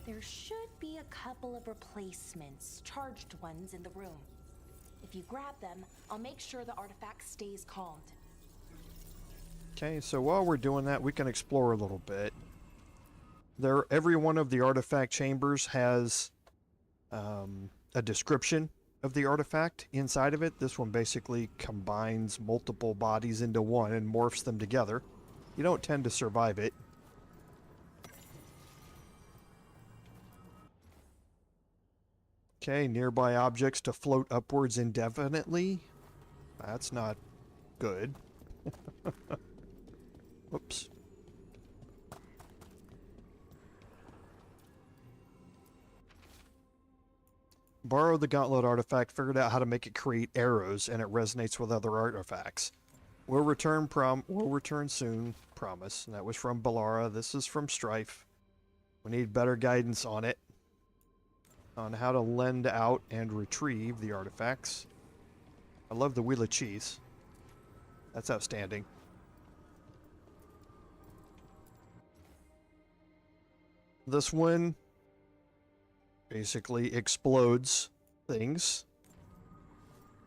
There should be a couple of replacements, charged ones in the room. If you grab them, I'll make sure the artifact stays calmed. Okay, so while we're doing that, we can explore a little bit. Every one of the artifact chambers has a description of the artifact inside of it. This one basically combines multiple bodies into one and morphs them together. You don't tend to survive it. Okay, nearby objects to float upwards indefinitely. That's not good. Whoops. Borrowed the gauntlet artifact, figured out how to make it create arrows, and it resonates with other artifacts. We'll return soon, promise. And that was from Bellara. This is from Strife. We need better guidance on it. On how to lend out and retrieve the artifacts. I love the wheel of cheese. That's outstanding. This one basically explodes things,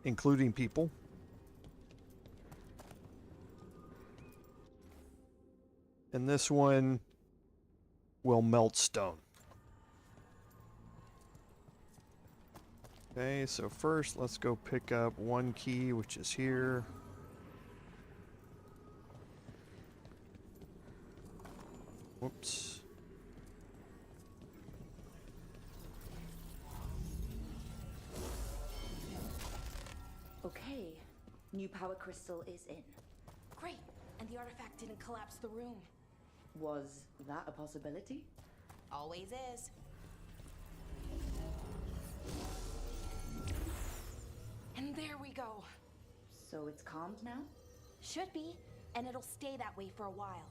including people. And this one will melt stone. Okay, so first let's go pick up one key, which is here. Whoops. Okay, new power crystal is in. Great, and the artifact didn't collapse the room. Was that a possibility? Always is. And there we go. So it's calmed now? Should be, and it'll stay that way for a while.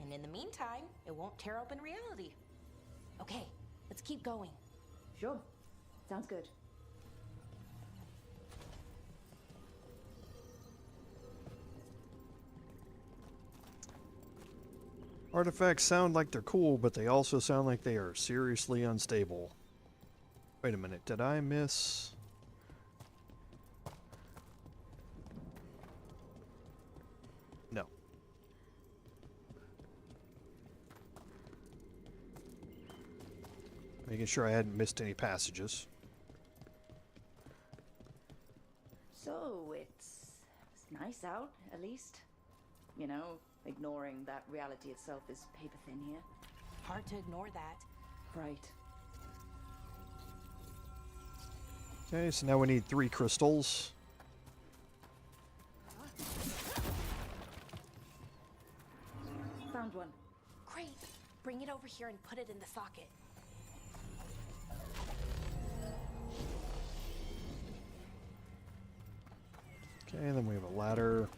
And in the meantime, it won't tear open reality. Okay, let's keep going. Sure. Sounds good. Artifacts sound like they're cool, but they also sound like they are seriously unstable. Wait a minute, did I miss... No. Making sure I hadn't missed any passages. So it's nice out, at least. You know, ignoring that reality itself is paper thin here. Hard to ignore that. Right. Okay, so now we need 3 crystals. Found one. Great. Bring it over here and put it in the socket. Okay, and then we have a ladder.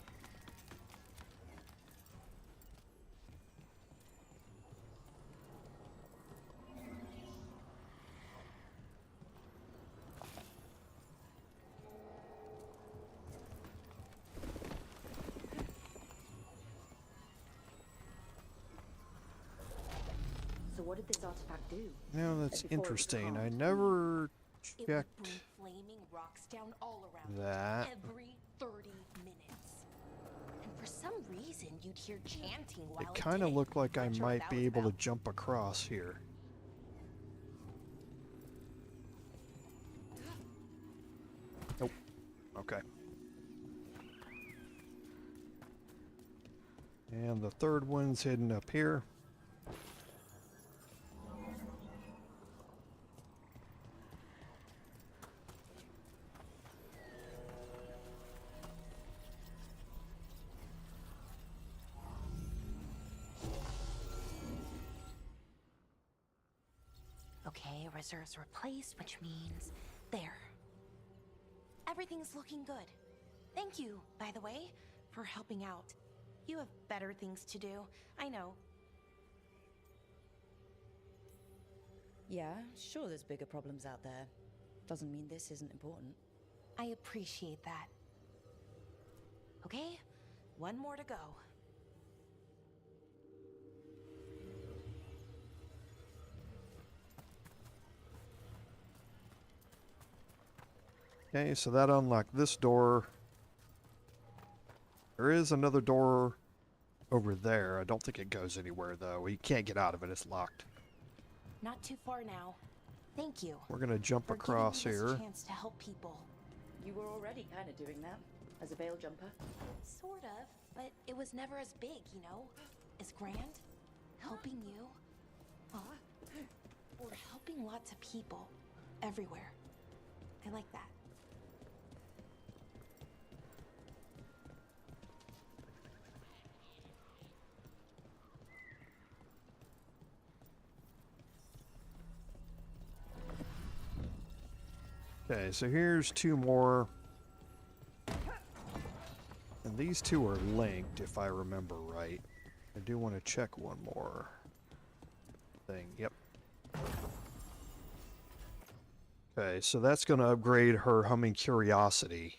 So what did this artifact do? Now that's Before it was interesting. I calmed? never It would checked bring flaming rocks down all around that. every 30 minutes. And for some reason, you'd hear chanting while It kind of did looked like I Not sure what might that be was able to about. jump across here. Okay. And the third one's hidden up here. Okay, reserves replaced, which means there. Everything's looking good. Thank you, by the way, for helping out. You have better things to do, I know. Yeah, sure there's bigger problems out there. Doesn't mean this isn't important. I appreciate that. Okay, one more to go. Okay, so that unlocked this door. There is another door over there. I don't think it goes anywhere, though. You can't get out of it. It's locked. Not too far now. Thank you. We're going to jump for across giving me this here. chance to help people. You were already kind of doing that, as a veil jumper. Sort of, but it was never as big, you know? As grand. Helping you. Or helping lots of people. Everywhere. I like that. Okay, so here's two more. And these two are linked, if I remember right. I do want to check one more thing. Yep. Okay, so that's going to upgrade her humming curiosity.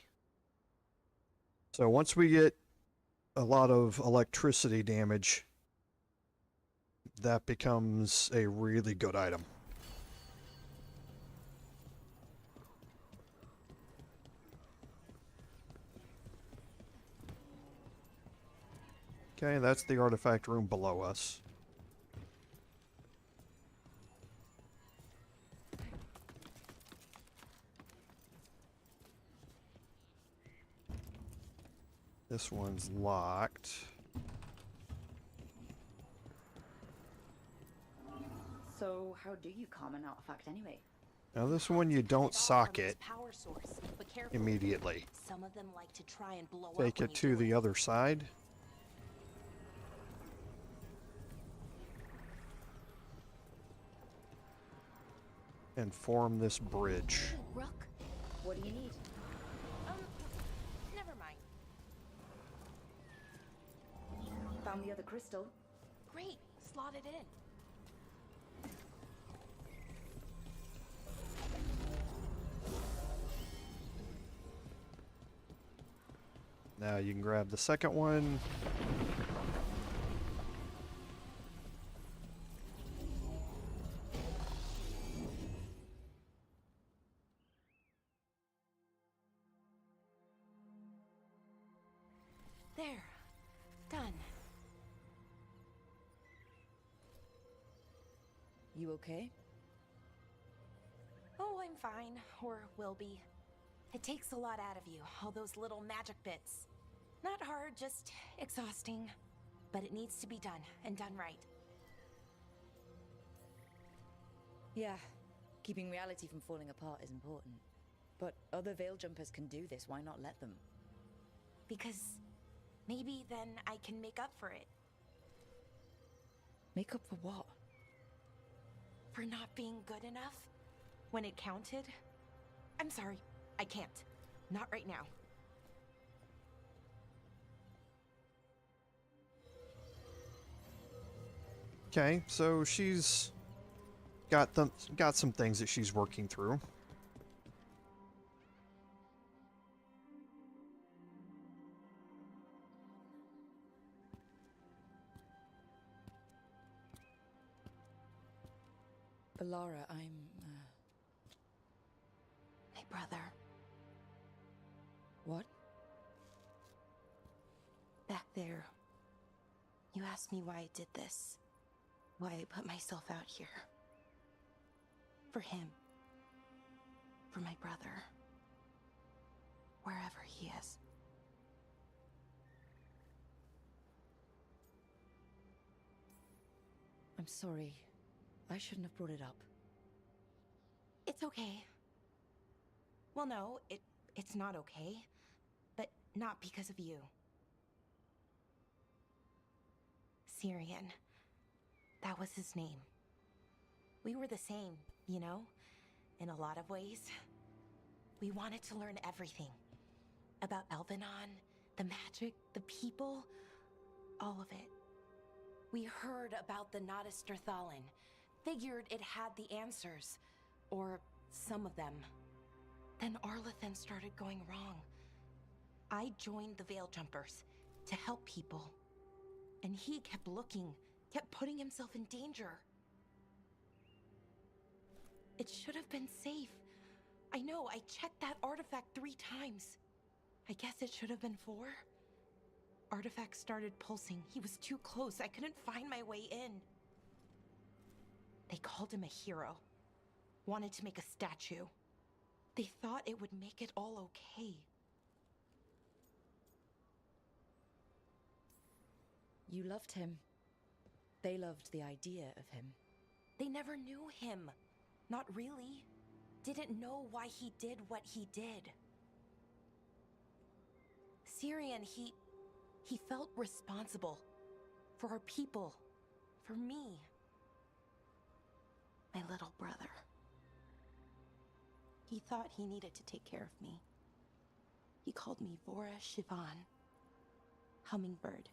So once we get a lot of electricity damage, that becomes a really good item. Okay, that's the artifact room below us. This one's locked. So, how do you calm an artifact anyway? Now this one you don't socket Power source, but careful. immediately. Some of them like to try and blow Take up when it to you do the other side. And form this bridge. Hey, Rook. What do you need? Never mind. Found the other crystal. Great, slot it in. Now you can grab the second one. There. Done. You okay? Oh, I'm fine. Or will be. It takes a lot out of you, all those little magic bits. Not hard, just exhausting. But it needs to be done, and done right. Yeah, keeping reality from falling apart is important. But other veil jumpers can do this, why not let them? Because maybe then I can make up for it. Make up for what? For not being good enough when it counted. I'm sorry, I can't. Not right now. Okay, so she's got some things that she's working through. Bellara, I'm, My brother. What? Back there. You asked me why I did this. Why I put myself out here. For him. For my brother. wherever he is. I'm sorry. I shouldn't have brought it up. It's okay. Well, no, it's not okay. But not because of you. Syrian. That was his name. We were the same, you know? In a lot of ways. We wanted to learn everything. About Elvenon, the magic, the people, all of it. We heard about the Notisterthalin. Figured it had the answers. Or some of them. Then Arlathan started going wrong. I joined the Veil Jumpers to help people. And he kept looking, kept putting himself in danger. It should have been safe. I know, I checked that artifact 3 times. I guess it should have been 4. Artifact started pulsing. He was too close. I couldn't find my way in. They called him a hero. Wanted to make a statue. They thought it would make it all okay. You loved him. They loved the idea of him. They never knew him. Not really. Didn't know why he did what he did. Syrian, he felt responsible. For our people. For me. My little brother. He thought he needed to take care of me. He called me Vora Shivan. Hummingbird.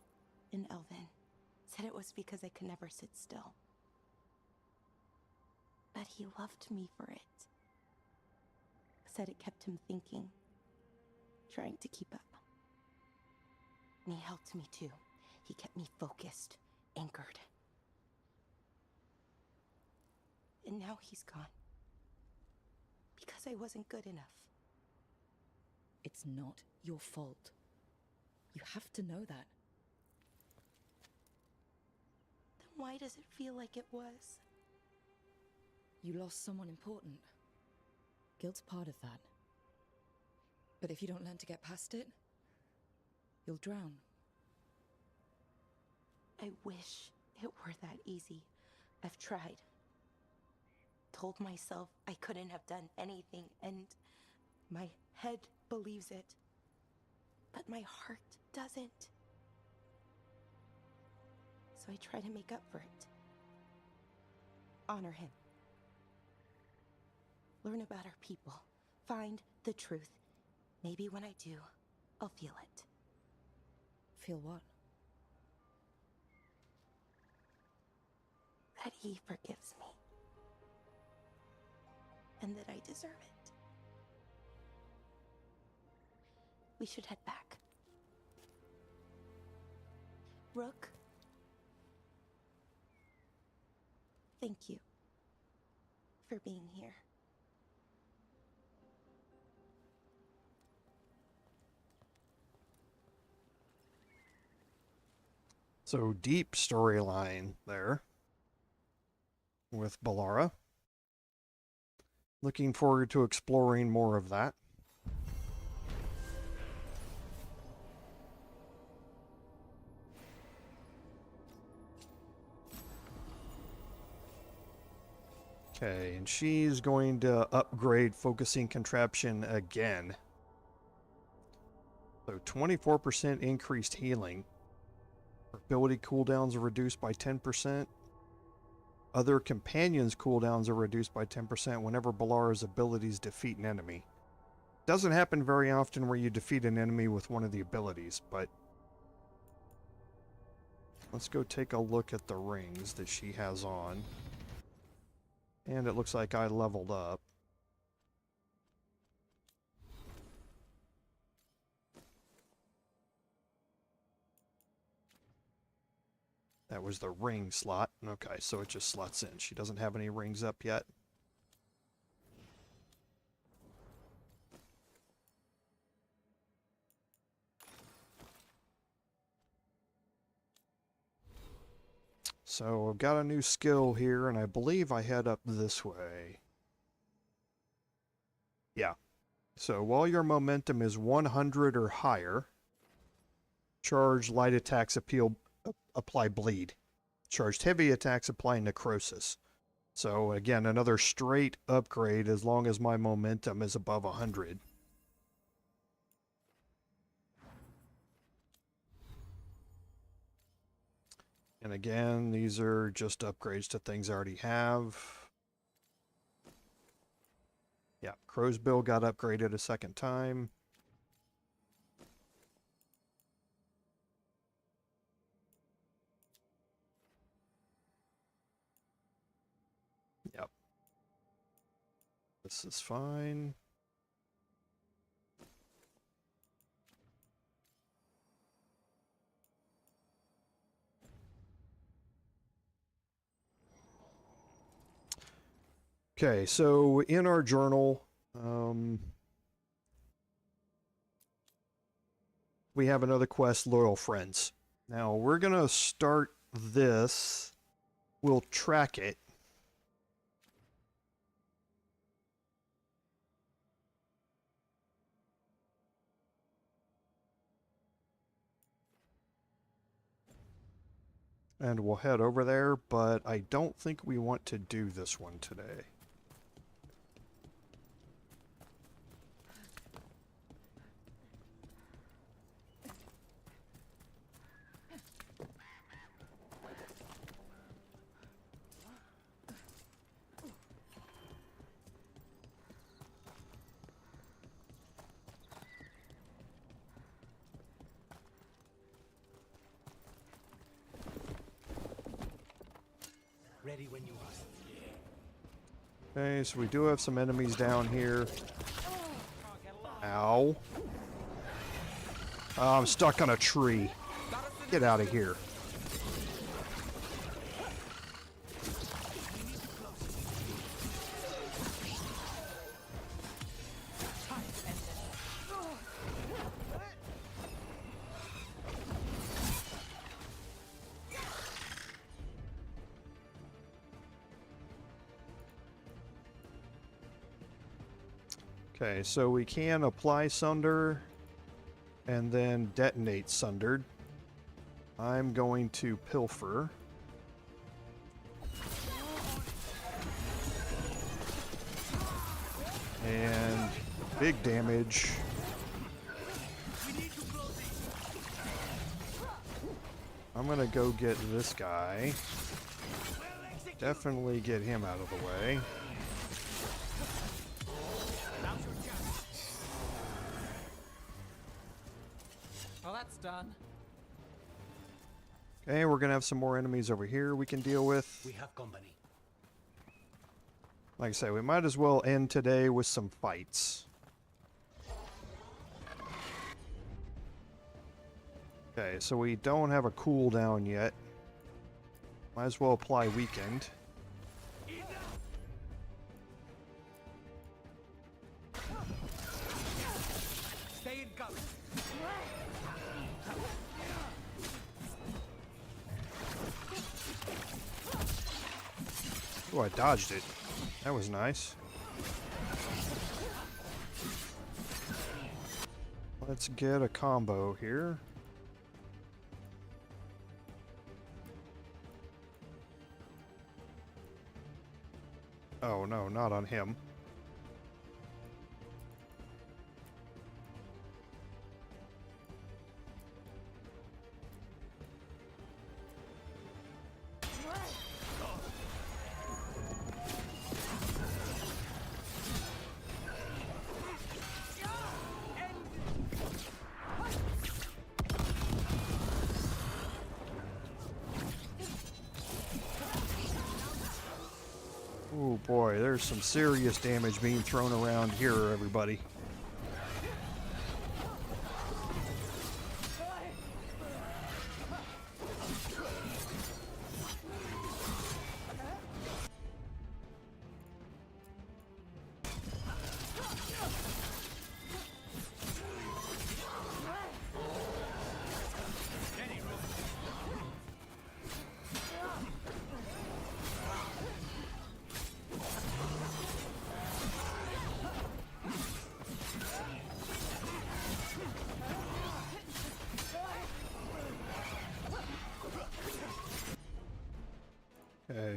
In Elven. Said it was because I could never sit still. But he loved me for it. Said it kept him thinking. Trying to keep up. And he helped me too. He kept me focused. Anchored. And now he's gone. Because I wasn't good enough. It's not your fault. You have to know that. Then why does it feel like it was? You lost someone important. Guilt's part of that. But if you don't learn to get past it, you'll drown. I wish it were that easy. I've tried. Told myself I couldn't have done anything, and my head believes it. But my heart doesn't. So I try to make up for it. Honor him. Learn about our people. Find the truth. Maybe when I do, I'll feel it. Feel what? That he forgives me. And that I deserve it. We should head back. Rook. Thank you. For being here. So deep storyline there. With Bellara. Looking forward to exploring more of that. Okay, and she's going to upgrade focusing contraption again. So 24% increased healing. Ability cooldowns are reduced by 10%. Other companions' cooldowns are reduced by 10% whenever Bellara's abilities defeat an enemy. Doesn't happen very often where you defeat an enemy with one of the abilities, but let's go take a look at the rings that she has on. And it looks like I leveled up. That was the ring slot. Okay, so it just slots in. She doesn't have any rings up yet. So I've got a new skill here, and I believe I head up this way. Yeah. So while your momentum is 100 or higher, charged light attacks apply bleed. Charged heavy attacks apply necrosis. So again, another straight upgrade as long as my momentum is above 100. And again, these are just upgrades to things I already have. Yeah, Crow's Bill got upgraded a second time. Yep. This is fine. Okay, so in our journal, we have another quest, Loyal Friends. Now, we're going to start this. We'll track it. And we'll head over there, but I don't think we want to do this one today. Ready when you are. Okay, so we do have some enemies down here. Ow. Oh, I'm stuck on a tree. Get out of here. Okay, so we can apply Sunder and then detonate Sundered. I'm going to Pilfer. And big damage. I'm gonna go get this guy. Definitely get him out of the way. Well, that's done. Okay, we're gonna have some more enemies over here we can deal with. We have company. Like I say, we might as well end today with some fights. Okay, so we don't have a cooldown yet. Might as well apply Weakened. Stay in cover. Oh, I dodged it. That was nice. Let's get a combo here. Oh no, not on him. Oh boy, there's some serious damage being thrown around here, everybody.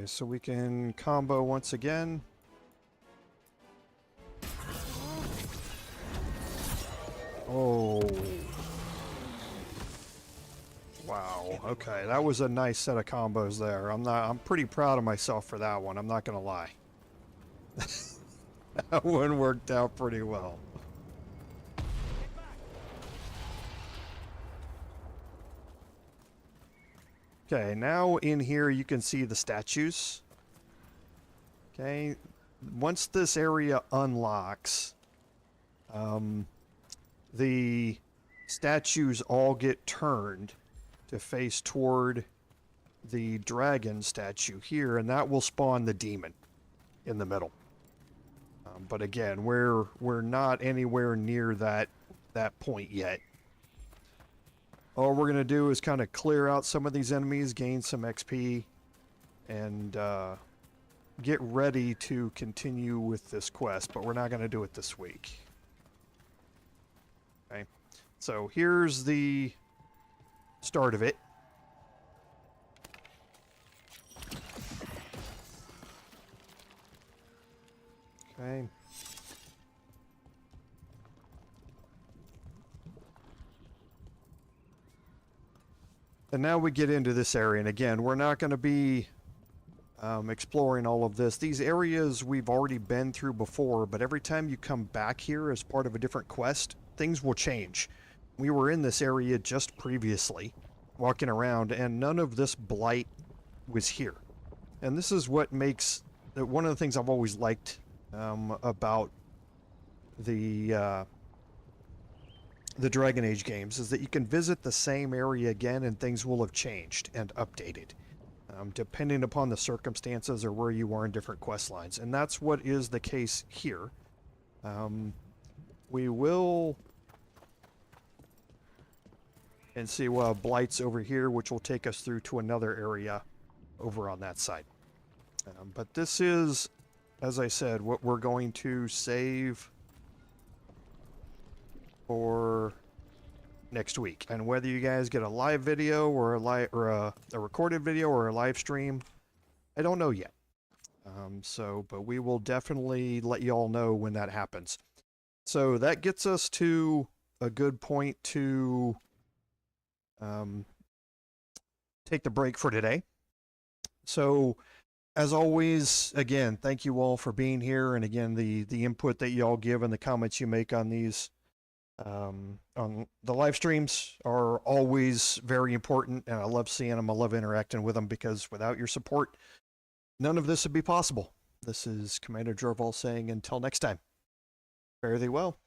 so we can combo once again. Oh. Wow. Okay, that was a nice set of combos there. I'm pretty proud of myself for that one. I'm not gonna lie. That one worked out pretty well. Okay, now in here you can see the statues. Okay, once this area unlocks, the statues all get turned to face toward the dragon statue here, and that will spawn the demon in the middle. But again, we're not anywhere near that point yet. All we're gonna do is kind of clear out some of these enemies, gain some XP, and get ready to continue with this quest. But we're not gonna do it this week. Okay, so here's the start of it. Okay. And now we get into this area, and again, we're not going to be exploring all of this. These areas we've already been through before, but every time you come back here as part of a different quest, things will change. We were in this area just previously, walking around, and none of this blight was here. And this is what makes one of the things I've always liked about the Dragon Age games, is that you can visit the same area again and things will have changed and updated, depending upon the circumstances or where you are in different quest lines. And that's what is the case here. We will... And see, well, Blight's over here, which will take us through to another area over on that side. But this is, as I said, what we're going to save for next week. And whether you guys get a live video or a recorded video or a live stream, I don't know yet. But we will definitely let you all know when that happens. So that gets us to a good point to take the break for today. So, as always, again, thank you all for being here, and again, the input that you all give and the comments you make on these on the live streams are always very important, and I love seeing them. I love interacting with them, because without your support, none of this would be possible. This is Commander Jorval saying until next time, fare thee well.